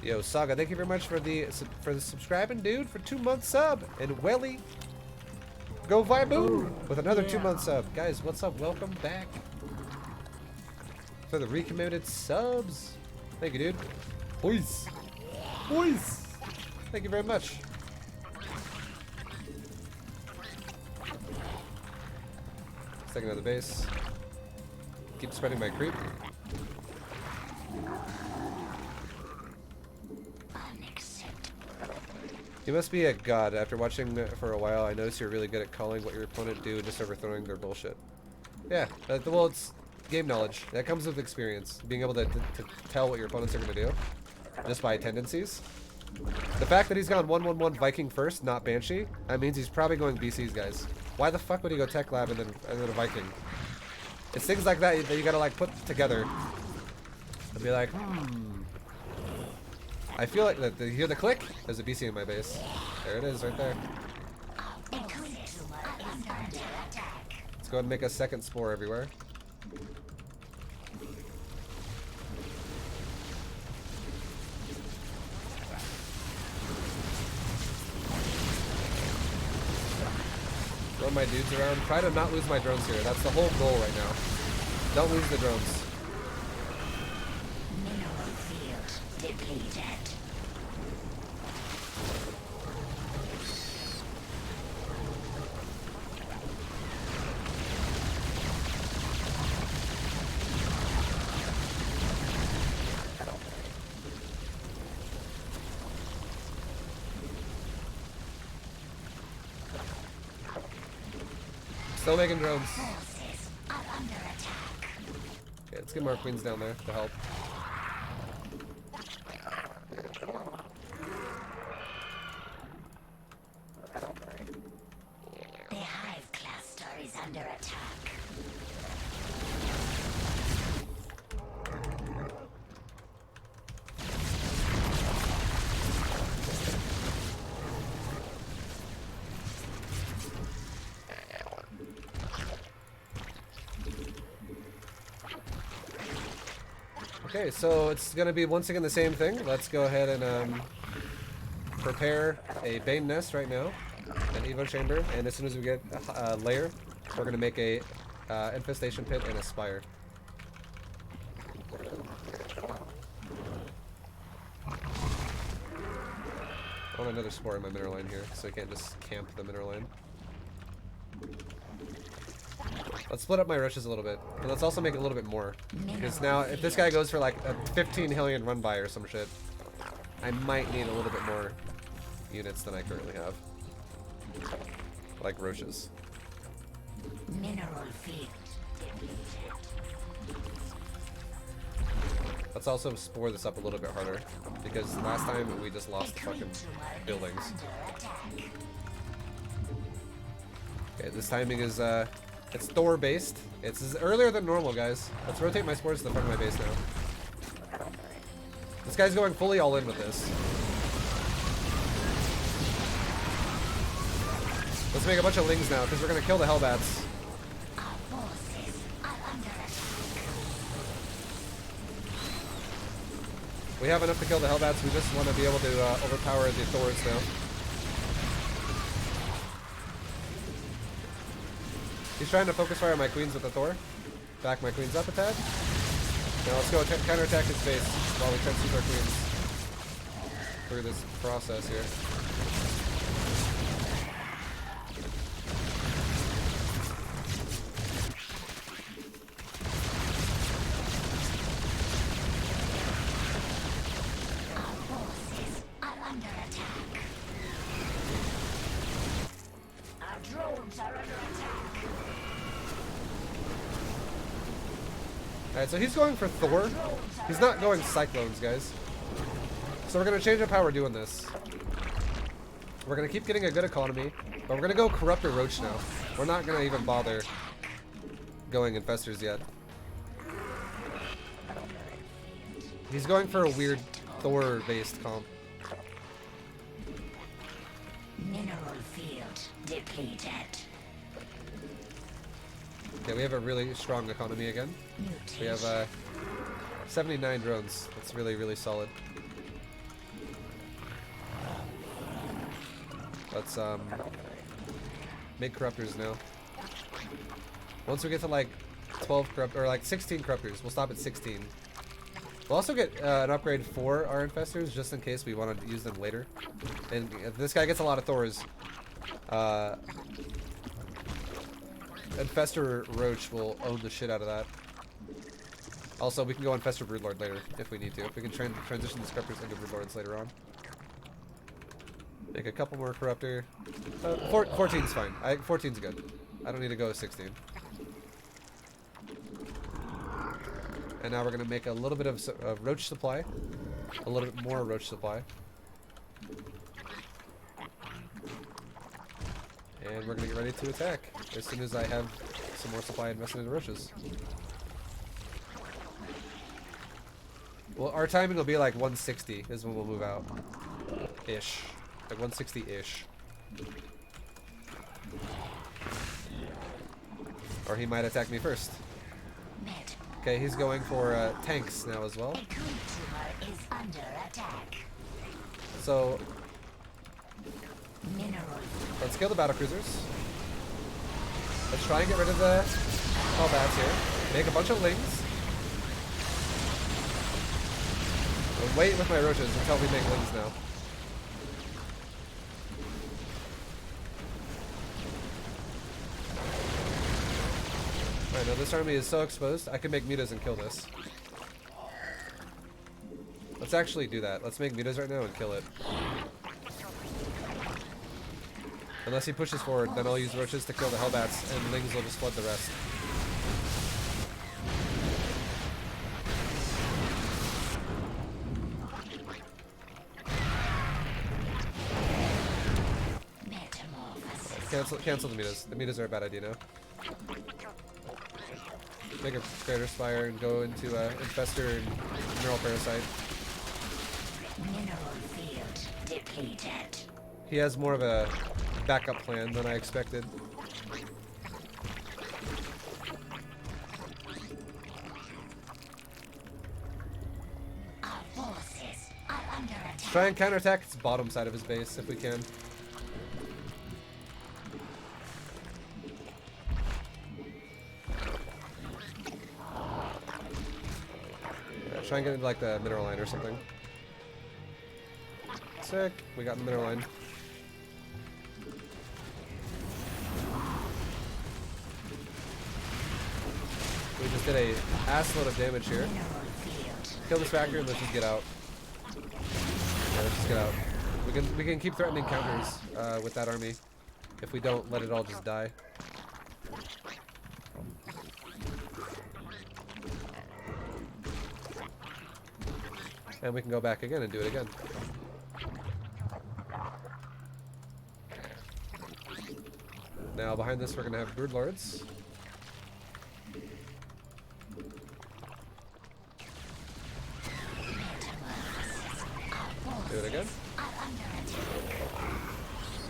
Yo, Saga, thank you very much for the subscribing, dude, for 2-month sub. And Welly, go ViBE with another 2-month sub. Guys, what's up? Welcome back for the recommitted subs. Thank you, dude. Boys. Boys. Thank you very much. Let's take another base. Keep spreading my creep. You must be a god. After watching for a while, I noticed you're really good at calling what your opponent do and just overthrowing their bullshit. Yeah, well, it's game knowledge. That comes with experience. Being able to tell what your opponents are going to do just by tendencies. The fact that he's gone 1-1-1 Viking first, not Banshee, that means he's probably going BCs, guys. Why the fuck would he go Tech Lab and then a Viking? It's things like that that you gotta like put together and be like, I feel like that. You hear the click? There's a BC in my base. There it is, right there. Let's go ahead and make a second spore everywhere. Throw my dudes around. Try to not lose my drones here. That's the whole goal right now. Don't lose the drones. Mineral field depleted. Still making drones. Forces are under attack. Okay, let's get more queens down there to help. The hive cluster is under attack. Okay, so it's gonna be once again the same thing. Let's go ahead and prepare a Bane Nest right now, an Evo Chamber, and as soon as we get a layer, we're gonna make a Infestation Pit and a Spire. I want another spore in my mineral line here, so I can't just camp the mineral line. Let's split up my rushes a little bit, and let's also make it a little bit more. Because now, if this guy goes for like a 15 Hellion run by or some shit, I might need a little bit more units than I currently have. Like Roches. Mineral field depleted. Let's also spore this up a little bit harder, because last time we just lost the fucking buildings. Okay, this timing is it's Thor based. It's earlier than normal, guys. Let's rotate my spores to the front of my base now. This guy's going fully all in with this. Let's make a bunch of lings now, because we're gonna kill the Hellbats. Our forces are under attack. We have enough to kill the Hellbats. We just want to be able to overpower the Thors now. He's trying to focus fire on my queens with the Thor. Back my queens up a tad. Now let's go counterattack his base while we try to sweep our queens through this process here. Our forces are under attack. Our drones are under attack. Alright, so he's going for Thor. He's not going Cyclones, guys. So we're going to change up how we're doing this. We're going to keep getting a good economy, but we're going to go Corruptor Roach now. We're not going to even bother going Infestors yet. He's going for a weird Thor-based comp. Mineral field depleted. Okay, we have a really strong economy again. We have 79 drones. That's really, really solid. Let's make Corruptors now. Once we get to like 12 corrupt or like 16 Corruptors, we'll stop at 16. We'll also get an upgrade for our Infestors just in case we want to use them later. And if this guy gets a lot of Thors, Infestor Roach will own the shit out of that. Also, we can go Infestor Broodlord later if we need to. If we can transition the Scripters into Broodlords later on. Make a couple more corruptor. 14's fine. 14's good. I don't need to go to 16. And now we're gonna make a little bit of roach supply. A little bit more roach supply. And we're gonna get ready to attack as soon as I have some more supply invested into roaches. Well, our timing will be like 160 is when we'll move out. Ish. Like 160-ish. Or he might attack me first. Okay, he's going for tanks now as well. Is under attack. So Mineral. let's kill the battle cruisers. Let's try and get rid of the bats here. Make a bunch of lings. I'll wait with my roaches until we make lings now. Alright, now this army is so exposed, I can make mutas and kill this. Let's actually do that. Let's make mutas right now and kill it. Unless he pushes forward, then I'll use roaches to kill the hellbats, and lings will just flood the rest. Cancel the mutas. The mutas are a bad idea now. Make a Greater Spire and go into Infestor and Mineral Parasite. Mineral field depleted. He has more of a backup plan than I expected. Our forces are under attack. Try and counterattack its bottom side of his base if we can. Try and get into like the mineral line or something. Sick. We got the mineral line. We just did a ass load of damage here. Kill this factor and let's just get out. Yeah, let's just get out. We can keep threatening counters with that army if we don't let it all just die. And we can go back again and do it again. Now behind this we're gonna have Brood Lords. Do it again.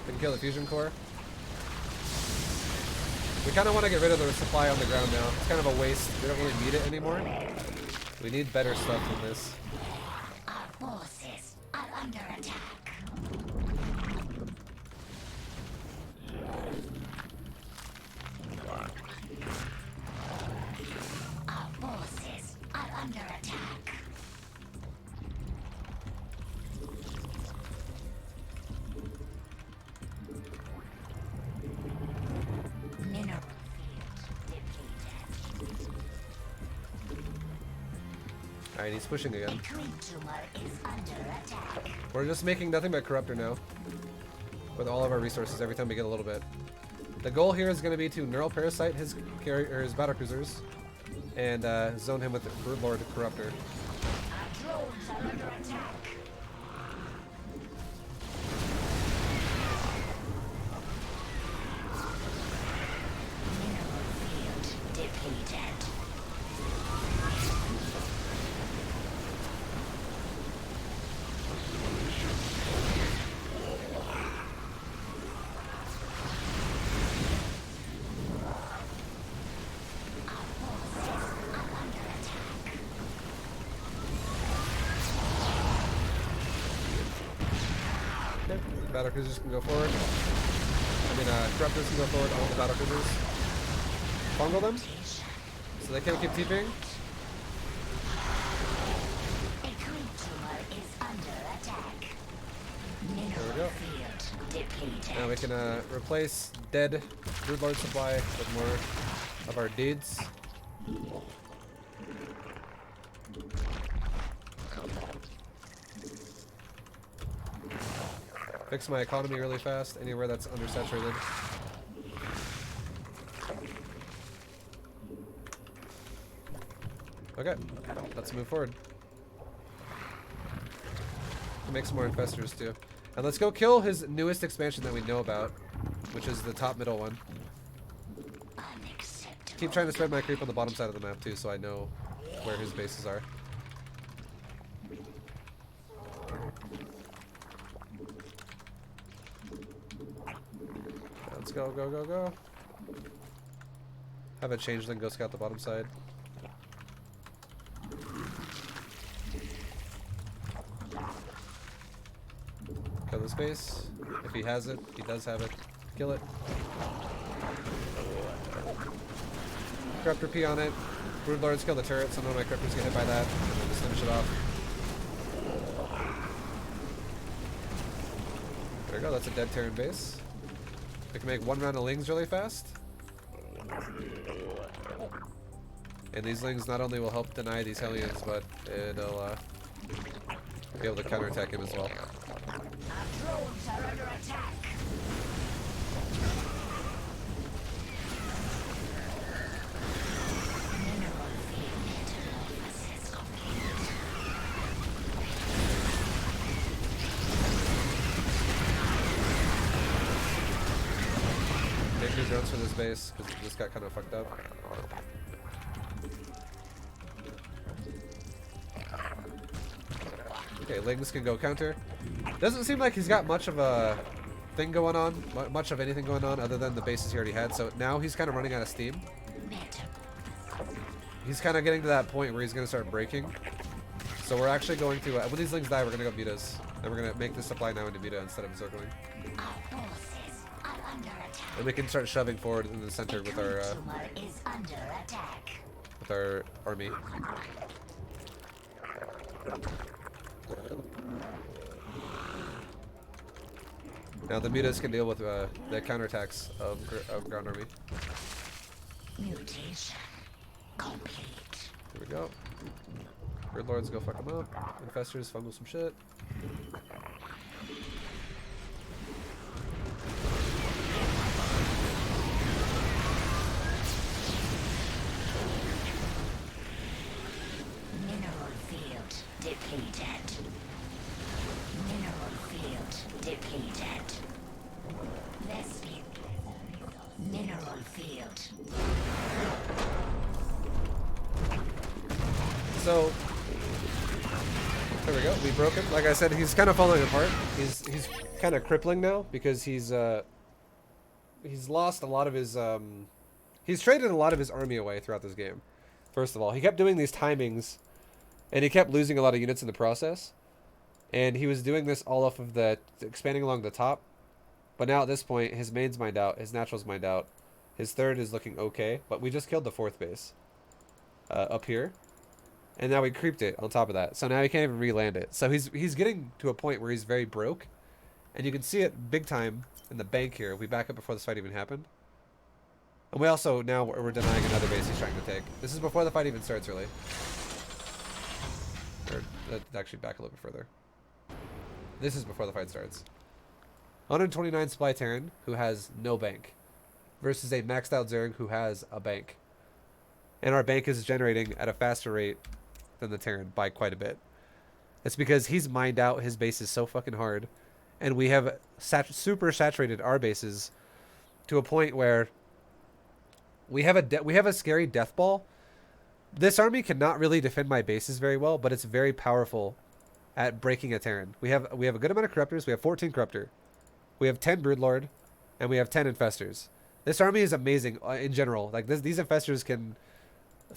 We can kill the fusion core. We kind of want to get rid of the supply on the ground now. It's kind of a waste. We don't really need it anymore. We need better stuff than this. Forces are under attack. Our forces are under attack. Mineral field depleted. Alright, he's pushing again. Twin tumor is under attack. We're just making nothing but Corruptor now. With all of our resources every time we get a little bit. The goal here is going to be to Neural Parasite his battle cruisers and zone him with Brood Lord Corruptor. Our drones are under attack. Mineral field depleted. Battle cruisers can go forward. I mean, Corruptors can go forward. All the battle cruisers. Bungle them, so they can't keep TPing. A twin tumor is under attack. There we go. Field depleted. Now we can replace dead Brood Lord supply with more of our deeds. Fix my economy really fast, anywhere that's undersaturated. Okay, let's move forward. Make some more infestors too. And let's go kill his newest expansion that we know about, which is the top middle one. Keep trying to spread my creep on the bottom side of the map too, so I know where his bases are. Let's go, go, go, go. Have a changeling go scout the bottom side. Kill this base. If he has it, he does have it. Kill it. Corruptor P on it. Broodlords kill the turret, so none of my Corruptors get hit by that. And then just finish it off. There we go, that's a dead Terran base. We can make one round of Lings really fast. And these Lings not only will help deny these Hellions, but it'll be able to counterattack him as well. Our drones are under attack. Mineral field metamorphosis complete. Make new drones for this base, because this got kind of fucked up. Okay, Lings can go counter. Doesn't seem like he's got much of a thing going on, much of anything going on other than the bases he already had, so now he's kind of running out of steam. He's kind of getting to that point where he's going to start breaking. So we're actually going to, when these Lings die, we're going to go mutas. And we're going to make the supply now into muta instead of circling. Our forces are under attack. And we can start shoving forward in the center with our Tumor is under attack. army. Now the mutas can deal with the counterattacks of ground army. Mutation complete. Here we go. Grid Lords go fuck them up. Infestors fungal some shit. Mineral field depleted. Mineral field depleted. Lesbian. Mineral field. So there we go. We broke him. Like I said, he's kind of falling apart. He's kind of crippling now because he's lost a lot of his he's traded a lot of his army away throughout this game. First of all, he kept doing these timings, and he kept losing a lot of units in the process. And he was doing this all off of the expanding along the top. But now at this point, his main's mined out, his natural's mined out, his third is looking okay. But we just killed the fourth base up here. And now we creeped it on top of that. So now he can't even re-land it. So he's getting to a point where he's very broke. And you can see it big time in the bank here. We back up before this fight even happened. And we also, now we're denying another base he's trying to take. This is before the fight even starts, really. Or, actually back a little bit further. This is before the fight starts. 129 supply Terran, who has no bank. Versus a maxed out Zerg, who has a bank. And our bank is generating at a faster rate than the Terran by quite a bit. It's because he's mined out his bases so fucking hard. And we have super saturated our bases to a point where we have a scary death ball. This army cannot really defend my bases very well, but it's very powerful at breaking a Terran. We have a good amount of Corruptors. We have 14 Corruptor. We have 10 Broodlord, and we have 10 Infestors. This army is amazing in general. Like these Infestors can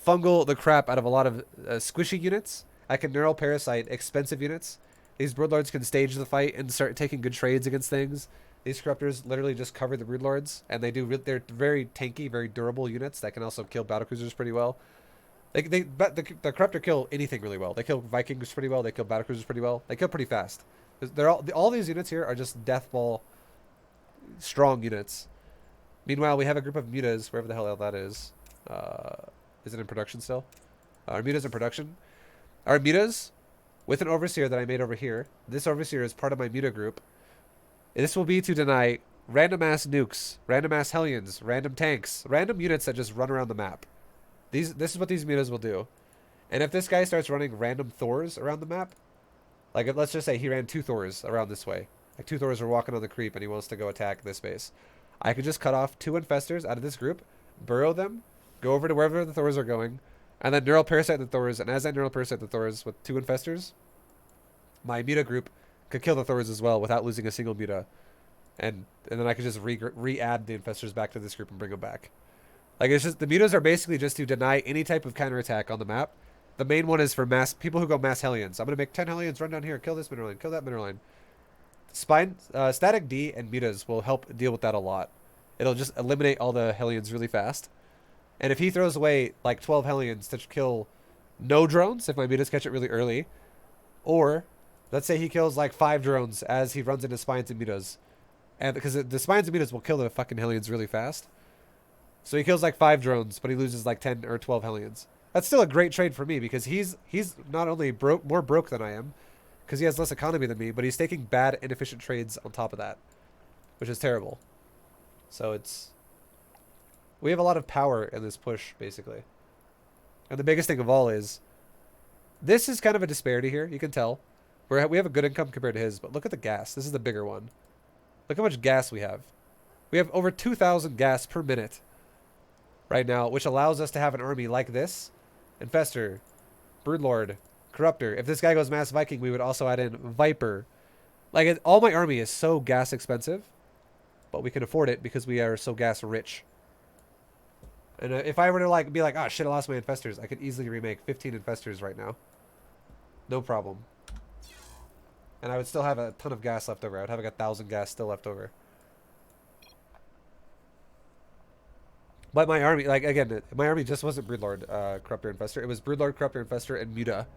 fungal the crap out of a lot of squishy units. I can neural parasite expensive units. These Broodlords can stage the fight and start taking good trades against things. These Corruptors literally just cover the Broodlords, and they're very tanky, very durable units that can also kill battlecruisers pretty well. But the Corruptor kill anything really well. They kill Vikings pretty well. They kill battlecruisers pretty well. They kill pretty fast. They're all these units here are just death ball strong units. Meanwhile, we have a group of mutas, wherever the hell that is. Is it in production still? Our mutas in production. Our mutas, with an overseer that I made over here. This overseer is part of my muta group. This will be to deny random ass nukes, random ass Hellions, random tanks, random units that just run around the map. This is what these mutas will do. And if this guy starts running random Thors around the map, like let's just say he ran 2 Thors around this way. Like 2 Thors are walking on the creep and he wants to go attack this base. I could just cut off 2 infestors out of this group, burrow them, go over to wherever the Thors are going, and then neural parasite the Thors, and as I neural parasite the Thors with 2 infestors, my muta group could kill the Thors as well without losing a single muta. And then I could just re-add the infestors back to this group and bring them back. Like, it's just, the mutas are basically just to deny any type of counterattack on the map. The main one is for mass people who go mass Hellions. I'm going to make 10 Hellions run down here, kill this mineral line, kill that mineral line. Static D and mutas will help deal with that a lot. It'll just eliminate all the Hellions really fast. And if he throws away like 12 Hellions to kill no drones, if my mutas catch it really early, or let's say he kills like 5 drones as he runs into spines and mutas, and because the spines and mutas will kill the fucking Hellions really fast. So he kills like 5 drones, but he loses like 10 or 12 Hellions. That's still a great trade for me because he's not only more broke than I am, because he has less economy than me, but he's taking bad, inefficient trades on top of that, which is terrible. So we have a lot of power in this push, basically. And the biggest thing of all is, this is kind of a disparity here, you can tell. We have a good income compared to his, but look at the gas. This is the bigger one. Look how much gas we have. We have over 2,000 gas per minute right now, which allows us to have an army like this. Infestor, Broodlord, Corruptor. If this guy goes Mass Viking, we would also add in Viper. Like, all my army is so gas expensive, but we can afford it because we are so gas rich. And if I were to like be like, oh shit, I lost my infestors, I could easily remake 15 infestors right now. No problem. And I would still have a ton of gas left over. I would have like 1,000 gas still left over. But my army, like, again, my army just wasn't Broodlord, Corruptor, Infestor. It was Broodlord, Corruptor, Infestor, and Muta.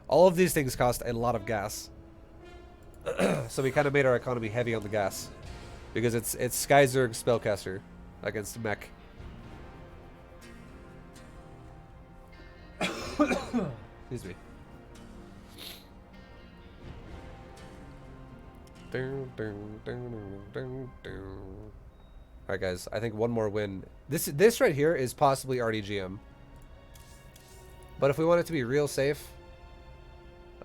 All of these things cost a lot of gas. So we kind of made our economy heavy on the gas. Because it's Sky Zerg Spellcaster against Mech. Excuse me. Alright guys, I think one more win. This right here is possibly RDGM. But if we want it to be real safe,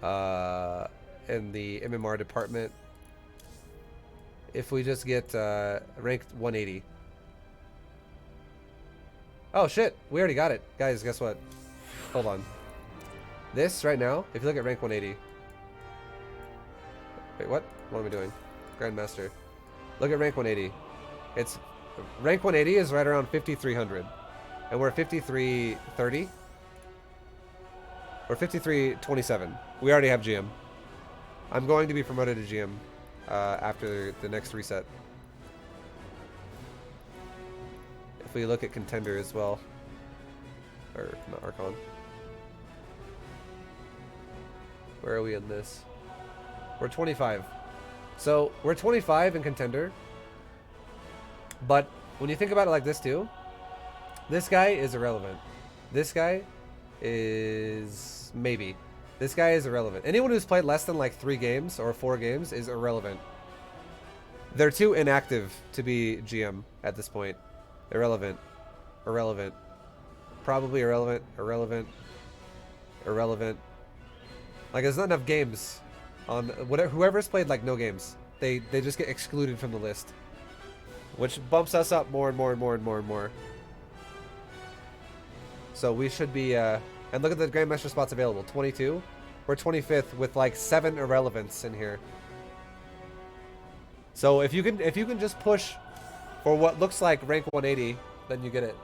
in the MMR department, if we just get ranked 180. Oh shit, we already got it. Guys, guess what? Hold on. This right now, if you look at rank 180. Wait, what? What am I doing? Grandmaster. Look at rank 180. It's rank 180 is right around 5,300. And we're 5,330. We're 5,327. We already have GM. I'm going to be promoted to GM after the next reset. If we look at contender as well. Or not Archon. Where are we in this? We're 25. So we're 25 in contender. But when you think about it like this too, this guy is irrelevant. This guy is maybe. This guy is irrelevant. Anyone who's played less than like 3 games or 4 games is irrelevant. They're too inactive to be GM at this point. Irrelevant. Irrelevant. Probably irrelevant. Irrelevant. Irrelevant. Like, there's not enough games on whatever. Whoever's played like no games, they just get excluded from the list, which bumps us up more and more and more and more and more. So we should be and look at the Grandmaster spots available. 22. We're 25th with like 7 irrelevance in here. So if you can just push for what looks like rank 180, then you get it.